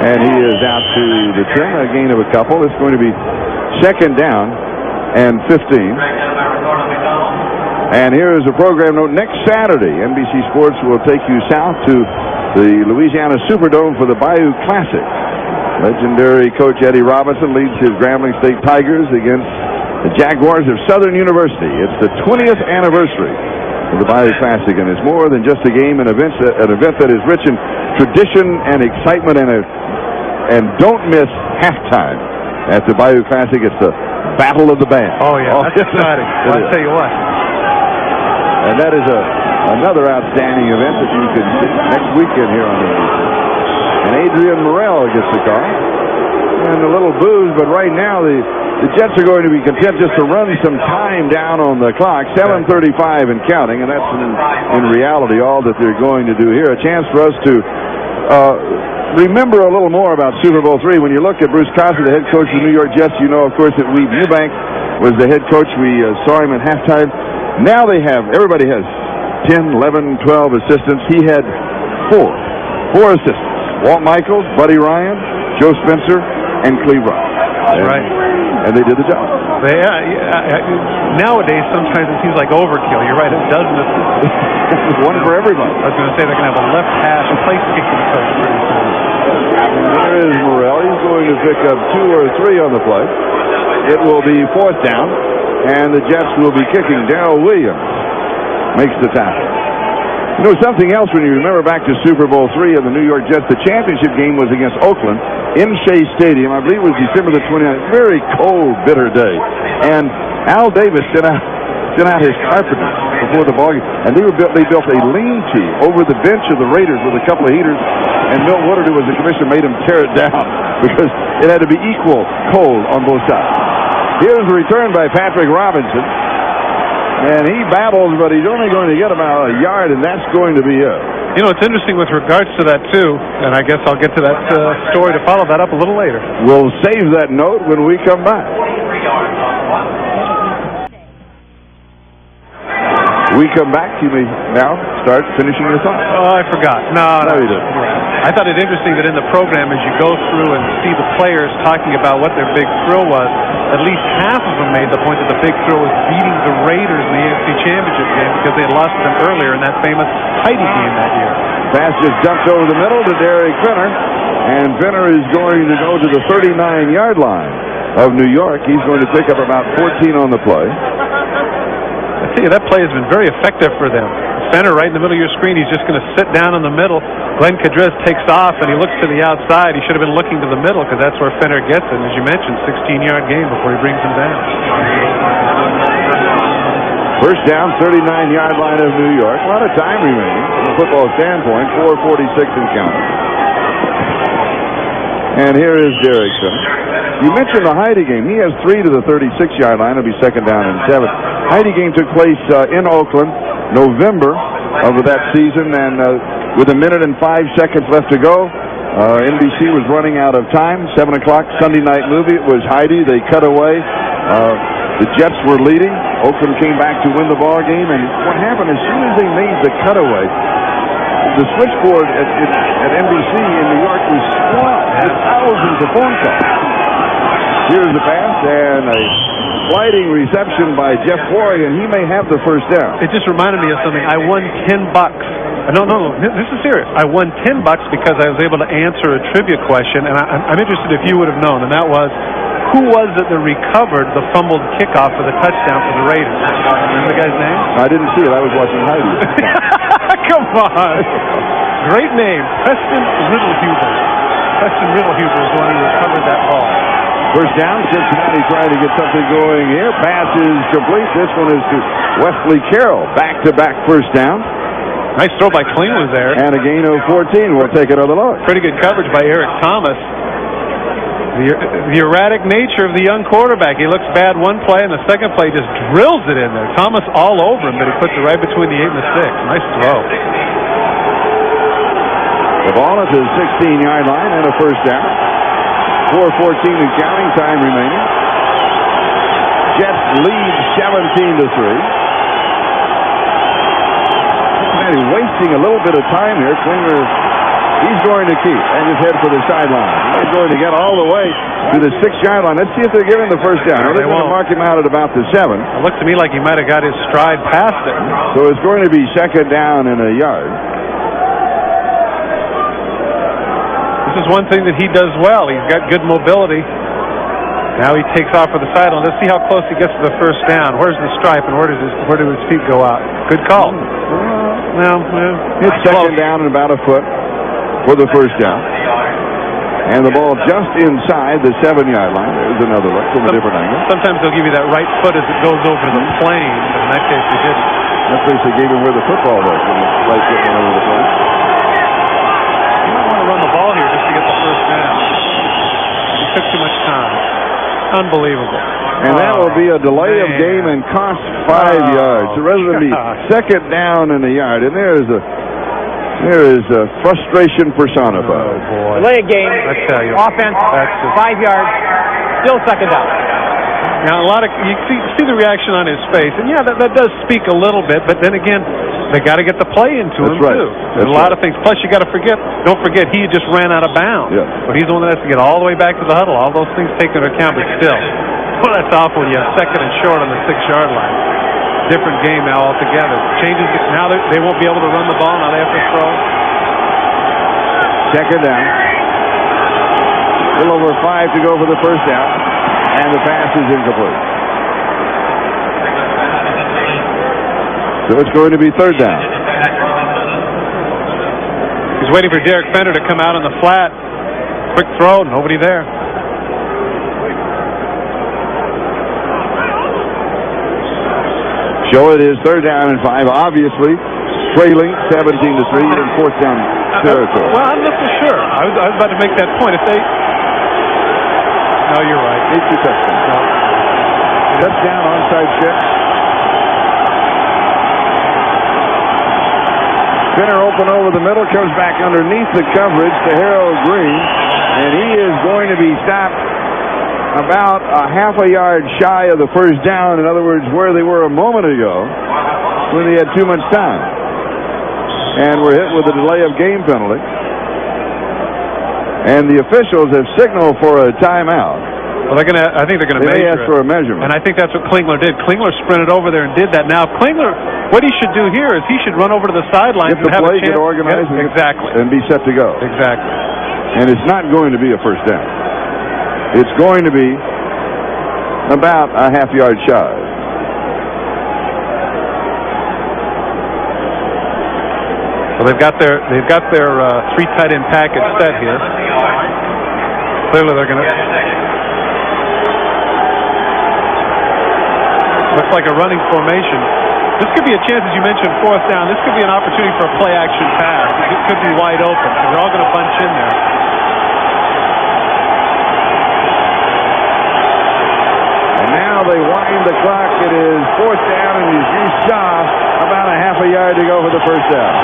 And he is out to the 10, a gain of a couple. It's going to be second down and 15. And here is a program note. Next Saturday, NBC Sports will take you south to the Louisiana Superdome for the Bayou Classic. Legendary coach Eddie Robinson leads his Grambling State Tigers against the Jaguars of Southern University. It's the 20th anniversary of the Bayou Classic, and it's more than just a game, an event that is rich in tradition and excitement, and don't miss halftime at the Bayou Classic. It's the Battle of the Band. Oh, yeah, that's exciting. I'll tell you what. And that is another outstanding event that you can see next weekend here on NBC. And Adrian Morrell gets the call. And a little booze, but right now the Jets are going to be content just to run some time down on the clock. 7:35 and counting, and that's in reality all that they're going to do here. A chance for us to remember a little more about Super Bowl III. When you look at Bruce Costa, the head coach of the New York Jets, you know, of course, that Weave Eubank was the head coach. We saw him at halftime. Now everybody has 10, 11, 12 assistants. He had four assistants. Walt Michaels, Buddy Ryan, Joe Spencer, and Cleve Rush. That's right. And they did the job. Nowadays, sometimes it seems like overkill. You're right, a dozen assistants. One for everybody. I was going to say they're going to have a left hash place kicking coach pretty soon. There is Morrell. He's going to pick up 2 or 3 on the play. It will be fourth down, and the Jets will be kicking. Darrell Williams makes the tackle. You know something else when you remember back to Super Bowl III of the New York Jets, the championship game was against Oakland in Shea Stadium. I believe it was December the 29th. Very cold, bitter day. And Al Davis sent out his carpenters before the ball game. And they built a lean-to over the bench of the Raiders with a couple of heaters. And Milt Woodard, who was the commissioner, made him tear it down because it had to be equal cold on both sides. Here's a return by Patrick Robinson. And he battles, but he's only going to get about a yard, and that's going to be it. You know, it's interesting with regards to that, too, and I guess I'll get to that story to follow that up a little later. We'll save that note when we come back. We come back, you may now start finishing your thought. Oh, I forgot. No, you didn't. I thought it interesting that in the program, as you go through and see the players talking about what their big thrill was, at least half of them made the point that the big thrill was beating the Raiders in the AFC Championship game because they had lost to them earlier in that famous Heidi game that year. Pass just dumped over the middle to Derek Finner, and Finner is going to go to the 39-yard line of New York. He's going to pick up about 14 on the play. I tell you, that play has been very effective for them. Center right in the middle of your screen. He's just going to sit down in the middle. Glenn Kadrez takes off, and he looks to the outside. He should have been looking to the middle because that's where Fenner gets it. And as you mentioned, 16-yard gain before he brings him down. First down, 39-yard line of New York. A lot of time remaining from a football standpoint. 4:46 and counting. And here is Derek Finner. You mentioned the Heidi game. He has 3 to the 36-yard line. It'll be second down and 7. Heidi game took place in Oakland, November of that season. And with 1 minute and 5 seconds left to go, NBC was running out of time. 7 o'clock Sunday night movie. It was Heidi. They cut away. The Jets were leading. Oakland came back to win the ball game. And what happened, as soon as they made the cutaway, the switchboard at NBC in New York was swamped with thousands of phone calls. Here's the pass and a sliding reception by Jeff Flory, and he may have the first down. It just reminded me of something. I won $10. No, this is serious. I won $10 because I was able to answer a trivia question, and I'm interested if you would have known, and that was, who was it that recovered the fumbled kickoff for the touchdown for the Raiders? Remember the guy's name? I didn't see it. I was watching Heidi. Come on. Great name. Preston Riddlehuber. Preston Riddlehuber is the one who recovered that ball. First down, Cincinnati trying to get something going here. Pass is complete. This one is to Wesley Carroll. Back-to-back first down. Nice throw by Klingler there. And a gain of 14. We'll take another look. Pretty good coverage by Eric Thomas. The erratic nature of the young quarterback. He looks bad one play, and the second play just drills it in there. Thomas all over him, but he puts it right between the 8 and the 6. Nice throw. The ball at the 16-yard line and a first down. 4:14 in counting time remaining. Jets lead 17-3. Cincinnati wasting a little bit of time here. Klingler, he's going to keep and just head for the sideline. He's going to get all the way to the 6-yard line. Let's see if they're giving the first down. They're going to mark him out at about the 7. It looked to me like he might have got his stride past it. So it's going to be second down and a yard. This is one thing that he does well. He's got good mobility. Now he takes off for the sideline. Let's see how close he gets to the first down. Where's the stripe and where do his feet go out? Good call. It's second down and about a foot for the first down. And the ball just inside the 7-yard line. There's another look from a different angle. Sometimes they'll give you that right foot as it goes over the plane, but in that case they didn't. That place they gave him where the football was when the right foot went over the plane. You might want to run the ball here just to get the first down. He took too much time. Unbelievable. And that will be a delay of game and cost 5 yards. So rather than be second down and a yard, and there is a frustration personified. Oh, boy. Delay of game. I tell you. Offense, 5 yards. Still second down. Now, you see the reaction on his face, and yeah, that does speak a little bit, but then again, they got to get the play into him, right. too. There's a lot of things. Plus, you got to don't forget, he just ran out of bounds. Yeah. But he's the one that has to get all the way back to the huddle. All those things taken into account, but still. Well, that's awful. You have second and short on the 6-yard line. Different game now altogether. Changes. Now they won't be able to run the ball. Now they have to throw. Second down. A little over 5 to go for the first down. And the pass is incomplete. So it's going to be third down. He's waiting for Derek Fender to come out on the flat. Quick throw. Nobody there. So it is third down and 5. Obviously, trailing 17-3 in fourth down territory. Well, I'm not so sure. I was about to make that point. If they... No, you're right. It's a touchdown. No. Touchdown, onside kick. Spinner open over the middle, comes back underneath the coverage to Harold Green, and he is going to be stopped about a half a yard shy of the first down. In other words, where they were a moment ago when they had too much time. And we're hit with a delay of game penalty. And the officials have signaled for a timeout. Well, I think they're going to measure it. They asked for a measurement. And I think that's what Klingler did. Klingler sprinted over there and did that. Now, Klingler, what he should do here is he should run over to the sidelines and have a chance. Get organized exactly. And be set to go. Exactly. And it's not going to be a first down. It's going to be about a half yard shy. Well, they've got their 3 tight end package set here. Clearly, they're going to. Looks like a running formation. This could be a chance, as you mentioned, fourth down. This could be an opportunity for a play action pass. It could be wide open. They're all going to bunch in there. And now they wind the clock. It is 4th down, and he's used Shaw about a half a yard to go for the first down.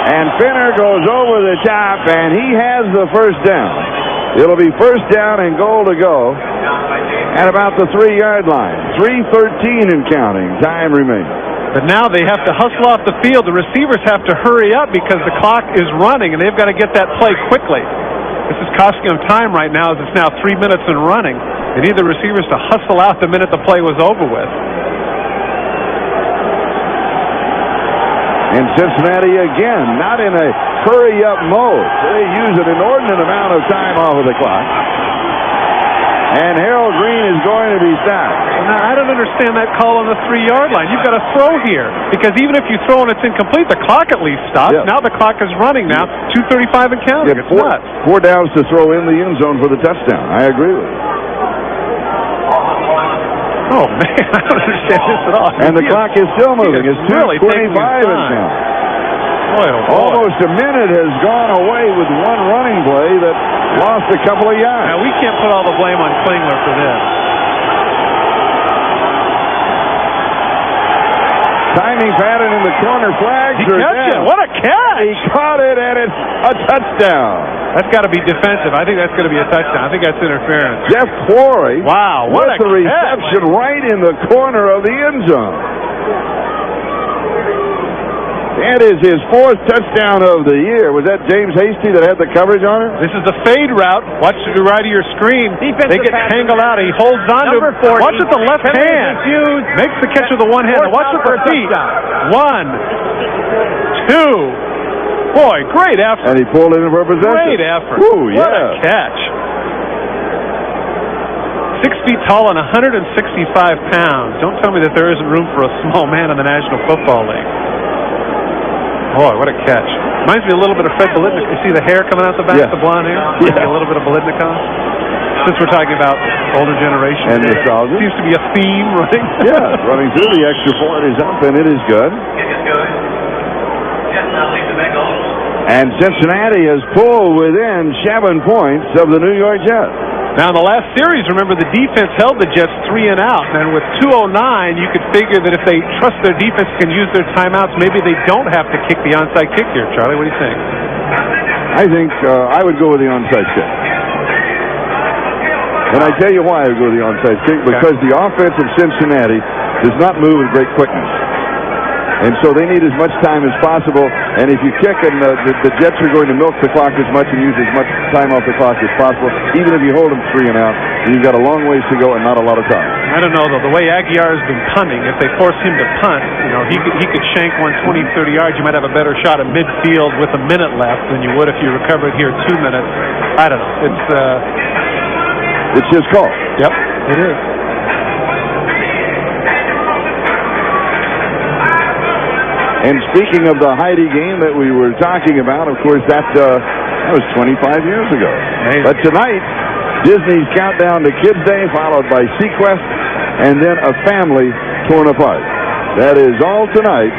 And Finner goes over the top, and he has the first down. It'll be first down and goal to go at about the 3-yard line. 3:13 and counting. Time remaining. But now they have to hustle off the field. The receivers have to hurry up because the clock is running, and they've got to get that play quickly. This is costing them time right now, as it's now 3 minutes and running. They need the receivers to hustle out the minute the play was over with. And Cincinnati again, not in a hurry-up mode. They use an inordinate amount of time off of the clock. And Harold Green is going to be stopped. Now, I don't understand that call on the 3-yard line. You've got to throw here, because even if you throw and it's incomplete, the clock at least stops. Yes. Now the clock is running now, 2:35 and counting. Yeah, It's nuts. 4 downs to throw in the end zone for the touchdown. I agree with you. Oh, man, I don't understand this at all. And the clock is still moving. It's really 2:25 and counting. Boy, oh boy. Almost a minute has gone away with one running play that lost a couple of yards. Now, we can't put all the blame on Klingler for this. Timing pattern in the corner. Flags are down. What a catch! He caught it, and it's a touchdown. That's got to be defensive. I think that's going to be a touchdown. I think that's interference. Jeff Quarry. Wow, what with a the reception right in the corner of the end zone. That is his 4th touchdown of the year. Was that James Hasty that had the coverage on it? This is the fade route. Watch to the right of your screen. They get tangled out. He holds on to it. Watch with the left hand. Makes the catch with the one hand. Now watch with the feet. 1, 2. Boy, great effort. And he pulled it in for possession. Great effort. Ooh, yeah. What a catch. 6 feet tall and 165 pounds. Don't tell me that there isn't room for a small man in the National Football League. Boy, what a catch. Reminds me a little bit of Fred Bolitnikov. You see the hair coming out the back, the blonde hair? Yeah. A little bit of Bolitnikov. Since we're talking about older generation. And nostalgia. Seems to be a theme running. Yeah, running through. The extra point is up, and it is good. And Cincinnati has pulled within 7 points of the New York Jets. Now, in the last series, remember, the defense held the Jets 3 and out. And with 2:09, you could figure that if they trust their defense can use their timeouts, maybe they don't have to kick the onside kick here. Charlie, what do you think? I think I would go with the onside kick. And I tell you why I would go with the onside kick, because the offense of Cincinnati does not move with great quickness. And so they need as much time as possible. And if you kick, and the Jets are going to milk the clock as much and use as much time off the clock as possible, even if you hold them 3 and out, you've got a long ways to go and not a lot of time. I don't know, though. The way Aguiar has been punting, if they force him to punt, you know, he could shank one 20, 30 yards. You might have a better shot at midfield with a minute left than you would if you recovered here 2 minutes. I don't know. It's his call. Yep, it is. And speaking of the Heidi game that we were talking about, of course, that was 25 years ago. Amazing. But tonight, Disney's Countdown to Kids Day, followed by Sequest, and then A Family Torn Apart. That is all tonight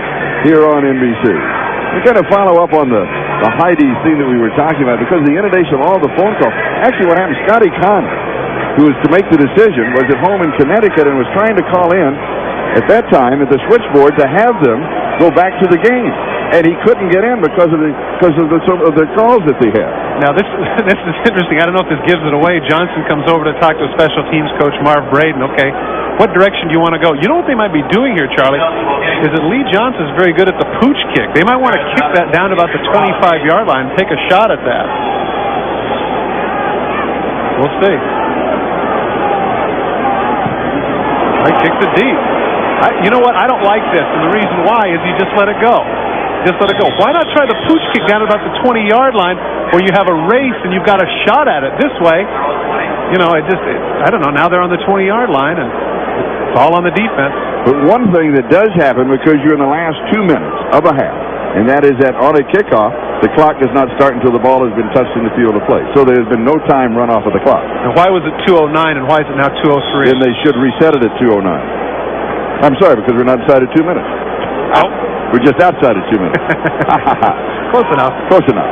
here on NBC. We're going to follow up on the Heidi thing that we were talking about, because the inundation of all the phone calls. Actually, what happened, Scotty Connor, who was to make the decision, was at home in Connecticut and was trying to call in at that time at the switchboard to have them go back to the game, and he couldn't get in because of the calls that they had. Now this is interesting. I don't know if this gives it away. Johnson comes over to talk to special teams coach Marv Braden. Okay, what direction do you want to go? You know what they might be doing here, Charlie, is that Lee Johnson's very good at the pooch kick. They might want to kick that down to about the 25-yard line and take a shot at that. We'll see. He kicks it deep. You know what? I don't like this, and the reason why is you just let it go. Just let it go. Why not try the pooch kick down about the 20-yard line where you have a race and you've got a shot at it? This way, you know, I don't know. Now they're on the 20-yard line, and it's all on the defense. But one thing that does happen, because you're in the last 2 minutes of a half, and that is that on a kickoff, the clock does not start until the ball has been touched in the field of play. So there's been no time run off of the clock. And why was it 2:09 and why is it now 2:03? And they should reset it at 2:09. I'm sorry, because we're not inside of 2 minutes. Oh. We're just outside of 2 minutes. Close enough. Close enough.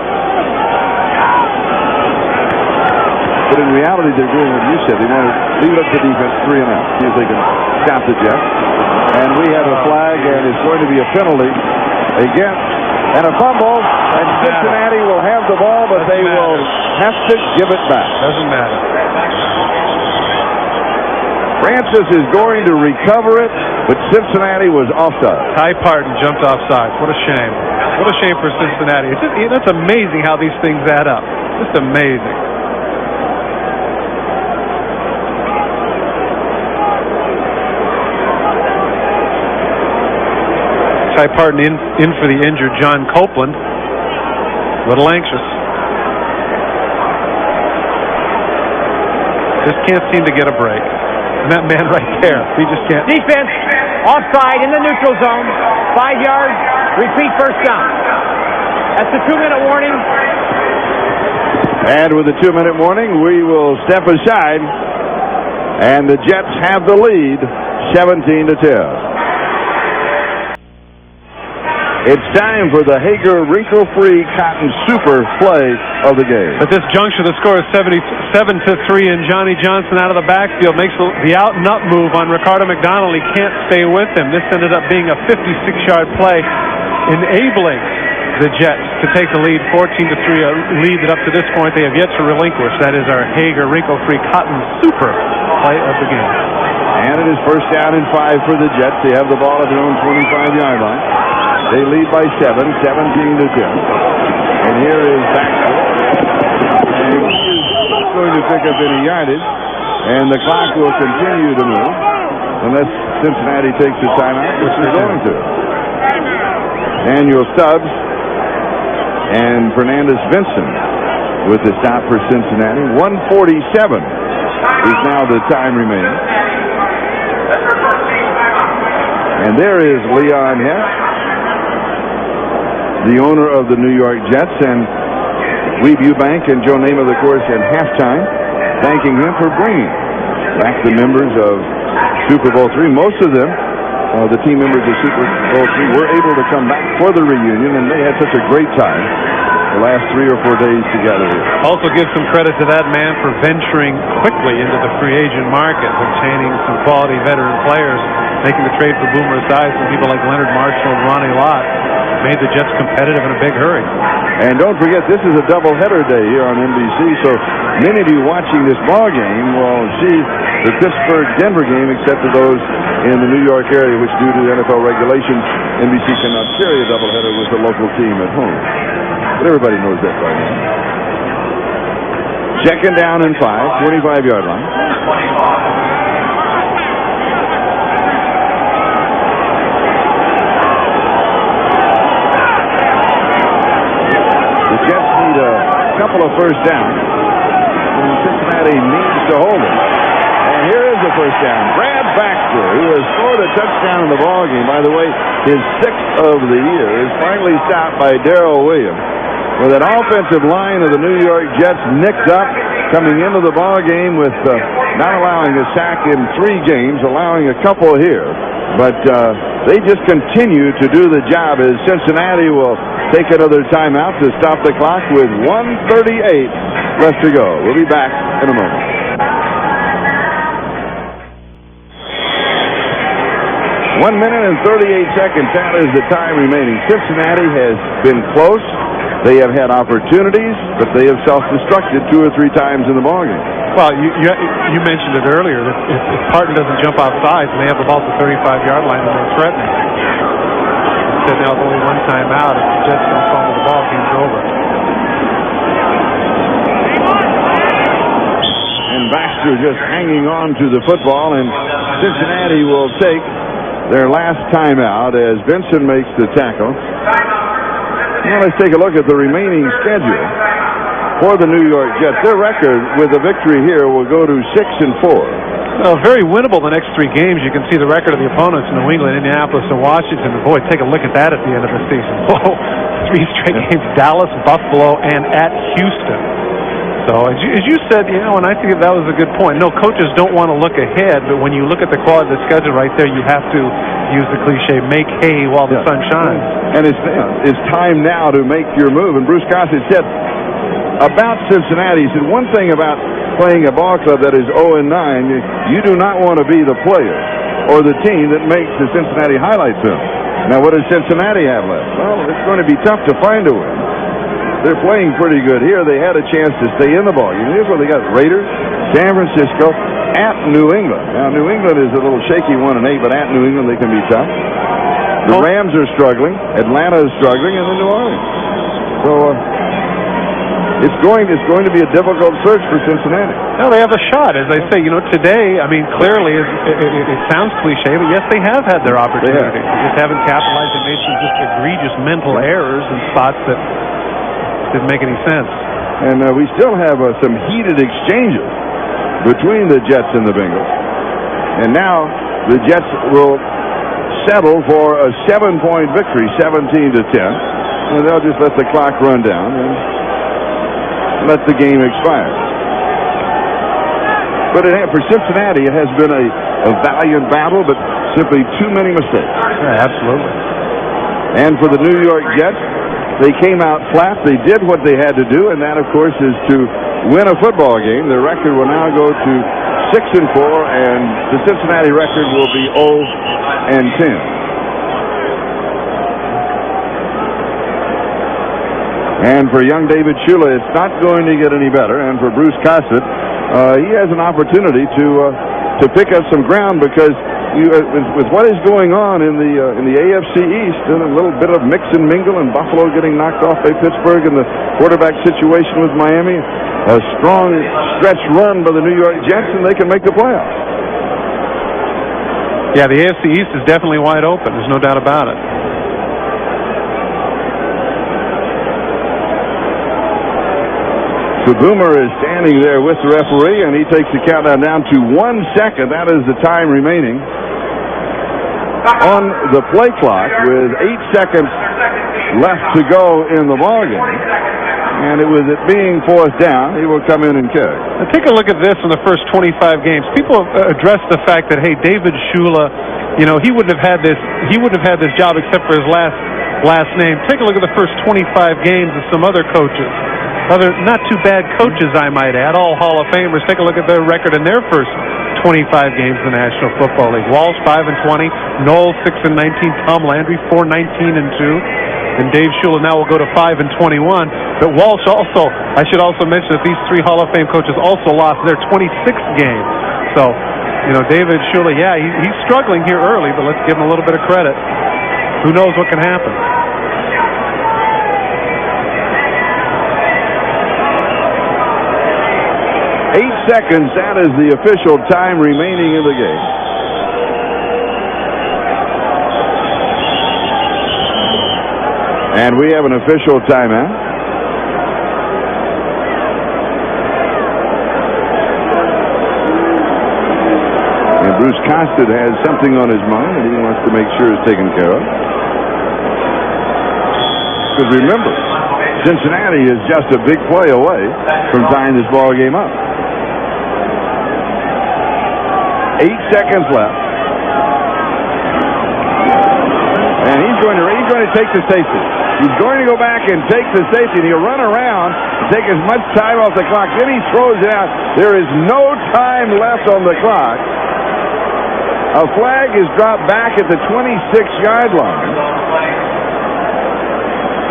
but in reality they're doing what you said. They want to leave it up to defense 3 and out. See if they can stop the Jets. And we have a flag, and it's going to be a penalty against and a fumble, and Cincinnati will have the ball, but they will have to give it back. Doesn't matter. Francis is going to recover it, but Cincinnati was offside. Ty Parton jumped offside. What a shame. What a shame for Cincinnati. It's amazing how these things add up. Just amazing. Ty Parton in for the injured John Copeland. A little anxious. Just can't seem to get a break. And that man right there, he just can't. Defense, offside in the neutral zone. 5 yards, repeat first down. That's the 2-minute warning. And with the 2-minute warning, we will step aside. And the Jets have the lead, 17-10. It's time for the Hager wrinkle-free cotton super play of the game. At this juncture, the score is 77-3, and Johnny Johnson out of the backfield makes the out and up move on Ricardo McDonald. He can't stay with him. This ended up being a 56-yard play, enabling the Jets to take the lead 14-3, a lead that up to this point they have yet to relinquish. That is our Hager wrinkle-free cotton super play of the game. And it is first down and 5 for the Jets. They have the ball at their own 25-yard line. They lead by 7, 17-10. And here is Baxter. And he's going to pick up any yardage. And the clock will continue to move unless Cincinnati takes a timeout, which they're going to. Daniel Stubbs and Fernandez Vincent with the stop for Cincinnati. 1:47 is now the time remaining. And there is Leon Hess, the owner of the New York Jets, and Weeb Eubank and Joe Namath, of course, at halftime, thanking him for bringing back the members of Super Bowl III. Most of them, the team members of Super Bowl III, were able to come back for the reunion, and they had such a great time the last 3 or 4 days together. Also give some credit to that man for venturing quickly into the free agent market, obtaining some quality veteran players, making the trade for Boomer Esiason, people like Leonard Marshall and Ronnie Lott. Made the Jets competitive in a big hurry. And don't forget, this is a doubleheader day here on NBC, so many of you watching this ball game will see the Pittsburgh-Denver game, except for those in the New York area, which due to the NFL regulations, NBC cannot carry a doubleheader with the local team at home. But everybody knows that by now. Second down and 5, 25-yard line. Couple of first downs, and Cincinnati needs to hold it. And here is the first down. Brad Baxter, who has scored a touchdown in the ballgame, by the way, his 6th of the year, is finally stopped by Darrell Williams. With an offensive line of the New York Jets nicked up, coming into the ballgame with not allowing a sack in 3 games, allowing a couple here. But they just continue to do the job as Cincinnati will take another timeout to stop the clock with 1:38 left to go. We'll be back in a moment. One minute and 38 seconds. That is the time remaining. Cincinnati has been close. They have had opportunities, but they have self-destructed 2 or 3 times in the ballgame. Well, you mentioned it earlier that if Parton doesn't jump outside and they have the ball at the 35-yard line and they're threatening. You said now only 1 time out. If the Jets don't fumble the ball, game's over. And Baxter just hanging on to the football, and Cincinnati will take their last timeout as Vincent makes the tackle. Now let's take a look at the remaining schedule for the New York Jets. Their record with a victory here will go to 6-4. Well, very winnable the next 3 games. You can see the record of the opponents in New England, Indianapolis, and Washington. And boy, take a look at that at the end of the season. Whoa, 3 straight games: Dallas, Buffalo, and at Houston. So as you said, and I think that was a good point. No, coaches don't want to look ahead, but when you look at the quality of the schedule right there, you have to use the cliche, make hay while the sun shines. And it's time now to make your move. And Bruce Gossett said about Cincinnati, he said one thing about playing a ball club that is 0-9, you do not want to be the player or the team that makes the Cincinnati highlight film. Now, what does Cincinnati have left? Well, it's going to be tough to find a win. They're playing pretty good here. They had a chance to stay in the ball game. Here's what they got: Raiders, San Francisco, at New England. Now, New England is a little shaky 1-8, but at New England they can be tough. The Rams are struggling. Atlanta is struggling, and then New Orleans. So it's going to be a difficult search for Cincinnati. No, they have a shot, as I say. Today, I mean, clearly it sounds cliche, but yes, they have had their opportunity. They just haven't capitalized. They made some just egregious mental errors in spots that didn't make any sense. And we still have some heated exchanges between the Jets and the Bengals. And now the Jets will settle for a 7-point victory, 17-10. And they'll just let the clock run down and let the game expire. But for Cincinnati, it has been a valiant battle, but simply too many mistakes. Yeah, absolutely. And for the New York Jets, they came out flat. They did what they had to do, and that, of course, is to win a football game. Their record will now go to 6-4, and the Cincinnati record will be 0-10. And for young David Shula, it's not going to get any better. And for Bruce Cossett, he has an opportunity to pick up some ground, because with what is going on in the AFC East, and a little bit of mix and mingle, and Buffalo getting knocked off by Pittsburgh, and the quarterback situation with Miami, a strong stretch run by the New York Jets, and they can make the playoffs. Yeah, the AFC East is definitely wide open. There's no doubt about it. The Boomer is standing there with the referee, and he takes the countdown down to 1 second. That is the time remaining on the play clock, with 8 seconds left to go in the ballgame. And it was it being fourth down, he will come in and kick. Now take a look at this in the first 25 games. People have addressed the fact that, hey, David Shula, he wouldn't have had this job except for his last name. Take a look at the first 25 games of some other coaches. Other not too bad coaches, I might add, all Hall of Famers. Take a look at their record in their first 25 games in the National Football League. Walsh 5-20, Knowles 6-19, Tom Landry 4-19-2, and Dave Shula now will go to 5-21. But Walsh also, I should also mention that these three Hall of Fame coaches also lost their 26th game. So, David Shula, yeah, he's struggling here early, but let's give him a little bit of credit. Who knows what can happen? 8 seconds, that is the official time remaining in the game. And we have an official timeout. And Bruce Cossett has something on his mind that he wants to make sure is taken care of. Because remember, Cincinnati is just a big play away from tying this ball game up. 8 seconds left. And he's going to take the safety. He's going to go back and take the safety, and he'll run around and take as much time off the clock. Then he throws it out. There is no time left on the clock. A flag is dropped back at the 26-yard line.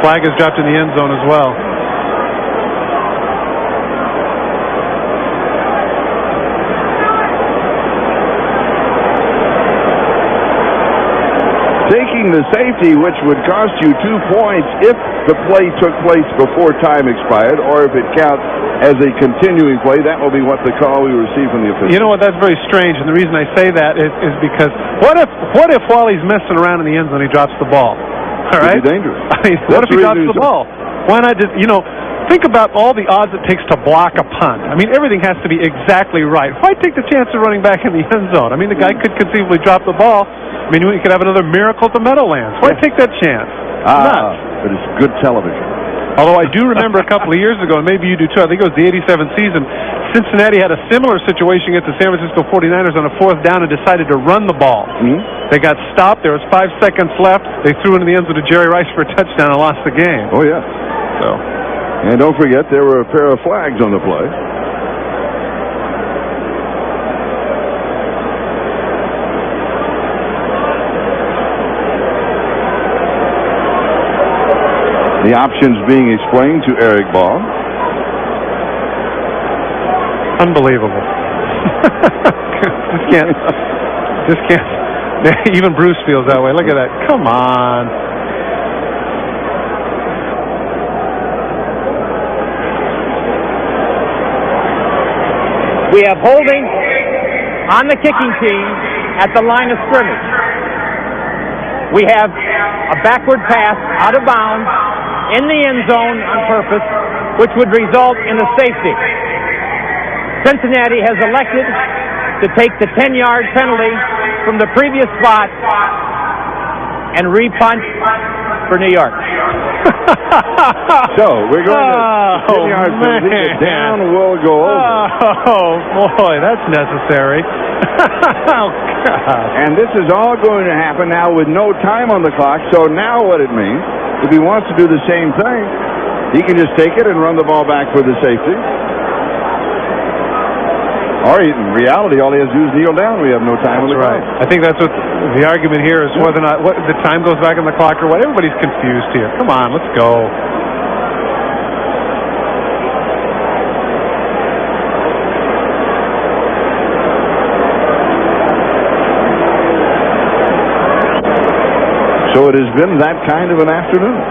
Flag is dropped in the end zone as well. Taking the safety, which would cost you 2 points if the play took place before time expired, or if it counts as a continuing play. That will be what the call we receive from the official. You know what? That's very strange, and the reason I say that is because what if while he's messing around in the end zone he drops the ball? All right, it'd be dangerous. I mean, what if he drops the ball? Why not just think about all the odds it takes to block a punt. I mean, everything has to be exactly right. Why take the chance of running back in the end zone? I mean, the guy could conceivably drop the ball. I mean, you could have another miracle at the Meadowlands. Why take that chance? But it's good television. Although I do remember a couple of years ago, and maybe you do too, I think it was the 87 season, Cincinnati had a similar situation against the San Francisco 49ers on a fourth down and decided to run the ball. Mm-hmm. They got stopped. There was 5 seconds left. They threw into the end zone to Jerry Rice for a touchdown and lost the game. Oh, yeah. So. And don't forget, there were a pair of flags on the play. The options being explained to Eric Ball. Unbelievable. Just can't. Even Bruce feels that way. Look at that. Come on. We have holding on the kicking team at the line of scrimmage. We have a backward pass out of bounds in the end zone on purpose, which would result in a safety. Cincinnati has elected to take the 10-yard penalty from the previous spot and repunt for New York. So we're going to 10 yards penalty. The down will go over. Oh boy, that's necessary. Oh God! And this is all going to happen now with no time on the clock. So now what it means, if he wants to do the same thing, he can just take it and run the ball back for the safety. Or in reality, all he has to do is kneel down. We have no time on the clock. I think that's what the argument here is, whether or not the time goes back on the clock or what. Everybody's confused here. Come on, let's go. So it has been that kind of an afternoon.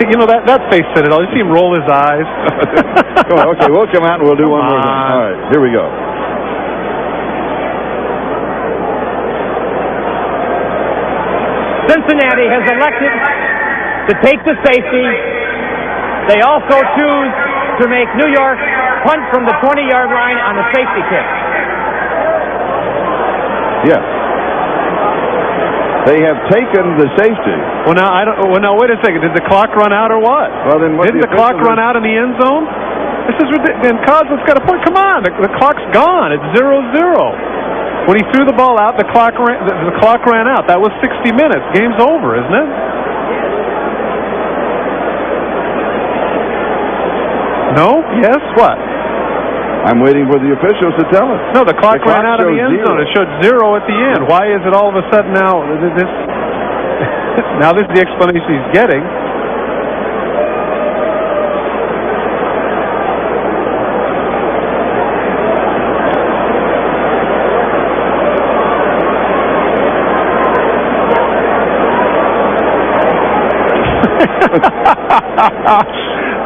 You know, that face said it all. You see him roll his eyes. Come on, okay, we'll come out and we'll do one more thing. All right, here we go. Cincinnati has elected to take the safety. They also choose to make New York punt from the 20-yard line on a safety kick. Yes. They have taken the safety. Well, now Now wait a second. Did the clock run out or what? Well, then what? Didn't the clock run out in the end zone? This is ridiculous. Then Cosmo's got a point. Come on, the clock's gone. It's 0-0. When he threw the ball out, the clock ran out. That was 60 minutes. Game's over, isn't it? No? Yes? What? I'm waiting for the officials to tell us. No, the clock ran out in the end zone. It showed 0 at the end. Why is it all of a sudden now this? Now this is the explanation he's getting.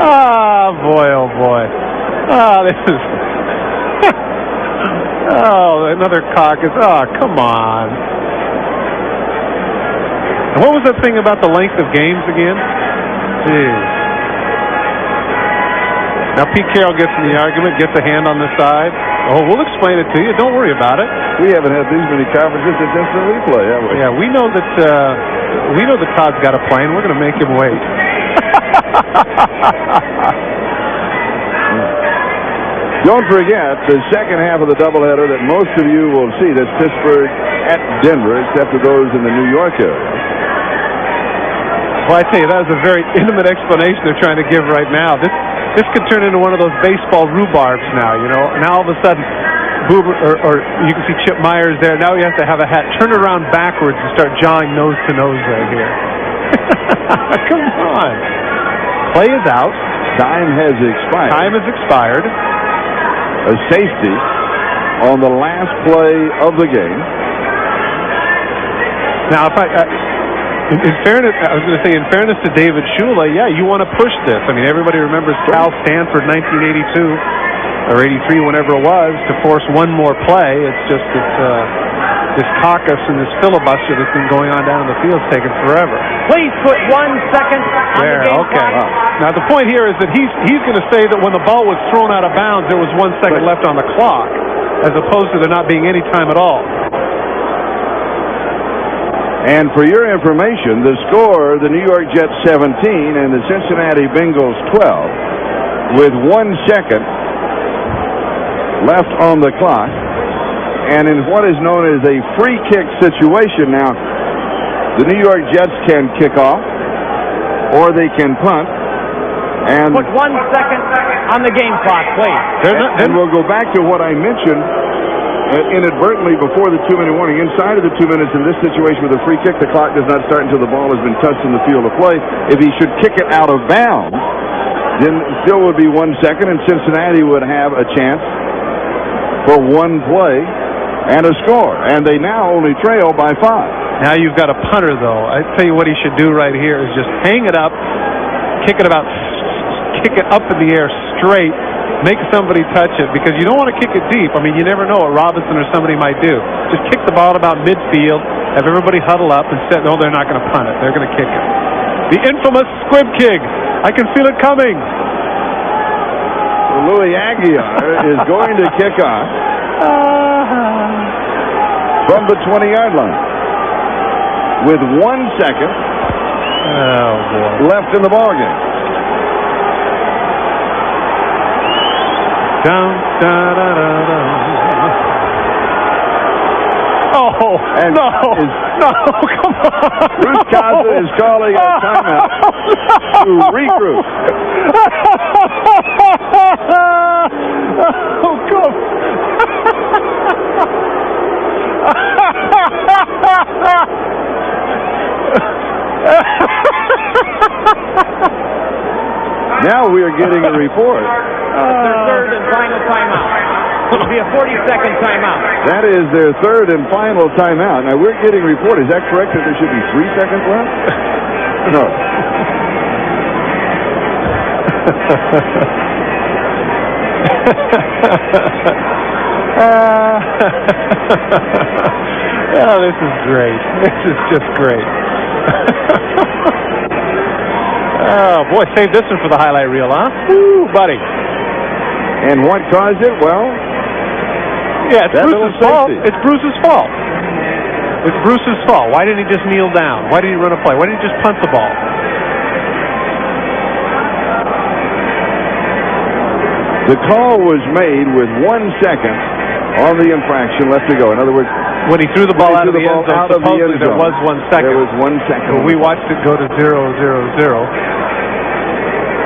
Ah, boy, oh boy. Ah, this is. Oh, another caucus. Oh, come on. And what was that thing about the length of games again? Jeez. Now Pete Carroll gets in the argument, gets a hand on the side. Oh, we'll explain it to you. Don't worry about it. We haven't had these many conferences since instant replay, have we? Yeah, we know that Todd's got a plane. We're going to make him wait. Don't forget the second half of the doubleheader that most of you will see. That's Pittsburgh at Denver, except for those in the New York area. Well, I tell you, that was a very intimate explanation they're trying to give right now. This could turn into one of those baseball rhubarbs now, you know. Now all of a sudden, Boober, or you can see Chip Myers there. Now he has to have a hat turned around backwards and start jawing nose to nose right here. Come on. Play is out. Time has expired. Time has expired. A safety on the last play of the game. Now, if in fairness, I was going to say, in fairness to David Shula, yeah, you want to push this. I mean, everybody remembers Cal Stanford 1982 or 83, whenever it was, to force one more play. It's just this caucus and this filibuster that's been going on down in the field is taking forever. Please put 1 second on the game clock. Now the point here is that he's going to say that when the ball was thrown out of bounds, there was 1 second left on the clock, as opposed to there not being any time at all. And for your information, the score: the New York Jets 17 and the Cincinnati Bengals 12, with 1 second left on the clock. And in what is known as a free kick situation, now the New York Jets can kick off or they can punt. And put 1 second on the game clock, please. And we'll go back to what I mentioned inadvertently before the 2-minute warning. Inside of the 2 minutes in this situation with a free kick, the clock does not start until the ball has been touched in the field of play. If he should kick it out of bounds, then still would be 1 second, and Cincinnati would have a chance for one play and a score. And they now only trail by 5. Now you've got a punter, though. I tell you what he should do right here is just hang it up, kick it up in the air straight, make somebody touch it, because you don't want to kick it deep. I mean, you never know what Robinson or somebody might do. Just kick the ball about midfield, have everybody huddle up and say, no, they're not going to punt it. They're going to kick it. The infamous squib kick. I can feel it coming. Louis Aguiar is going to kick off from the 20-yard line with 1 second left in the ballgame. Dun, dun, dun, dun, dun. Oh, and no, come on. Bruce Casa is calling a timeout to regroup. Oh, come. Now we are getting a report. Their third and final timeout. It'll be a 40-second timeout. That is their third and final timeout. Now we're getting a report. Is that correct that there should be 3 seconds left? No. Oh, this is great. This is just great. Oh, boy, save this one for the highlight reel, huh? Woo, buddy. And what caused it? Well, yeah, it's Bruce's fault. It's Bruce's fault. It's Bruce's fault. Why didn't he just kneel down? Why did he run a play? Why didn't he just punt the ball? The call was made with 1 second on the infraction left to go. In other words, when he threw the ball out of the end zone, supposedly there was 1 second. There was 1 second. But we watched it go to 0-0-0.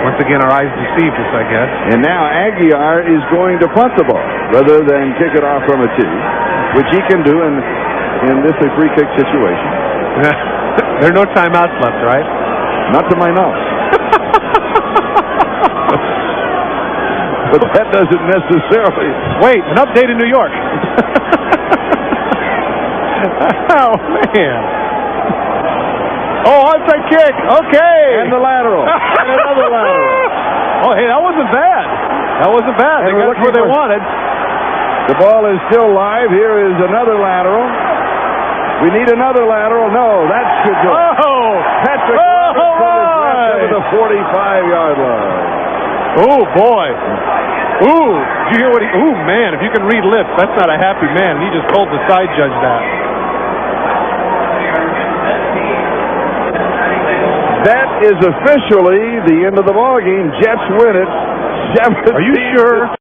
Once again, our eyes deceived us, I guess. And now Aguiar is going to punt the ball rather than kick it off from a tee, which he can do in this free kick situation. There are no timeouts left, right? Not to my knowledge. But that doesn't necessarily... Wait, an update in New York. Oh, man. Oh, onside kick. Okay. And the lateral. And another lateral. Oh, hey, that wasn't bad. That wasn't bad. They got it where they wanted. The ball is still live. Here is another lateral. We need another lateral. No, that should go. Oh! Patrick Robinson is left over the 45-yard line. Oh, boy. Ooh, did you hear what he... Ooh, man, if you can read lips, that's not a happy man. He just told the side judge that. That is officially the end of the ball game. Jets win it. 17. Are you sure?